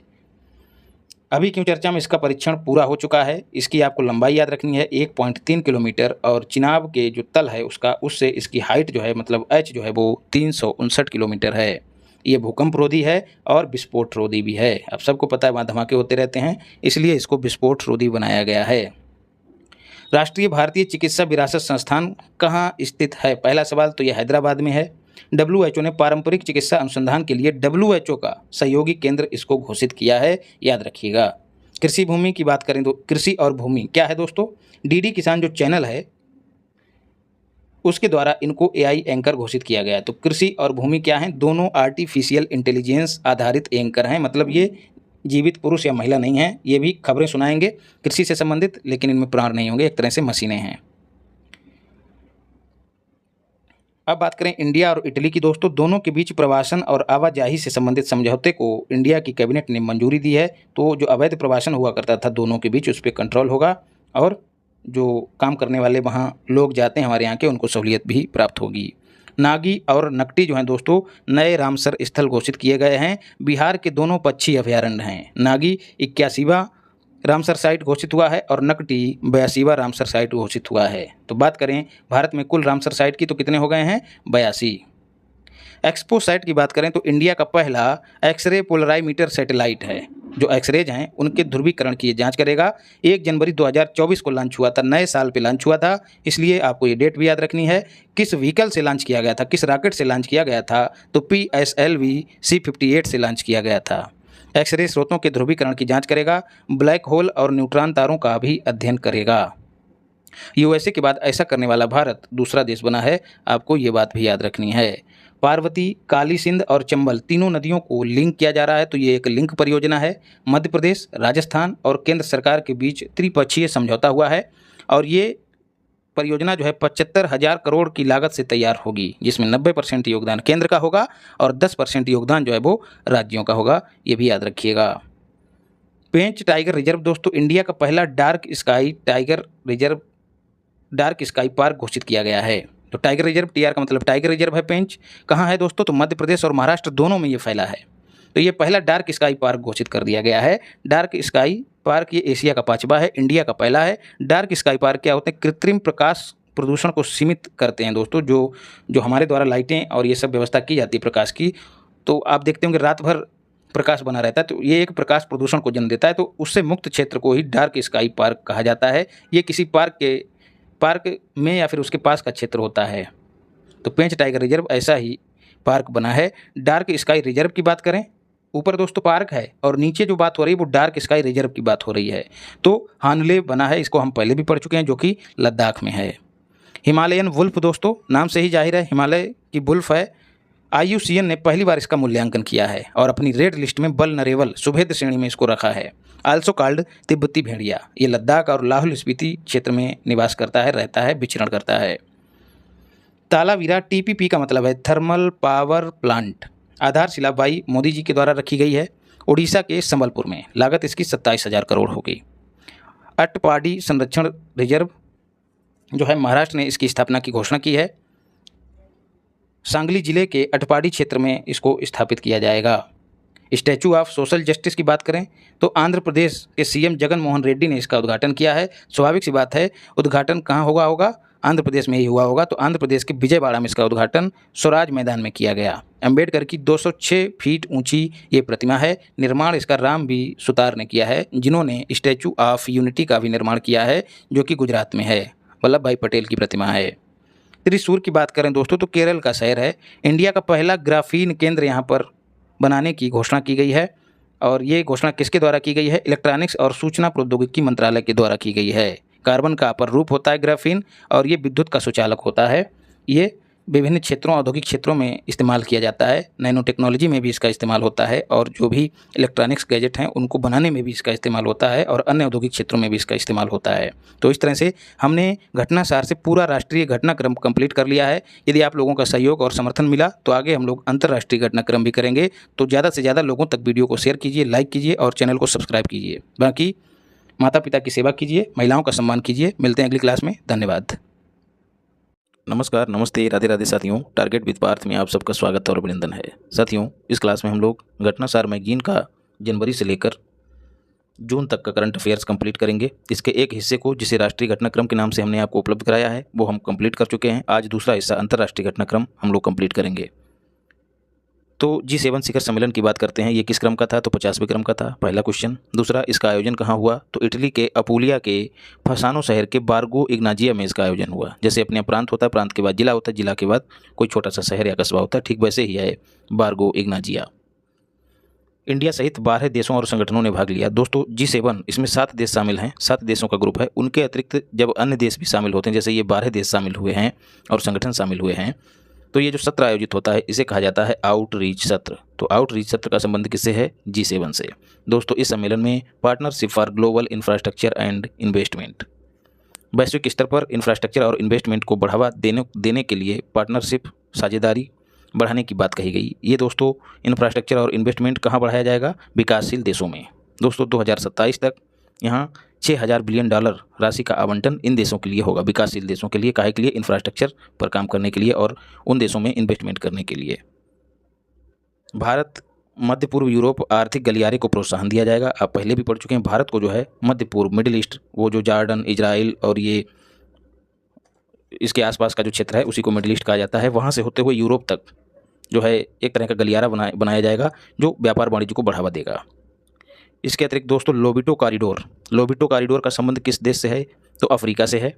अभी क्यों चर्चा में? इसका परीक्षण पूरा हो चुका है। इसकी आपको लंबाई याद रखनी है 1.3 किलोमीटर और चिनाब के जो तल है उसका, उससे इसकी हाइट जो है मतलब एच जो है वो 359 किलोमीटर है। ये भूकंप रोधी है और विस्फोट रोधी भी है। आप सबको पता है वहाँ धमाके होते रहते हैं, इसलिए इसको विस्फोट रोधी बनाया गया है। राष्ट्रीय भारतीय चिकित्सा विरासत संस्थान कहाँ स्थित है? पहला सवाल तो यह हैदराबाद में है। WHO ने पारंपरिक चिकित्सा अनुसंधान के लिए WHO का सहयोगी केंद्र इसको घोषित किया है, याद रखिएगा। कृषि भूमि की बात करें तो कृषि और भूमि क्या है दोस्तों? DD किसान जो चैनल है उसके द्वारा इनको AI एंकर घोषित किया गया है। तो कृषि और भूमि क्या हैं? दोनों आर्टिफिशियल इंटेलिजेंस आधारित एंकर हैं, मतलब ये जीवित पुरुष या महिला नहीं है। ये भी खबरें सुनाएंगे कृषि से संबंधित, लेकिन इनमें प्राण नहीं होंगे, एक तरह से मशीनें हैं। अब बात करें इंडिया और इटली की दोस्तों, दोनों के बीच प्रवासन और आवाजाही से संबंधित समझौते को इंडिया की कैबिनेट ने मंजूरी दी है। तो जो अवैध प्रवासन हुआ करता था दोनों के बीच, उस पर कंट्रोल होगा और जो काम करने वाले वहाँ लोग जाते हैं हमारे यहाँ के, उनको सहूलियत भी प्राप्त होगी। नागी और नकटी जो हैं दोस्तों नए रामसर स्थल घोषित किए गए हैं। बिहार के दोनों पक्षी अभयारण्य हैं। नागी 81वां रामसर साइट घोषित हुआ है और नकटी 82वां रामसर साइट घोषित हुआ है। तो बात करें भारत में कुल रामसर साइट की तो कितने हो गए हैं? 82। एक्सपो साइट की बात करें तो इंडिया का पहला एक्सरे पोलराइमीटर सैटेलाइट है, जो एक्सरेज हैं उनके ध्रुवीकरण की जांच करेगा। 1 जनवरी 2024 को लॉन्च हुआ था, नए साल पे लॉन्च हुआ था, इसलिए आपको ये डेट भी याद रखनी है। किस व्हीकल से लॉन्च किया गया था, किस रॉकेट से लॉन्च किया गया था? तो PSLV C58 से लॉन्च किया गया था। एक्सरे स्रोतों के ध्रुवीकरण की जांच करेगा। ब्लैक होल और न्यूट्रॉन तारों का भी अध्ययन करेगा। USA के बाद ऐसा करने वाला भारत दूसरा देश बना है, आपको ये बात भी याद रखनी है। पार्वती, काली सिंध और चंबल तीनों नदियों को लिंक किया जा रहा है, तो ये एक लिंक परियोजना है। मध्य प्रदेश, राजस्थान और केंद्र सरकार के बीच त्रिपक्षीय समझौता हुआ है और ये परियोजना जो है 75,000 करोड़ की लागत से तैयार होगी, जिसमें 90% योगदान केंद्र का होगा और 10% योगदान जो है वो राज्यों का होगा, ये भी याद रखिएगा। पेंच टाइगर रिजर्व दोस्तों इंडिया का पहला डार्क स्काई पार्क घोषित किया गया है। तो टाइगर रिजर्व, TR का मतलब टाइगर रिजर्व है। पेंच कहाँ है दोस्तों? तो मध्य प्रदेश और महाराष्ट्र दोनों में ये फैला है। तो ये पहला डार्क स्काई पार्क घोषित कर दिया गया है। डार्क स्काई पार्क ये एशिया का 5वां है, इंडिया का पहला है। डार्क स्काई पार्क क्या होते हैं? कृत्रिम प्रकाश प्रदूषण को सीमित करते हैं दोस्तों। जो हमारे द्वारा लाइटें और ये सब व्यवस्था की जाती है प्रकाश की, तो आप देखते होंगे रात भर प्रकाश बना रहता है, तो ये एक प्रकाश प्रदूषण को जन्म देता है। तो उससे मुक्त क्षेत्र को ही डार्क स्काई पार्क कहा जाता है। ये किसी पार्क में या फिर उसके पास का क्षेत्र होता है। तो पेंच टाइगर रिजर्व ऐसा ही पार्क बना है। डार्क स्काई रिजर्व की बात करें, ऊपर दोस्तों पार्क है और नीचे जो बात हो रही है वो डार्क स्काई रिजर्व की बात हो रही है। तो हानले बना है, इसको हम पहले भी पढ़ चुके हैं, जो कि लद्दाख में है। हिमालयन वुल्फ दोस्तों नाम से ही जाहिर है हिमालय की वुल्फ है, IUCN ने पहली बार इसका मूल्यांकन किया है और अपनी रेड लिस्ट में बल नरेवल सुभेद श्रेणी में इसको रखा है। आल्सो कॉल्ड तिब्बती भेड़िया। ये लद्दाख और लाहौल स्पीति क्षेत्र में निवास करता है, रहता है, विचरण करता है। तालावीरा TPP का मतलब है थर्मल पावर प्लांट। आधारशिला बाई मोदी जी के द्वारा रखी गई है उड़ीसा के संबलपुर में। लागत इसकी 27,000 करोड़ होगी। अटपाडी संरक्षण रिजर्व जो है महाराष्ट्र ने इसकी स्थापना की घोषणा की है। सांगली जिले के अटपाडी क्षेत्र में इसको स्थापित किया जाएगा। स्टैचू ऑफ सोशल जस्टिस की बात करें तो आंध्र प्रदेश के CM जगन मोहन रेड्डी ने इसका उद्घाटन किया है। स्वाभाविक सी बात है, उद्घाटन कहाँ होगा आंध्र प्रदेश में ही हुआ होगा। तो आंध्र प्रदेश के विजयवाड़ा में इसका उद्घाटन स्वराज मैदान में किया गया। अम्बेडकर की 206 फीट ऊंची ये प्रतिमा है। निर्माण इसका राम बी सुतार ने किया है, जिन्होंने स्टैचू ऑफ यूनिटी का भी निर्माण किया है, जो कि गुजरात में है। वल्लभ भाई पटेल की प्रतिमा है। त्रिशूर की बात करें दोस्तों तो केरल का शहर है। इंडिया का पहला ग्राफीन केंद्र यहाँ पर बनाने की घोषणा की गई है। और ये घोषणा किसके द्वारा की गई है? इलेक्ट्रॉनिक्स और सूचना प्रौद्योगिकी मंत्रालय के द्वारा की गई है। कार्बन का अपर रूप होता है ग्राफीन और ये विद्युत का सुचालक होता है। ये विभिन्न क्षेत्रों, औद्योगिक क्षेत्रों में इस्तेमाल किया जाता है। नैनो टेक्नोलॉजी में भी इसका इस्तेमाल होता है और जो भी इलेक्ट्रॉनिक्स गैजेट हैं उनको बनाने में भी इसका इस्तेमाल होता है और अन्य औद्योगिक क्षेत्रों में भी इसका इस्तेमाल होता है। तो इस तरह से हमने घटनासार से पूरा राष्ट्रीय घटनाक्रम कंप्लीट कर लिया है। यदि आप लोगों का सहयोग और समर्थन मिला तो आगे हम लोग अंतर्राष्ट्रीय घटनाक्रम भी करेंगे। तो ज़्यादा से ज़्यादा लोगों तक वीडियो को शेयर कीजिए, लाइक कीजिए और चैनल को सब्सक्राइब कीजिए। बाकी माता पिता की सेवा कीजिए, महिलाओं का सम्मान कीजिए। मिलते हैं अगली क्लास में। धन्यवाद। नमस्कार, नमस्ते, राधे राधे साथियों। टारगेट विद पार्थ में आप सबका स्वागत और अभिनंदन है। साथियों, इस क्लास में हम लोग घटनासार मैगजीन का जनवरी से लेकर जून तक का करंट अफेयर्स कंप्लीट करेंगे। इसके एक हिस्से को, जिसे राष्ट्रीय घटनाक्रम के नाम से हमने आपको उपलब्ध कराया है, वो हम कंप्लीट कर चुके हैं। आज दूसरा हिस्सा अंतर्राष्ट्रीय घटनाक्रम हम लोग कंप्लीट करेंगे। तो G7 शिखर सम्मेलन की बात करते हैं। ये किस क्रम का था? तो 50वें क्रम का था, पहला क्वेश्चन। दूसरा, इसका आयोजन कहाँ हुआ? तो इटली के अपूलिया के फसानो शहर के बार्गो इग्नाजिया में इसका आयोजन हुआ। जैसे अपने प्रांत होता है, प्रांत के बाद जिला होता है, जिला के बाद कोई छोटा सा शहर या कस्बा होता है, ठीक वैसे ही है बार्गो इग्नाजिया। इंडिया सहित 12 देशों और संगठनों ने भाग लिया। दोस्तों, G7 इसमें 7 देश शामिल हैं, 7 देशों का ग्रुप है। उनके अतिरिक्त जब अन्य देश भी शामिल होते हैं, जैसे ये 12 देश शामिल हुए हैं और संगठन शामिल हुए हैं, तो ये जो सत्र आयोजित होता है इसे कहा जाता है आउटरीच सत्र। तो आउटरीच सत्र का संबंध किससे है? G7 से। दोस्तों, इस सम्मेलन में partnership for global infrastructure and investment, वैश्विक स्तर पर इंफ्रास्ट्रक्चर और इन्वेस्टमेंट को बढ़ावा देने के लिए पार्टनरशिप, साझेदारी बढ़ाने की बात कही गई। ये दोस्तों इंफ्रास्ट्रक्चर और इन्वेस्टमेंट कहाँ बढ़ाया जाएगा? विकासशील देशों में। दोस्तों, 2027 तक यहाँ $6,000 बिलियन राशि का आवंटन इन देशों के लिए होगा, विकासशील देशों के लिए। काहे के लिए? इंफ्रास्ट्रक्चर पर काम करने के लिए और उन देशों में इन्वेस्टमेंट करने के लिए। भारत, मध्य पूर्व, यूरोप आर्थिक गलियारे को प्रोत्साहन दिया जाएगा। आप पहले भी पढ़ चुके हैं। भारत को जो है मध्य पूर्व, मिडिल ईस्ट, वो जो जॉर्डन, इजराइल और ये इसके आसपास का जो क्षेत्र है उसी को मिडिल ईस्ट कहा जाता है। वहाँ से होते हुए यूरोप तक जो है एक तरह का गलियारा बनाया जाएगा जो व्यापार वाणिज्य को बढ़ावा देगा। इसके अतिरिक्त दोस्तों लोबिटो कॉरिडोर का संबंध किस देश से है? तो अफ्रीका से है।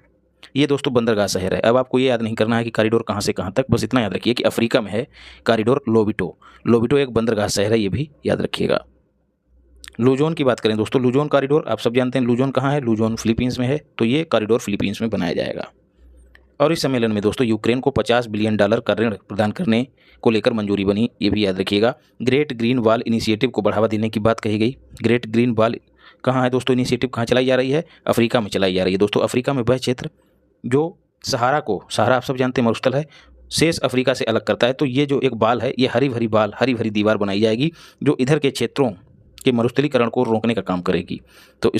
ये दोस्तों बंदरगाह शहर है। अब आपको ये याद नहीं करना है कि कॉरिडोर कहाँ से कहाँ तक, बस इतना याद रखिए कि अफ्रीका में है कॉरिडोर लोबिटो एक बंदरगाह शहर है, ये भी याद रखिएगा। लुजोन की बात करें दोस्तों, लुजोन कॉरिडोर आप सब जानते हैं। लुजोन कहाँ है? लुजोन फिलीपींस में है। तो ये कॉरिडोर फिलीपींस में बनाया जाएगा। और इस सम्मेलन में दोस्तों यूक्रेन को $50 बिलियन का ऋण प्रदान करने को लेकर मंजूरी बनी, ये भी याद रखिएगा। ग्रेट ग्रीन वॉल इनिशिएटिव को बढ़ावा देने की बात कही गई। ग्रेट ग्रीन वॉल कहाँ है दोस्तों? इनिशिएटिव कहाँ चलाई जा रही है? अफ्रीका में चलाई जा रही है। दोस्तों, अफ्रीका में वह क्षेत्र जो सहारा आप सब जानते हैं मरुस्थल है, शेष अफ्रीका से अलग करता है। तो ये जो एक बाल है, ये हरी भरी दीवार बनाई जाएगी जो इधर के क्षेत्रों के मरुस्थलीकरण को रोकने का काम करेगी। तो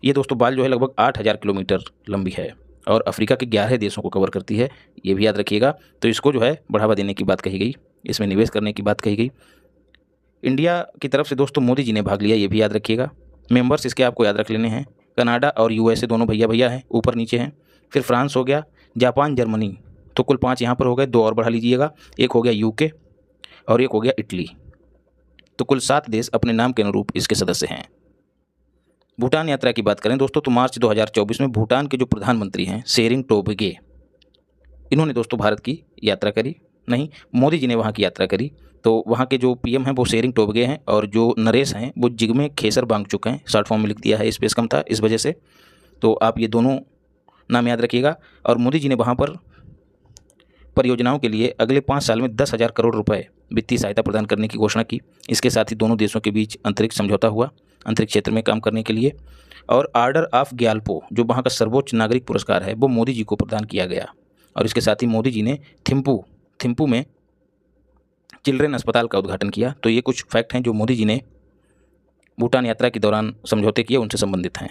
ये दोस्तों बाल जो है लगभग 8,000 किलोमीटर लंबी है और अफ्रीका के 11 देशों को कवर करती है, ये भी याद रखिएगा। तो इसको जो है बढ़ावा देने की बात कही गई, इसमें निवेश करने की बात कही गई। इंडिया की तरफ से दोस्तों मोदी जी ने भाग लिया, ये भी याद रखिएगा। मेंबर्स इसके आपको याद रख लेने हैं। कनाडा और USA दोनों भैया हैं, ऊपर नीचे हैं। फिर फ्रांस हो गया, जापान, जर्मनी, तो कुल 5 यहाँ पर हो गए। 2 और बढ़ा लीजिएगा, एक हो गया UK और एक हो गया इटली। तो कुल 7 देश अपने नाम के अनुरूप इसके सदस्य हैं। भूटान यात्रा की बात करें दोस्तों तो मार्च 2024 में भूटान के जो प्रधानमंत्री हैं शेरिंग टोब्गे, इन्होंने दोस्तों भारत की यात्रा करी, नहीं मोदी जी ने वहाँ की यात्रा करी। तो वहाँ के जो PM हैं वो शेरिंग टोब्गे हैं और जो नरेश हैं वो जिग्मे खेसर बांगचुक हैं। शॉर्ट फॉर्म में लिख दिया है, स्पेस कम था इस वजह से। तो आप ये दोनों नाम याद रखिएगा। और मोदी जी ने वहाँ पर परियोजनाओं के लिए अगले 5 साल में 10,000 करोड़ रुपए वित्तीय सहायता प्रदान करने की घोषणा की। इसके साथ ही दोनों देशों के बीच अंतरिक्ष समझौता हुआ अंतरिक्ष क्षेत्र में काम करने के लिए। और आर्डर ऑफ ग्याल्पो जो वहाँ का सर्वोच्च नागरिक पुरस्कार है वो मोदी जी को प्रदान किया गया। और इसके साथ ही मोदी जी ने थिम्पू में चिल्ड्रेन अस्पताल का उद्घाटन किया। तो ये कुछ फैक्ट हैं जो मोदी जी ने भूटान यात्रा के दौरान समझौते किए उनसे संबंधित हैं,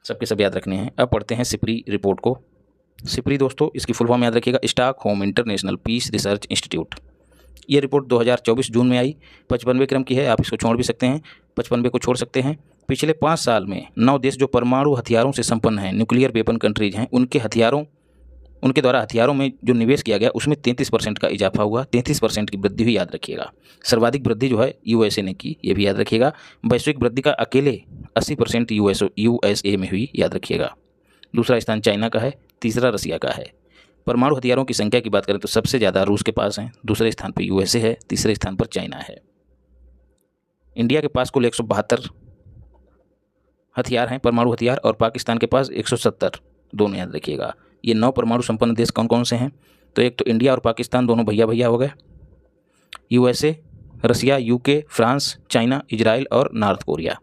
सबके सब याद रखने हैं। अब पढ़ते हैं सिपरी रिपोर्ट को। सिपरी दोस्तों इसकी फुल फॉर्म याद रखिएगा, Stockholm International Peace Research Institute. ये रिपोर्ट 2024 जून में आई, 55वें क्रम की है। आप इसको छोड़ भी सकते हैं, 55वें को छोड़ सकते हैं। पिछले 5 साल में 9 देश जो परमाणु हथियारों से संपन्न हैं, न्यूक्लियर वेपन कंट्रीज हैं, उनके द्वारा हथियारों में जो निवेश किया गया उसमें 33% का इजाफा हुआ, 33% की वृद्धि हुई, याद रखिएगा। सर्वाधिक वृद्धि जो है यूएसए ने की, ये भी याद रखिएगा। वैश्विक वृद्धि का अकेले 80% यूएसए में हुई, याद रखिएगा। दूसरा स्थान चाइना का है, तीसरा रसिया का है। परमाणु हथियारों की संख्या की बात करें तो सबसे ज़्यादा रूस के पास हैं, दूसरे स्थान पर यूएसए है, तीसरे स्थान पर चाइना है। इंडिया के पास कुल 172 हथियार हैं, परमाणु हथियार, और पाकिस्तान के पास 170, दोनों याद रखिएगा। ये 9 परमाणु संपन्न देश कौन कौन से हैं? तो एक तो इंडिया और पाकिस्तान दोनों भैया भैया हो गए, यूएसए, रसिया, यूके, फ्रांस, चाइना, इजराइल और नॉर्थ कोरिया।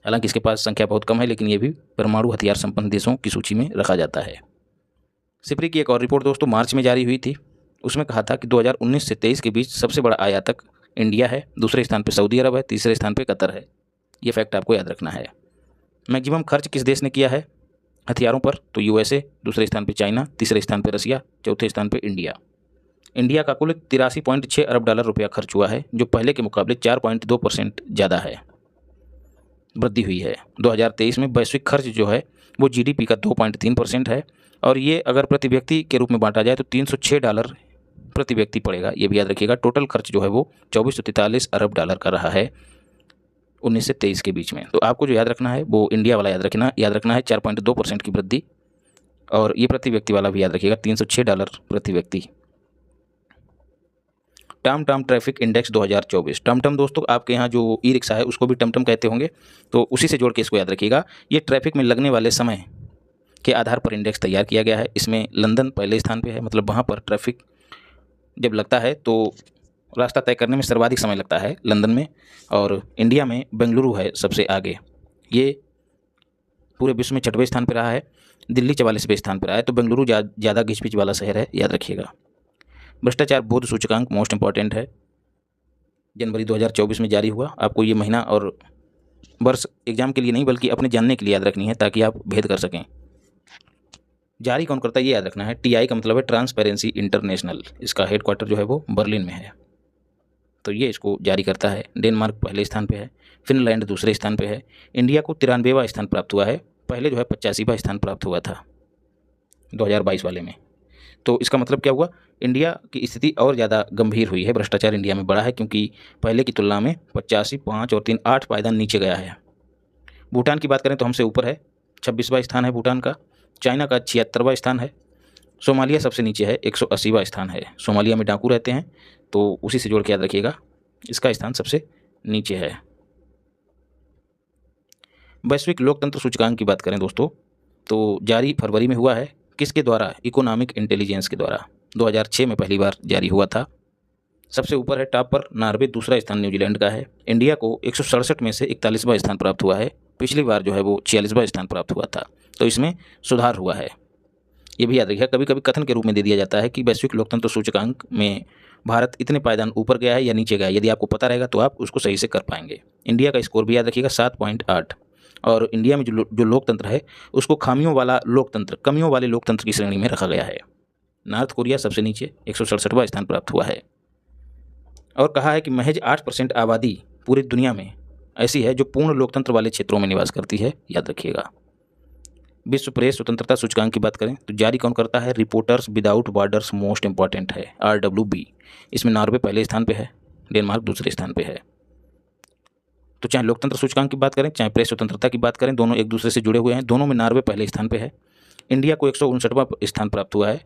हालांकि इसके पास संख्या बहुत कम है, लेकिन ये भी परमाणु हथियार संपन्न देशों की सूची में रखा जाता है। सिपरी की एक और रिपोर्ट दोस्तों मार्च में जारी हुई थी। उसमें कहा था कि 2019 से 23 के बीच सबसे बड़ा आयातक इंडिया है, दूसरे स्थान पर सऊदी अरब है, तीसरे स्थान पर कतर है। ये फैक्ट आपको याद रखना है। मैक्सिमम खर्च किस देश ने किया है हथियारों पर? तो यूएसए, दूसरे स्थान पर चाइना, तीसरे स्थान पर रसिया, चौथे स्थान पर इंडिया। इंडिया का कुल 83.6 अरब डॉलर रुपया खर्च हुआ है, जो पहले के मुकाबले 4.2% ज़्यादा है, वृद्धि हुई है। 2023 में वैश्विक खर्च जो है वो जीडीपी का 2.3% है, और ये अगर प्रति व्यक्ति के रूप में बांटा जाए तो $306 प्रति व्यक्ति पड़ेगा, ये भी याद रखिएगा। टोटल खर्च जो है वो 2443 अरब डॉलर का रहा है 19 से 23 के बीच में। तो आपको जो याद रखना है वो इंडिया वाला याद रखना है 4.2% की वृद्धि, और ये प्रति व्यक्ति वाला भी याद रखिएगा $306 प्रति व्यक्ति। टमटम ट्रैफिक इंडेक्स 2024। टमटम दोस्तों आपके यहाँ जो ई रिक्शा है उसको भी टमटम कहते होंगे, तो उसी से जोड़ के इसको याद रखिएगा। ये ट्रैफिक में लगने वाले समय के आधार पर इंडेक्स तैयार किया गया है। इसमें लंदन पहले स्थान पे है, मतलब वहाँ पर ट्रैफिक जब लगता है तो रास्ता तय करने में सर्वाधिक समय लगता है लंदन में, और इंडिया में बेंगलुरु है सबसे आगे। ये पूरे विश्व में 6वें स्थान पर रहा है, दिल्ली 44वें स्थान पर रहा है, तो बेंगलुरु ज़्यादा घिचपिच वाला शहर है, याद रखिएगा। भ्रष्टाचार बोध सूचकांक मोस्ट इंपॉर्टेंट है, जनवरी 2024 में जारी हुआ। आपको ये महीना और वर्ष एग्जाम के लिए नहीं बल्कि अपने जानने के लिए याद रखनी है, ताकि आप भेद कर सकें। जारी कौन करता है ये याद रखना है। टीआई का मतलब है ट्रांसपेरेंसी इंटरनेशनल, इसका हेडक्वार्टर जो है वो बर्लिन में है, तो ये इसको जारी करता है। डेनमार्क पहले स्थान पे है, फिनलैंड दूसरे स्थान पे है। इंडिया को 93वां स्थान प्राप्त हुआ है, पहले जो है 85वां स्थान प्राप्त हुआ था 2022 वाले में। तो इसका मतलब क्या हुआ, इंडिया की स्थिति और ज़्यादा गंभीर हुई है, भ्रष्टाचार इंडिया में बढ़ा है, क्योंकि पहले की तुलना में 85, 5 और 3, 8 पायदान नीचे गया है। भूटान की बात करें तो हमसे ऊपर है, 26वां स्थान है भूटान का। चाइना का 76वां स्थान है। सोमालिया सबसे नीचे है, 180वां स्थान है। सोमालिया में डाकू रहते हैं, तो उसी से जोड़ के याद रखिएगा, इसका स्थान सबसे नीचे है। वैश्विक लोकतंत्र सूचकांक की बात करें दोस्तों तो जारी फरवरी में हुआ है, किसके द्वारा? इकोनॉमिक इंटेलिजेंस के द्वारा। 2006 में पहली बार जारी हुआ था। सबसे ऊपर है टॉप पर नॉर्वे, दूसरा स्थान न्यूजीलैंड का है। इंडिया को 167 में से 41वां स्थान प्राप्त हुआ है, पिछली बार जो है वो 46वां स्थान प्राप्त हुआ था, तो इसमें सुधार हुआ है। ये भी याद रखिएगा, कभी कभी कथन के रूप में दे दिया जाता है कि वैश्विक लोकतंत्र सूचकांक में भारत इतने पायदान ऊपर गया है या नीचे गया है। यदि आपको पता रहेगा तो आप उसको सही से कर पाएंगे। इंडिया का स्कोर भी याद रखिएगा 7.8, और इंडिया में जो लोकतंत्र है उसको कमियों वाले लोकतंत्र की श्रेणी में रखा गया है। नॉर्थ कोरिया सबसे नीचे 167वां स्थान प्राप्त हुआ है, और कहा है कि महज 8% आबादी पूरी दुनिया में ऐसी है जो पूर्ण लोकतंत्र वाले क्षेत्रों में निवास करती है, याद रखिएगा। विश्व प्रेस स्वतंत्रता सूचकांक की बात करें तो जारी कौन करता है? Reporters without borders most important है, RWB। इसमें नॉर्वे पहले स्थान पे है, डेनमार्क दूसरे स्थान पे है। तो चाहे लोकतंत्र सूचकांक की बात करें चाहे प्रेस स्वतंत्रता की बात करें, दोनों एक दूसरे से जुड़े हुए हैं। दोनों में नॉर्वे पहले स्थान पे है। इंडिया को 159वां स्थान प्राप्त हुआ है,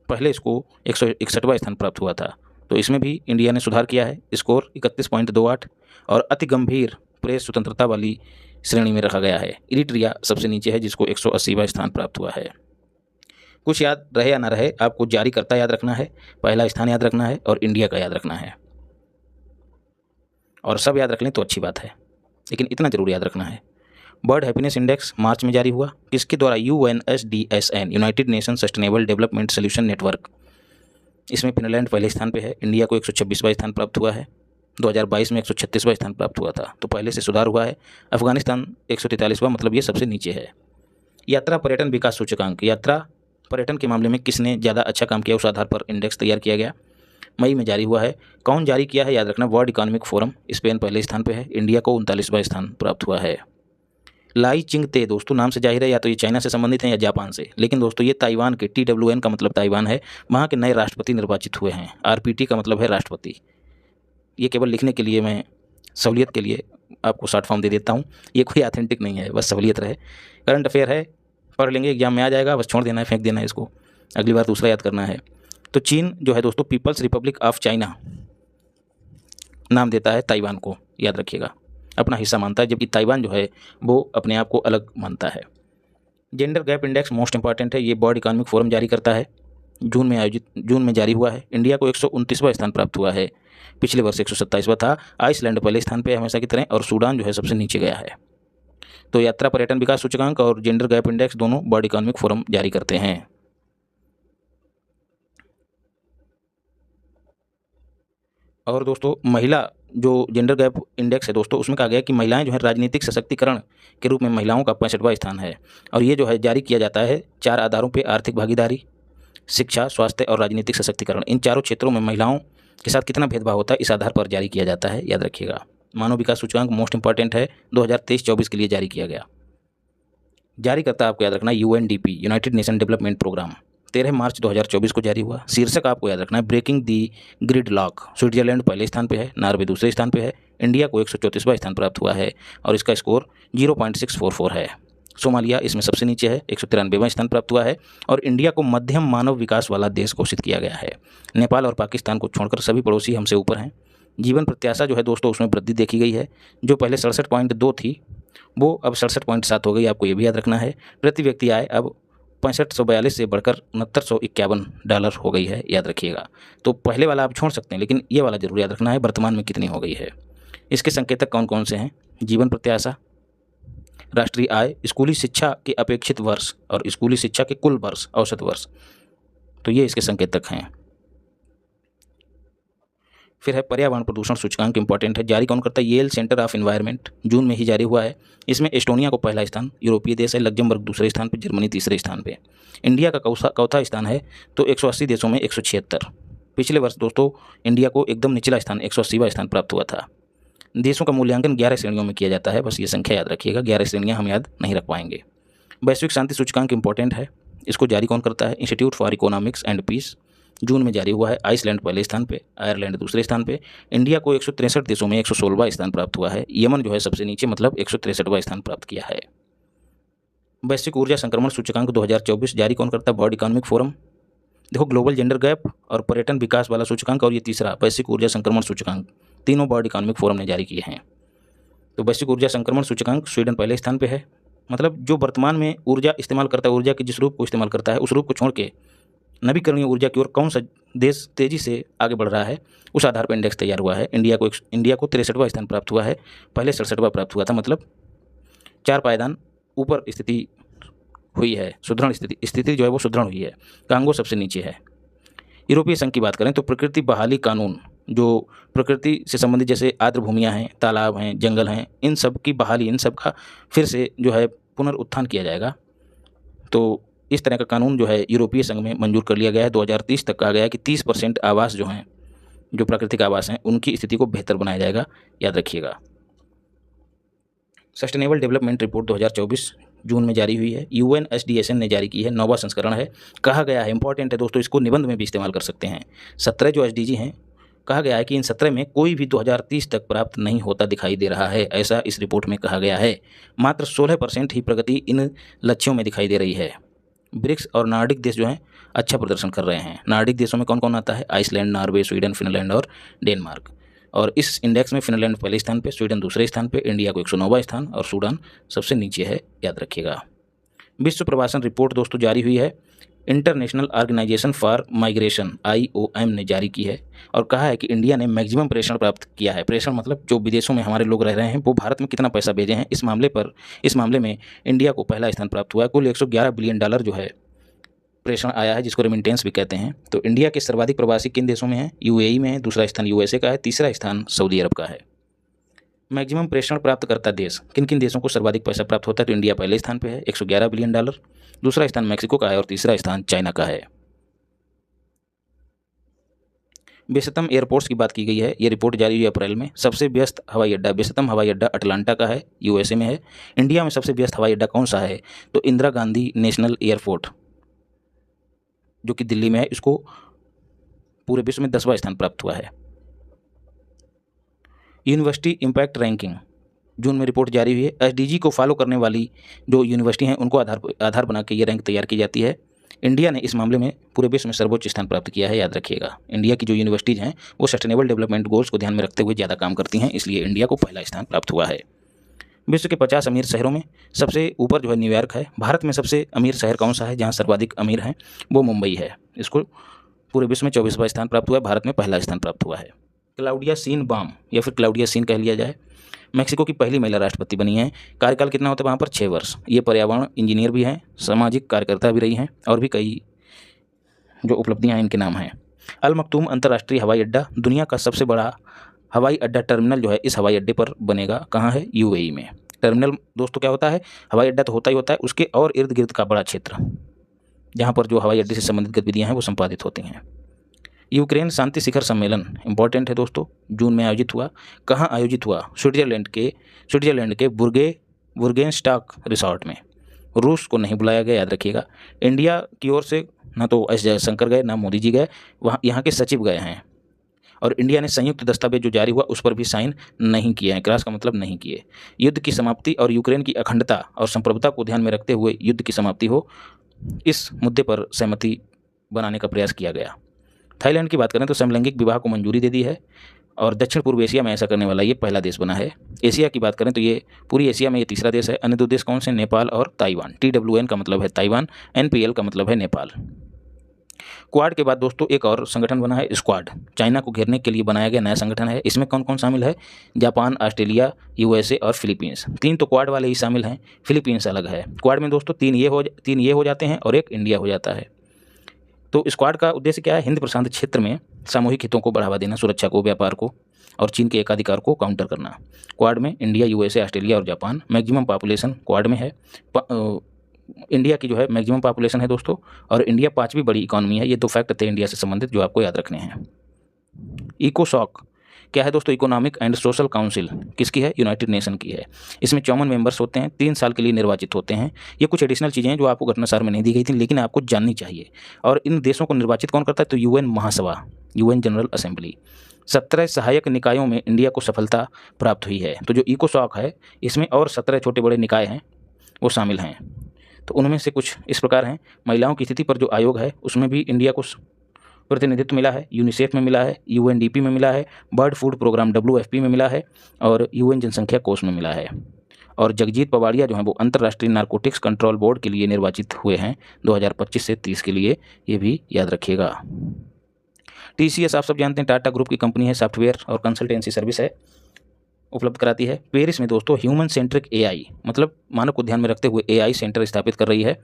पहले इसको 161वां स्थान प्राप्त हुआ था, तो इसमें भी इंडिया ने सुधार किया है। स्कोर 31.28, और अति गंभीर प्रेस स्वतंत्रता वाली श्रेणी में रखा गया है। इरिट्रिया सबसे नीचे है, जिसको 180वां स्थान प्राप्त हुआ है। कुछ याद रहे या ना रहे, आपको जारी करता याद रखना है, पहला स्थान याद रखना है और इंडिया का याद रखना है। और सब याद रख लें तो अच्छी बात है, लेकिन इतना जरूर याद रखना है। वर्ल्ड हैप्पीनेस इंडेक्स मार्च में जारी हुआ, किसके द्वारा? UNSDSN, United nation sustainable development solution network. इसमें फिनलैंड पहले स्थान पे है, इंडिया को 126वां स्थान प्राप्त हुआ है। 2022 में 136वां स्थान प्राप्त हुआ था, तो पहले से सुधार हुआ है। अफगानिस्तान 143वां, मतलब ये सबसे नीचे है। यात्रा पर्यटन विकास सूचकांक, यात्रा पर्यटन के मामले में किसने ज़्यादा अच्छा काम किया, उस आधार पर इंडेक्स तैयार किया गया। मई में जारी हुआ है। कौन जारी किया है? याद रखना, वर्ल्ड इकोनॉमिक फोरम। स्पेन पहले स्थान पे है, इंडिया को 39वां स्थान प्राप्त हुआ है। लाई चिंगते दोस्तों, नाम से जाहिर है या तो ये चाइना से संबंधित हैं या जापान से, लेकिन दोस्तों ये ताइवान के, TWN का मतलब ताइवान है, वहाँ के नए राष्ट्रपति निर्वाचित हुए हैं। RPT का मतलब है राष्ट्रपति। ये केवल लिखने के लिए, मैं सहूलियत के लिए आपको शॉर्ट फॉर्म दे देता हूँ, ये कोई ऑथेंटिक नहीं है, बस सहूलियत रहे। करंट अफेयर है, पढ़ लेंगे, एग्जाम में आ जाएगा, बस छोड़ देना है, फेंक देना है इसको, अगली बार दूसरा याद करना है। तो चीन जो है दोस्तों पीपल्स रिपब्लिक ऑफ चाइना नाम देता है ताइवान को, याद रखिएगा, अपना हिस्सा मानता है, जबकि ताइवान जो है वो अपने आप को अलग मानता है। Gender gap index most important है, ये वर्ल्ड इकोनॉमिक फोरम जारी करता है। जून में जारी हुआ है। इंडिया को 129वां स्थान प्राप्त हुआ है, पिछले वर्ष 127वां था। आइसलैंड पहले स्थान पे हमेशा की तरह, और सूडान जो है सबसे नीचे गया है। तो यात्रा पर्यटन विकास सूचकांक और जेंडर गैप इंडेक्स दोनों वर्ल्ड इकोनॉमिक फोरम जारी करते हैं। और दोस्तों महिला जो जेंडर गैप इंडेक्स है दोस्तों, उसमें कहा गया कि महिलाएं जो है राजनीतिक सशक्तिकरण के रूप में महिलाओं का 65वां स्थान है। और ये जो है जारी किया जाता है 4 आधारों पे: आर्थिक भागीदारी, शिक्षा, स्वास्थ्य और राजनीतिक सशक्तिकरण। इन चारों क्षेत्रों में महिलाओं के साथ कितना भेदभाव होता है, इस आधार पर जारी किया जाता है, याद रखिएगा। मानव विकास सूचकांक मोस्ट इंपॉर्टेंट है, 2023-24 के लिए जारी किया गया। जारी करता आपको याद रखना UNDP, United Nation Development Programme. 13 March 2024 को जारी हुआ। शीर्षक आपको याद रखना है Breaking the Gridlock. Switzerland पहले स्थान पे है, नॉर्वे दूसरे स्थान पे है, इंडिया को 134वां स्थान प्राप्त हुआ है और इसका स्कोर 0.644 है। सोमालिया इसमें सबसे नीचे है, 193वां स्थान प्राप्त हुआ है और इंडिया को मध्यम मानव विकास वाला देश घोषित किया गया है। नेपाल और पाकिस्तान को छोड़कर सभी पड़ोसी हमसे ऊपर हैं। जीवन प्रत्याशा जो है दोस्तों उसमें वृद्धि देखी गई है, जो पहले 67.2 थी वो अब 67.7 हो गई, आपको ये भी याद रखना है। प्रति व्यक्ति आय अब 6542 से बढ़कर $6951 हो गई है, याद रखिएगा। तो पहले वाला आप छोड़ सकते हैं, लेकिन ये वाला जरूर याद रखना है, वर्तमान में कितनी हो गई है। इसके संकेतक कौन कौन से हैं? जीवन प्रत्याशा, राष्ट्रीय आय, स्कूली शिक्षा के अपेक्षित वर्ष और स्कूली शिक्षा के कुल वर्ष, औसत वर्ष, तो ये इसके संकेतक हैं। फिर है पर्यावरण प्रदूषण सूचकांक, इंपॉर्टेंट है, जारी कौन करता है? येल सेंटर ऑफ एनवायरनमेंट, जून में ही जारी हुआ है। इसमें एस्टोनिया को पहला स्थान, यूरोपीय देश है, लग्जमबर्ग दूसरे स्थान पे, जर्मनी तीसरे स्थान पे। इंडिया का चौथा स्थान है, तो 180 देशों में 176। पिछले वर्ष दोस्तों इंडिया को एकदम निचला स्थान 180वां स्थान प्राप्त हुआ था। देशों का मूल्यांकन 11 श्रेणियों में किया जाता है, बस ये संख्या याद रखिएगा, 11 श्रेणियाँ हम याद नहीं रख पाएंगे। वैश्विक शांति सूचकांक इंपॉर्टेंट है, इसको जारी कौन करता है? Institute for Economics and Peace, जून में जारी हुआ है। आइसलैंड पहले स्थान पे, आयरलैंड दूसरे स्थान पे। इंडिया को 163 देशों में 116वां स्थान प्राप्त हुआ है। यमन जो है सबसे नीचे, मतलब 163वां स्थान प्राप्त किया है। वैश्विक ऊर्जा संक्रमण सूचकांक 2024 जारी कौन करता है? World economic forum. देखो, ग्लोबल जेंडर गैप और पर्यटन विकास वाला सूचकांक और ये तीसरा वैश्विक ऊर्जा संक्रमण सूचकांक, तीनों वर्ल्ड इकोनॉमिक फोरम ने जारी किए हैं। तो वैश्विक ऊर्जा संक्रमण सूचकांक स्वीडन पहले स्थान पे है, मतलब जो वर्तमान में ऊर्जा इस्तेमाल करता है, ऊर्जा के जिस रूप को इस्तेमाल करता है उस रूप को छोड़ के नवीकरणीय ऊर्जा की ओर कौन सा देश तेजी से आगे बढ़ रहा है, उस आधार पर इंडेक्स तैयार हुआ है। इंडिया को 63वां स्थान प्राप्त हुआ है, पहले 67वां प्राप्त हुआ था, मतलब 4 पायदान ऊपर स्थिति हुई है, सुदृढ़ स्थिति जो है वो सुदृढ़ हुई है। कांगो सबसे नीचे है। यूरोपीय संघ की बात करें तो प्रकृति बहाली कानून, जो प्रकृति से संबंधित जैसे आर्द्र भूमियाँ हैं, तालाब हैं, जंगल हैं, इन सब की बहाली, इन सब का फिर से जो है पुनरुत्थान किया जाएगा। तो इस तरह का कानून जो है यूरोपीय संघ में मंजूर कर लिया गया है। 2030 तक कहा गया है कि 30% आवास जो हैं, जो प्राकृतिक आवास हैं, उनकी स्थिति को बेहतर बनाया जाएगा, याद रखिएगा। सस्टेनेबल डेवलपमेंट रिपोर्ट 2024 जून में जारी हुई है, UNSDSN ने जारी की है, 9वां संस्करण है। कहा गया है, इंपॉर्टेंट है दोस्तों, इसको निबंध में भी इस्तेमाल कर सकते हैं। 17 जो SDG हैं, कहा गया है कि इन 17 में कोई भी 2030 तक प्राप्त नहीं होता दिखाई दे रहा है, ऐसा इस रिपोर्ट में कहा गया है। मात्र 16% ही प्रगति इन लक्ष्यों में दिखाई दे रही है। ब्रिक्स और नार्डिक देश जो हैं अच्छा प्रदर्शन कर रहे हैं। नार्डिक देशों में कौन कौन आता है? आइसलैंड, नॉर्वे, स्वीडन, फिनलैंड और डेनमार्क। और इस इंडेक्स में फिनलैंड पहले स्थान पे, स्वीडन दूसरे स्थान पे, इंडिया को 109वां स्थान और सूडान सबसे नीचे है, याद रखिएगा। विश्व प्रवासन रिपोर्ट दोस्तों जारी हुई है, International Organization for Migration IOM ने जारी की है और कहा है कि इंडिया ने मैक्सिमम प्रेषण प्राप्त किया है। प्रेषण मतलब जो विदेशों में हमारे लोग रह रहे हैं वो भारत में कितना पैसा भेजे हैं। इस मामले में इंडिया को पहला स्थान प्राप्त हुआ है। कुल $111 बिलियन जो है प्रेषण आया है, जिसको रेमिटेंस भी कहते हैं। तो इंडिया के सर्वाधिक प्रवासी किन देशों में हैं? UAE में है, दूसरा स्थान USA का है, तीसरा स्थान सऊदी अरब का है। मैक्सिमम प्रेषण प्राप्त करता देश, किन किन देशों को सर्वाधिक पैसा प्राप्त होता है? तो इंडिया पहले स्थान पे है, $111 बिलियन, दूसरा स्थान मैक्सिको का है और तीसरा स्थान चाइना का है। व्यस्ततम एयरपोर्ट्स की बात की गई है। ये रिपोर्ट जारी हुई अप्रैल में। सबसे व्यस्त हवाई अड्डा, व्यस्ततम हवाई अड्डा अटलांटा का है, USA में है। इंडिया में सबसे व्यस्त हवाई अड्डा कौन सा है? तो इंदिरा गांधी नेशनल एयरपोर्ट जो कि दिल्ली में है, इसको पूरे विश्व में 10वां स्थान प्राप्त हुआ है। यूनिवर्सिटी इम्पैक्ट रैंकिंग जून में रिपोर्ट जारी हुई है। SDG को फॉलो करने वाली जो यूनिवर्सिटी हैं उनको आधार बना के ये रैंक तैयार की जाती है। इंडिया ने इस मामले में पूरे विश्व में सर्वोच्च स्थान प्राप्त किया है, याद रखिएगा। इंडिया की जो यूनिवर्सिटीज़ हैं वो सस्टेनेबल डेवलपमेंट गोल्स को ध्यान में रखते हुए ज़्यादा काम करती हैं, इसलिए इंडिया को पहला स्थान प्राप्त हुआ है। विश्व के 50 अमीर शहरों में सबसे ऊपर जो है न्यूयॉर्क है। भारत में सबसे अमीर शहर कौन सा है जहाँ सर्वाधिक अमीर हैं? वो मुंबई है। इसको पूरे विश्व में 24वां स्थान प्राप्त हुआ है, भारत में पहला स्थान प्राप्त हुआ है। क्लाउडिया शीनबाम या फिर क्लाउडिया शीन कह लिया जाए, मेक्सिको की पहली महिला राष्ट्रपति बनी है। कार्यकाल कितना होता है वहाँ पर? 6 वर्ष। ये पर्यावरण इंजीनियर भी हैं, सामाजिक कार्यकर्ता भी रही हैं और भी कई जो उपलब्धियाँ हैं इनके नाम हैं। अल मखतूम अंतर्राष्ट्रीय हवाई अड्डा दुनिया का सबसे बड़ा हवाई अड्डा टर्मिनल जो है इस हवाई अड्डे पर बनेगा। कहाँ है? UAE में। टर्मिनल दोस्तों क्या होता है? हवाई अड्डा तो होता ही होता है, उसके और इर्द गिर्द का बड़ा क्षेत्र जहाँ पर जो हवाई अड्डे से संबंधित गतिविधियाँ हैं वो संपादित होती हैं। यूक्रेन शांति शिखर सम्मेलन इंपॉर्टेंट है दोस्तों, जून में आयोजित हुआ। कहाँ आयोजित हुआ? स्विट्जरलैंड के बुर्गेनस्टाक रिसॉर्ट में। रूस को नहीं बुलाया गया, याद रखिएगा। इंडिया की ओर से ना तो एस जयशंकर गए ना मोदी जी गए, वहाँ यहाँ के सचिव गए हैं। और इंडिया ने संयुक्त दस्तावेज जो जारी हुआ उस पर भी साइन नहीं किए हैं। क्रॉस का मतलब नहीं किए। युद्ध की समाप्ति और यूक्रेन की अखंडता और संप्रभुता को ध्यान में रखते हुए युद्ध की समाप्ति हो, इस मुद्दे पर सहमति बनाने का प्रयास किया गया। थाईलैंड की बात करें तो समलैंगिक विवाह को मंजूरी दे दी है और दक्षिण पूर्व एशिया में ऐसा करने वाला ये पहला देश बना है। एशिया की बात करें तो ये पूरी एशिया में ये तीसरा देश है। अन्य 2 देश कौन से? नेपाल और ताइवान। TWN का मतलब है ताइवान, NPL का मतलब है नेपाल। क्वाड के बाद दोस्तों एक और संगठन बना है, स्क्वाड। चाइना को घेरने के लिए बनाया गया नया संगठन है। इसमें कौन कौन शामिल है? जापान, ऑस्ट्रेलिया, USA और फिलीपींस। 3 तो क्वाड वाले ही शामिल हैं, फिलीपींस अलग है। क्वाड में दोस्तों 3 ये हो जाते हैं और 1 इंडिया हो जाता है। तो स्क्वाड का उद्देश्य क्या है? हिंद प्रशांत क्षेत्र में सामूहिक हितों को बढ़ावा देना, सुरक्षा को, व्यापार को और चीन के एकाधिकार को काउंटर करना। क्वाड में इंडिया, USA, ऑस्ट्रेलिया और जापान। मैक्सिमम पॉपुलेशन क्वाड में है। इंडिया की जो है मैक्सिमम पॉपुलेशन है दोस्तों, और इंडिया 5वीं बड़ी इकॉनमी है। ये 2 फैक्ट थे इंडिया से संबंधित जो आपको याद रखने हैं। इकोसॉक क्या है दोस्तों? इकोनॉमिक एंड सोशल काउंसिल किसकी है? यूनाइटेड नेशन की है। इसमें 54 मेंबर्स होते हैं, 3 साल के लिए निर्वाचित होते हैं। ये कुछ एडिशनल चीज़ें हैं जो आपको घटनासार में नहीं दी गई थी लेकिन आपको जाननी चाहिए। और इन देशों को निर्वाचित कौन करता है? तो UN महासभा, UN जनरल असेंबली। 17 सहायक निकायों में इंडिया को सफलता प्राप्त हुई है। तो जो इकोसॉक है इसमें और 17 छोटे बड़े निकाय हैं वो शामिल हैं। तो उनमें से कुछ इस प्रकार हैं। महिलाओं की स्थिति पर जो आयोग है उसमें भी इंडिया को प्रतिनिधित्व मिला है। यूनिसेफ में मिला है, UNDP में मिला है, बर्ड फूड प्रोग्राम WFP में मिला है और UN जनसंख्या कोष में मिला है। और जगजीत पवाड़िया जो हैं वो अंतर्राष्ट्रीय नारकोटिक्स कंट्रोल बोर्ड के लिए निर्वाचित हुए हैं 2025 से 30 के लिए, ये भी याद रखिएगा। TCS आप सब जानते हैं टाटा ग्रुप की कंपनी है, सॉफ्टवेयर और कंसल्टेंसी सर्विस है, उपलब्ध कराती है। पेरिस में दोस्तों ह्यूमन सेंट्रिक AI मतलब मानव को ध्यान में रखते हुए AI सेंटर स्थापित कर रही है,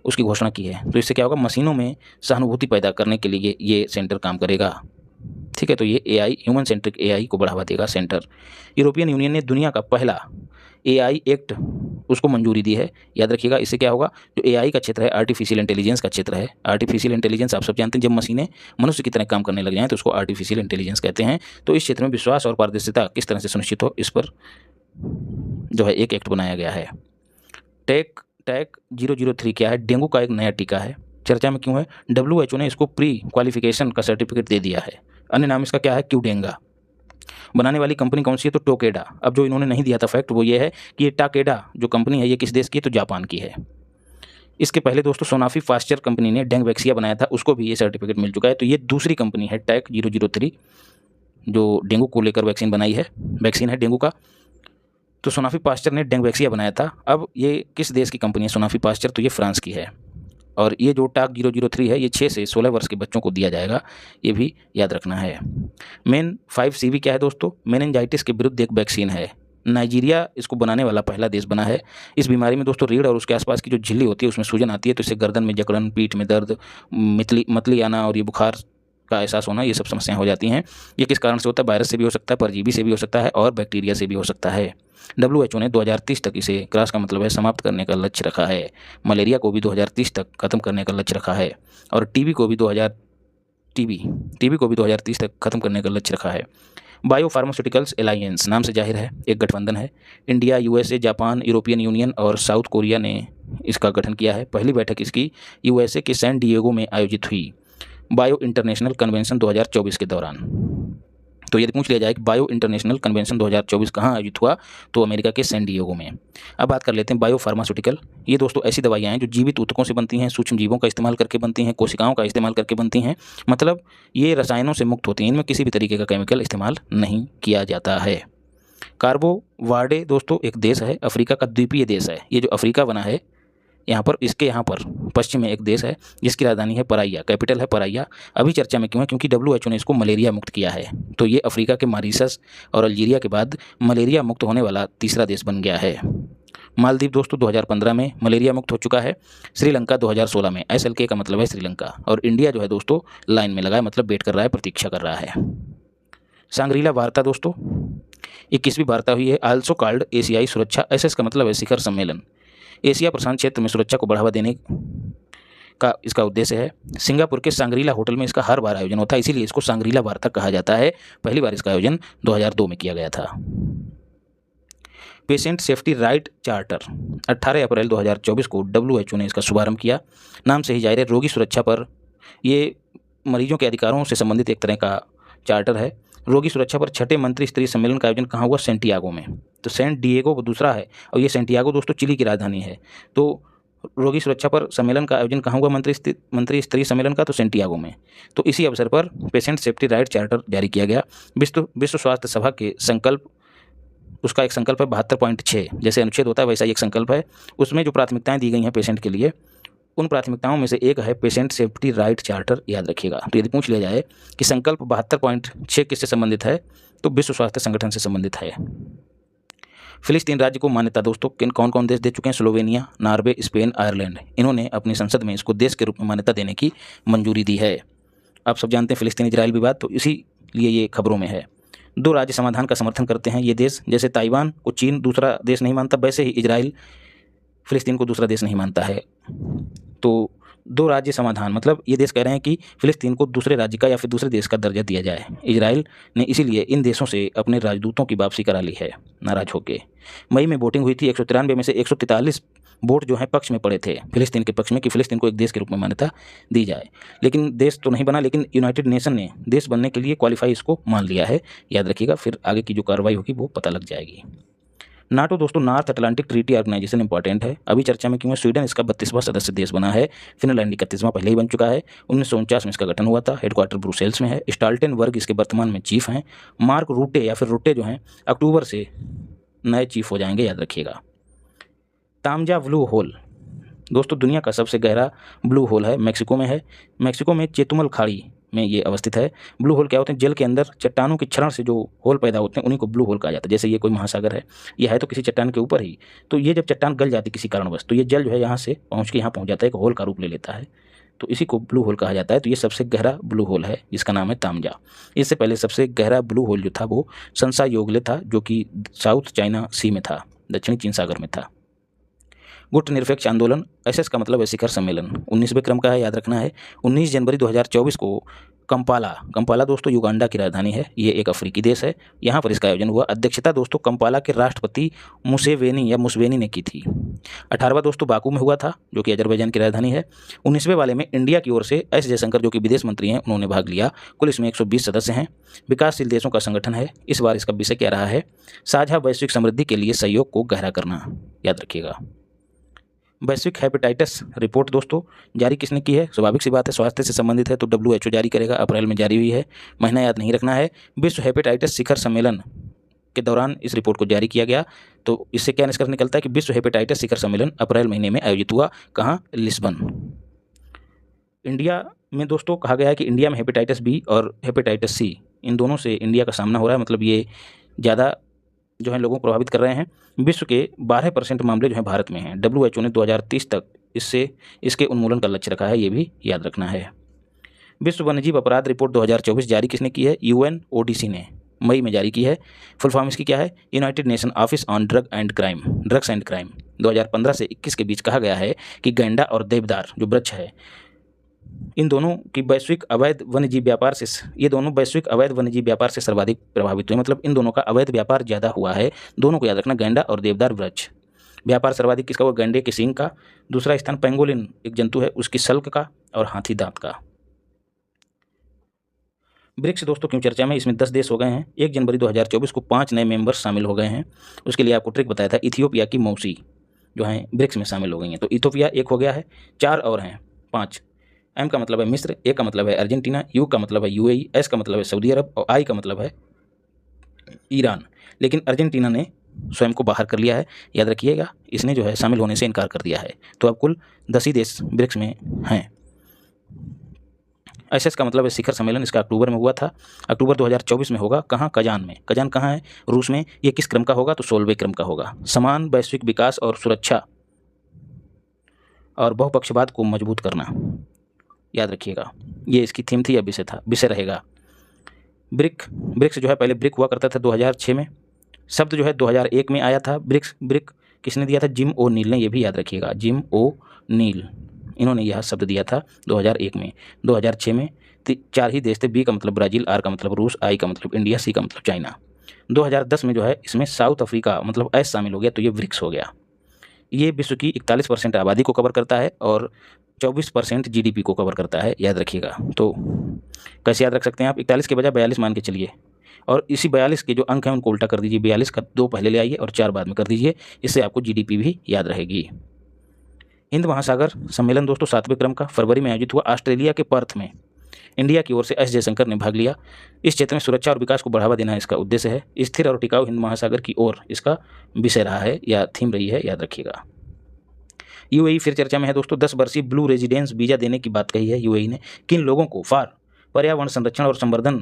उसकी घोषणा की है। तो इससे क्या होगा? मशीनों में सहानुभूति पैदा करने के लिए ये सेंटर काम करेगा। ठीक है, तो ये AI ह्यूमन सेंट्रिक AI को बढ़ावा देगा सेंटर। यूरोपियन यूनियन ने दुनिया का पहला AI एक्ट उसको मंजूरी दी है, याद रखिएगा। इससे क्या होगा? जो AI का क्षेत्र है आर्टिफिशियल इंटेलिजेंस का क्षेत्र है। आर्टिफिशियल इंटेलिजेंस आप सब जानते हैं, जब मशीनें मनुष्य की तरह काम करने लग जाएं तो उसको आर्टिफिशियल इंटेलिजेंस कहते हैं। तो इस क्षेत्र में विश्वास और पारदर्शिता किस तरह से सुनिश्चित हो, इस पर जो है एक एक्ट बनाया गया है। टैक 003 क्या है? डेंगू का एक नया टीका है, चर्चा में क्यों है? WHO ने इसको प्री क्वालिफिकेशन का सर्टिफिकेट दे दिया है। अन्य नाम इसका क्या है? क्यूडेंगा। बनाने वाली कंपनी कौन सी है? तो टोकेडा। अब जो इन्होंने नहीं दिया था फैक्ट वो ये है कि ये टाकेडा जो कंपनी है ये किस देश की है? तो जापान की है। इसके पहले दोस्तों सोनाफी फास्चर कंपनी ने डेंगवैक्सिया बनाया था, उसको भी ये सर्टिफिकेट मिल चुका है। तो ये दूसरी कंपनी है टैक 003 जो डेंगू को लेकर वैक्सीन बनाई है, वैक्सीन है डेंगू का। तो सोनाफी फास्चर ने डेंगवैक्सिया बनाया था। अब ये किस देश की कंपनी है सोनाफी फास्चर? तो ये फ्रांस की है। और ये जो टाक 003 है ये 6 से 16 वर्ष के बच्चों को दिया जाएगा, ये भी याद रखना है। मेन 5CV क्या है दोस्तों? मेनिंजाइटिस के विरुद्ध एक वैक्सीन है। नाइजीरिया इसको बनाने वाला पहला देश बना है। इस बीमारी में दोस्तों रीढ़ और उसके आसपास की जो झिल्ली होती है उसमें सूजन आती है, तो इससे गर्दन में जकड़न, पीठ में दर्द, मतली आना और ये बुखार का एहसास होना, ये सब समस्याएं हो जाती हैं। ये किस कारण से होता है? वायरस से भी हो सकता है, परजीवी से भी हो सकता है और बैक्टीरिया से भी हो सकता है। WHO ने 2030 तक इसे, क्रॉस का मतलब है समाप्त करने का लक्ष्य रखा है। मलेरिया को भी 2030 तक खत्म करने का लक्ष्य रखा है और टीबी को भी 2030 तक खत्म करने का लक्ष्य रखा है। बायोफार्मास्यूटिकल्स एलायंस नाम से जाहिर है एक गठबंधन है। India, USA, Japan, European union और साउथ कोरिया ने इसका गठन किया है। पहली बैठक इसकी USA के सैन डिएगो में आयोजित हुई बायो इंटरनेशनल कन्वेंशन 2024 के दौरान। तो यदि पूछ लिया जाए कि बायो इंटरनेशनल कन्वेंशन 2024 कहाँ आयोजित हुआ, तो अमेरिका के सैन डिएगो में। अब बात कर लेते हैं बायो फार्मास्यूटिकल। ये दोस्तों ऐसी दवाइयाँ हैं जो जीवित ऊतकों से बनती हैं, सूक्ष्म जीवों का इस्तेमाल करके बनती हैं, कोशिकाओं का इस्तेमाल करके बनती हैं। मतलब ये रसायनों से मुक्त होती हैं, इनमें किसी भी तरीके का केमिकल इस्तेमाल नहीं किया जाता है। कार्बो वार्डे दोस्तों एक देश है, अफ्रीका का द्वीपीय देश है। ये जो अफ्रीका बना है यहाँ पर पश्चिम में एक देश है जिसकी राजधानी है पराइया, कैपिटल है पराइया। अभी चर्चा में क्यों है? क्योंकि WHO ने इसको मलेरिया मुक्त किया है। तो ये अफ्रीका के मॉरीशस और अल्जीरिया के बाद मलेरिया मुक्त होने वाला तीसरा देश बन गया है। मालदीव दोस्तों 2015 में मलेरिया मुक्त हो चुका है। श्रीलंका 2016 में, SLK का मतलब है श्रीलंका। और इंडिया जो है दोस्तों लाइन में लगा है, मतलब वेट कर रहा है, प्रतीक्षा कर रहा है। सांग्रीला वार्ता दोस्तों 21वीं वार्ता हुई है, आल्सो कॉल्ड एशियाई सुरक्षा। SS का मतलब है शिखर सम्मेलन। एशिया प्रशांत क्षेत्र में सुरक्षा को बढ़ावा देने का इसका उद्देश्य है। सिंगापुर के सांग्रीला होटल में इसका हर बार आयोजन होता है, इसीलिए इसको सांग्रीला वार्ता कहा जाता है। पहली बार इसका आयोजन 2002 में किया गया था। पेशेंट सेफ्टी राइट चार्टर 18 अप्रैल 2024 को WHO ने इसका शुभारंभ किया। नाम से ही जाहिर है रोगी सुरक्षा पर, ये मरीजों के अधिकारों से संबंधित एक तरह का चार्टर है। रोगी सुरक्षा पर 6ठे मंत्री स्तरीय सम्मेलन का आयोजन कहाँ हुआ? सेंटियागो में। तो सैन डिएगो दूसरा है और ये सेंटियागो दोस्तों चिली की राजधानी है। तो रोगी सुरक्षा पर सम्मेलन का आयोजन कहाँ हुआ? मंत्री स्तरीय सम्मेलन का, तो सेंटियागो में। तो इसी अवसर पर पेशेंट सेफ्टी राइट चार्टर जारी किया गया। विश्व स्वास्थ्य सभा के संकल्प, उसका एक संकल्प है 72.6, जैसे अनुच्छेद होता है वैसा ही एक संकल्प है। उसमें जो प्राथमिकताएं दी गई हैं पेशेंट के लिए, उन प्राथमिकताओं में से एक है पेशेंट सेफ्टी राइट चार्टर, याद रखिएगा। तो यदि पूछ लिया जाए कि संकल्प 72.6 किससे संबंधित है, तो विश्व स्वास्थ्य संगठन से संबंधित है। फिलिस्तीन राज्य को मान्यता दोस्तों कौन कौन देश दे चुके हैं? Slovenia, Norway, Spain, Ireland. इन्होंने अपनी संसद में इसको देश के रूप में मान्यता देने की मंजूरी दी है। आप सब जानते हैं फिलिस्तीन इजराइल विवाद, तो इसीलिए ये खबरों में है। 2 राज्य समाधान का समर्थन करते हैं ये देश। जैसे ताइवान को चीन दूसरा देश नहीं मानता, वैसे ही इजराइल फिलिस्तीन को दूसरा देश नहीं मानता है। तो 2 राज्य समाधान मतलब ये देश कह रहे हैं कि फिलिस्तीन को दूसरे राज्य का या फिर दूसरे देश का दर्जा दिया जाए। इजराइल ने इसीलिए इन देशों से अपने राजदूतों की वापसी करा ली है, नाराज होकर। मई में वोटिंग हुई थी, 193 में से 143 वोट जो है पक्ष में पड़े थे, फिलिस्तीन के पक्ष में, कि फिलिस्तीन को एक देश के रूप में मान्यता दी जाए। लेकिन देश तो नहीं बना, लेकिन यूनाइटेड नेशन ने देश बनने के लिए क्वालिफाई इसको मान लिया है, याद रखिएगा। फिर आगे की जो कार्रवाई होगी वो पता लग जाएगी। नाटो दोस्तों North Atlantic Treaty Organization important है। अभी चर्चा में क्यों है? स्वीडन इसका 32वां सदस्य देश बना है। फिनलैंड 31वां पहले ही बन चुका है। 1949 में इसका गठन हुआ था। हेडक्वार्टर ब्रुसेल्स में है। स्टाल्टेनबर्ग इसके वर्तमान में चीफ हैं। मार्क रूटे या फिर रुटे जो हैं अक्टूबर से नए चीफ हो जाएंगे, याद रखिएगा। तामजा ब्लू होल दोस्तों दुनिया का सबसे गहरा ब्लू होल है, मेक्सिको में है। मेक्सिको में चेतुमल खाड़ी में ये अवस्थित है। ब्लू होल क्या होते हैं? जल के अंदर चट्टानों के क्षरण से जो होल पैदा होते हैं उन्हीं को ब्लू होल कहा जाता है। जैसे ये कोई महासागर है, ये है तो किसी चट्टान के ऊपर ही, तो ये जब चट्टान गल जाती है किसी कारणवश, तो ये जल जो है यहाँ से पहुँच के यहाँ पहुँच जाता है, एक होल का रूप ले लेता है, तो इसी को ब्लू होल कहा जाता है। तो ये सबसे गहरा ब्लू होल है जिसका नाम है तामजा। इससे पहले सबसे गहरा ब्लू होल जो था वो संसा योगले था, जो कि साउथ चाइना सी में था, दक्षिणी चीन सागर में था। गुट निरपेक्ष आंदोलन, SS का मतलब है शिखर सम्मेलन, 19वें क्रम का है, याद रखना है। 19 जनवरी 2024 को कंपाला दोस्तों युगांडा की राजधानी है। ये एक अफ्रीकी देश है, यहाँ पर इसका आयोजन हुआ। अध्यक्षता दोस्तों कंपाला के राष्ट्रपति मुसेवेनी ने की थी। 18वां दोस्तों बाकू में हुआ था, जो कि अजरबैजान की राजधानी है। 19वें वाले में इंडिया की ओर से S जयशंकर जो कि विदेश मंत्री हैं उन्होंने भाग लिया। कुल इसमें 120 सदस्य हैं। विकासशील देशों का संगठन है। इस बार इसका विषय क्या रहा है? साझा वैश्विक समृद्धि के लिए सहयोग को गहरा करना, याद रखिएगा। वैश्विक हेपेटाइटिस रिपोर्ट दोस्तों जारी किसने की है? स्वाभाविक सी बात है, स्वास्थ्य से संबंधित है तो WHO जारी करेगा। अप्रैल में जारी हुई है, महीना याद नहीं रखना है। विश्व हेपेटाइटिस शिखर सम्मेलन के दौरान इस रिपोर्ट को जारी किया गया। तो इससे क्या निष्कर्ष निकलता है कि विश्व हेपेटाइटिस शिखर सम्मेलन अप्रैल महीने में आयोजित हुआ। कहाँ? लिस्बन। इंडिया में दोस्तों कहा गया है कि इंडिया में हेपेटाइटिस बी और हेपेटाइटिस सी इन दोनों से इंडिया का सामना हो रहा है, मतलब ये ज़्यादा जो है लोगों को प्रभावित कर रहे हैं। विश्व के 12% मामले जो हैं भारत में हैं। WHO ने 2030 तक इसके उन्मूलन का लक्ष्य रखा है, ये भी याद रखना है। विश्व वन्यजीव अपराध रिपोर्ट 2024 जारी किसने की है? UNODC ने मई में जारी की है। फुल फॉर्म इसकी क्या है? United nation office on drugs and crime. 2015 से 21 के बीच कहा गया है कि गैंडा और देवदार जो वृक्ष है, इन दोनों की वैश्विक अवैध वन्यजीव व्यापार से ये दोनों वैश्विक अवैध वन्यजीव व्यापार से सर्वाधिक प्रभावित हुए, मतलब इन दोनों का अवैध व्यापार ज़्यादा हुआ है। दोनों को याद रखना, गैंडा और देवदार वृक्ष। व्यापार सर्वाधिक किसका हुआ? गैंडे के सींग का। दूसरा स्थान पेंगोलिन एक जंतु है, उसकी सल्क का, और हाथी दांत का। ब्रिक्स दोस्तों क्यों चर्चा में? इसमें 10 देश हो गए हैं। 1 जनवरी 2024 को 5 नए मेंबर्स शामिल हो गए हैं। उसके लिए आपको ट्रिक बताया था, इथियोपिया की मौसी जो हैं ब्रिक्स में शामिल हो गई हैं। तो इथियोपिया एक हो गया है, 4 और हैं, 5। M का मतलब है मिस्र, A का मतलब है अर्जेंटीना, U का मतलब है UAE, S का मतलब है सऊदी अरब और I का मतलब है ईरान। लेकिन अर्जेंटीना ने स्वयं को बाहर कर लिया है, याद रखिएगा। इसने जो है शामिल होने से इनकार कर दिया है। तो अब कुल 10 ही देश ब्रिक्स में हैं। SS का मतलब है शिखर सम्मेलन, इसका अक्टूबर में हुआ था। अक्टूबर 2024 में होगा। कहाँ? कजान में। कजान कहाँ है? रूस में। ये किस क्रम का होगा? तो 16वें क्रम का होगा। समान वैश्विक विकास और सुरक्षा और बहुपक्षवाद को मजबूत करना, याद रखिएगा। ये इसकी थीम थी या विषय रहेगा। ब्रिक्स जो है पहले ब्रिक हुआ करता था 2006 में। शब्द जो है 2001 में आया था। ब्रिक किसने दिया था? जिम ओ नील ने, ये भी याद रखिएगा। जिम ओ नील, इन्होंने यह शब्द दिया था 2001 में। 2006 में 4 ही देश थे। B का मतलब ब्राज़ील, R का मतलब रूस, I का मतलब इंडिया, C का मतलब चाइना। 2010 में जो है इसमें साउथ अफ्रीका मतलब S शामिल हो गया, तो ये ब्रिक्स हो गया। ये विश्व की 41% आबादी को कवर करता है और 24% GDP को कवर करता है, याद रखिएगा। तो कैसे याद रख सकते हैं आप? 41 के बजाय 42 मान के चलिए, और इसी 42 के जो अंक हैं उनको उल्टा कर दीजिए। 42 का 2 पहले ले आइए और 4 बाद में कर दीजिए, इससे आपको GDP भी याद रहेगी। हिंद महासागर सम्मेलन दोस्तों 7वें क्रम का फरवरी में आयोजित हुआ ऑस्ट्रेलिया के पर्थ में। इंडिया की ओर से S जयशंकर ने भाग लिया। इस क्षेत्र में सुरक्षा और विकास को बढ़ावा देना इसका उद्देश्य है। स्थिर और टिकाऊ हिंद महासागर की ओर इसका विषय रहा है या थीम रही है, याद रखिएगा। UAE फिर चर्चा में है दोस्तों। 10 वर्षीय ब्लू रेजिडेंस वीज़ा देने की बात कही है UAE ने। किन लोगों को? फॉर पर्यावरण संरक्षण और संवर्धन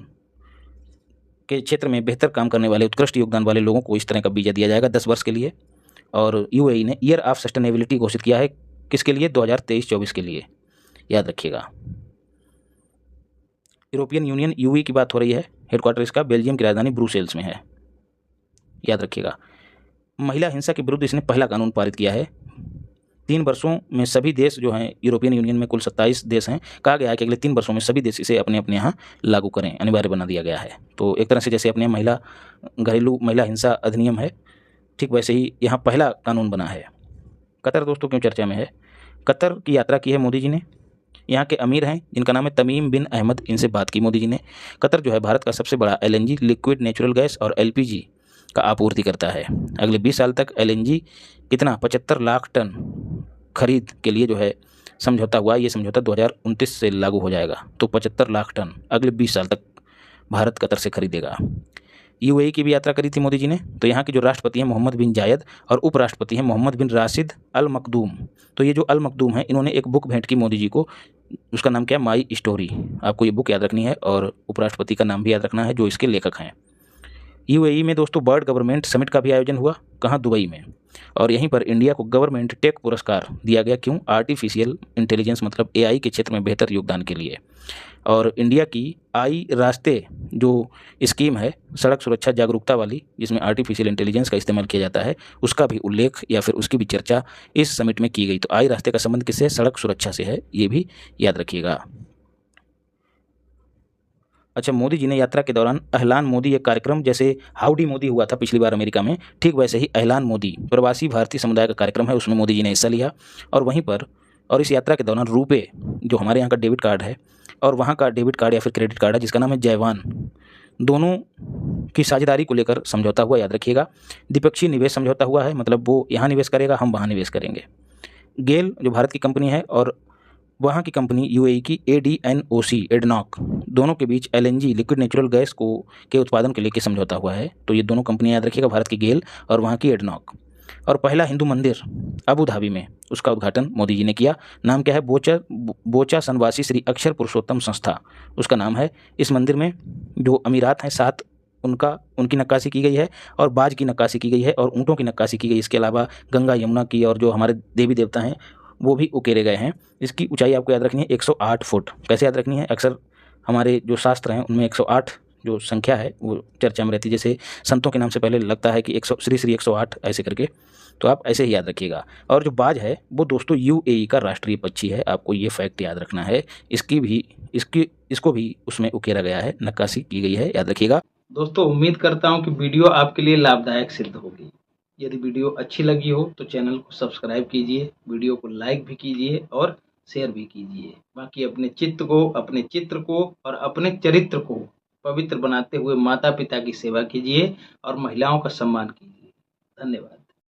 के क्षेत्र में बेहतर काम करने वाले, उत्कृष्ट योगदान वाले लोगों को इस तरह का वीज़ा दिया जाएगा 10 वर्ष के लिए। और UAE ने ईयर ऑफ सस्टेनेबिलिटी घोषित किया है। किसके लिए? 2023-24 के लिए, याद रखिएगा। यूरोपियन यूनियन UE की बात हो रही है। हेडक्वार्टर इसका बेल्जियम की राजधानी ब्रुसेल्स में है, याद रखिएगा। महिला हिंसा के विरुद्ध इसने पहला कानून पारित किया है। 3 वर्षों में सभी देश जो हैं यूरोपियन यूनियन में कुल 27 देश हैं, कहा गया है कि अगले 3 वर्षों में सभी देश इसे अपने अपने यहाँ लागू करें, अनिवार्य बना दिया गया है। तो एक तरह से जैसे अपने घरेलू महिला हिंसा अधिनियम है, ठीक वैसे ही यहाँ पहला कानून बना है। कतर दोस्तों क्यों चर्चा में है? कतर की यात्रा की है मोदी जी ने। यहाँ के अमीर हैं जिनका नाम है तमीम बिन अहमद, इनसे बात की मोदी जी ने। कतर जो है भारत का सबसे बड़ा LNG लिक्विड नेचुरल गैस और LPG का आपूर्ति करता है। अगले 20 साल तक LNG कितना? 75 लाख टन खरीद के लिए जो है समझौता हुआ। ये समझौता 2029 से लागू हो जाएगा। तो 75 लाख टन अगले 20 साल तक भारत कतर से खरीदेगा। UAE की भी यात्रा करी थी मोदी जी ने। तो यहाँ के जो राष्ट्रपति हैं मोहम्मद बिन जायद और उपराष्ट्रपति हैं मोहम्मद बिन राशिद अल मखदूम। तो ये जो अल मखदूम हैं, इन्होंने एक बुक भेंट की मोदी जी को। उसका नाम क्या है? My story. आपको ये बुक याद रखनी है और उपराष्ट्रपति का नाम भी याद रखना है जो इसके लेखक हैं। UAE में दोस्तों वर्ल्ड गवर्नमेंट समिट का भी आयोजन हुआ। कहाँ? दुबई में। और यहीं पर इंडिया को गवर्नमेंट टेक पुरस्कार दिया गया। क्यों? आर्टिफिशियल इंटेलिजेंस मतलब AI के क्षेत्र में बेहतर योगदान के लिए। और इंडिया की आई रास्ते जो स्कीम है सड़क सुरक्षा जागरूकता वाली, जिसमें आर्टिफिशियल इंटेलिजेंस का इस्तेमाल किया जाता है, उसका भी उल्लेख या फिर उसकी भी चर्चा इस समिट में की गई। तो आई रास्ते का संबंध किससे? सड़क सुरक्षा से है, ये भी याद रखिएगा। अच्छा, मोदी जी ने यात्रा के दौरान एहलान मोदी एक कार्यक्रम, जैसे हाउडी मोदी हुआ था पिछली बार अमेरिका में, ठीक वैसे ही एहलान मोदी प्रवासी भारतीय समुदाय का कार्यक्रम है, उसमें मोदी जी ने हिस्सा लिया। और वहीं पर और इस यात्रा के दौरान रुपे जो हमारे यहाँ का डेबिट कार्ड है और वहाँ का डेबिट कार्ड या फिर क्रेडिट कार्ड है जिसका नाम है जयवान, दोनों की साझेदारी को लेकर समझौता हुआ, याद रखिएगा। द्विपक्षीय निवेश समझौता हुआ है, मतलब वो यहाँ निवेश करेगा, हम वहाँ निवेश करेंगे। गेल जो भारत की कंपनी है और वहाँ की कंपनी UAE की ADNOC एडनॉक, दोनों के बीच LNG लिक्विड नेचुरल गैस के उत्पादन के लिए समझौता हुआ है। तो ये दोनों कंपनियाँ याद रखिएगा, भारत की गेल और वहाँ की एडनॉक। और पहला हिंदू मंदिर अबू धाबी में, उसका उद्घाटन मोदी जी ने किया। नाम क्या है? बोचा सनवासी श्री अक्षर पुरुषोत्तम संस्था उसका नाम है। इस मंदिर में जो अमीरात हैं 7 उनकी नक्काशी की गई है और बाज की नक्काशी की गई है और ऊँटों की नक्काशी की गई। इसके अलावा गंगा यमुना की और जो हमारे देवी देवता हैं वो भी उकेरे गए हैं। इसकी ऊंचाई आपको याद रखनी है 108 फुट। कैसे याद रखनी है? अक्सर हमारे जो शास्त्र हैं उनमें 108 जो संख्या है वो चर्चा में रहती है। जैसे संतों के नाम से पहले लगता है कि 100 श्री श्री 108 ऐसे करके, तो आप ऐसे ही याद रखिएगा। और जो बाज है वो दोस्तों यूएई का राष्ट्रीय पक्षी है, आपको ये फैक्ट याद रखना है। इसको भी उसमें उकेरा गया है, नक्काशी की गई है, याद रखिएगा। दोस्तों उम्मीद करता हूं कि वीडियो आपके लिए लाभदायक सिद्ध होगी। यदि वीडियो अच्छी लगी हो तो चैनल को सब्सक्राइब कीजिए, वीडियो को लाइक भी कीजिए और शेयर भी कीजिए। बाकी अपने चित्र को और अपने चरित्र को पवित्र बनाते हुए माता पिता की सेवा कीजिए और महिलाओं का सम्मान कीजिए। धन्यवाद।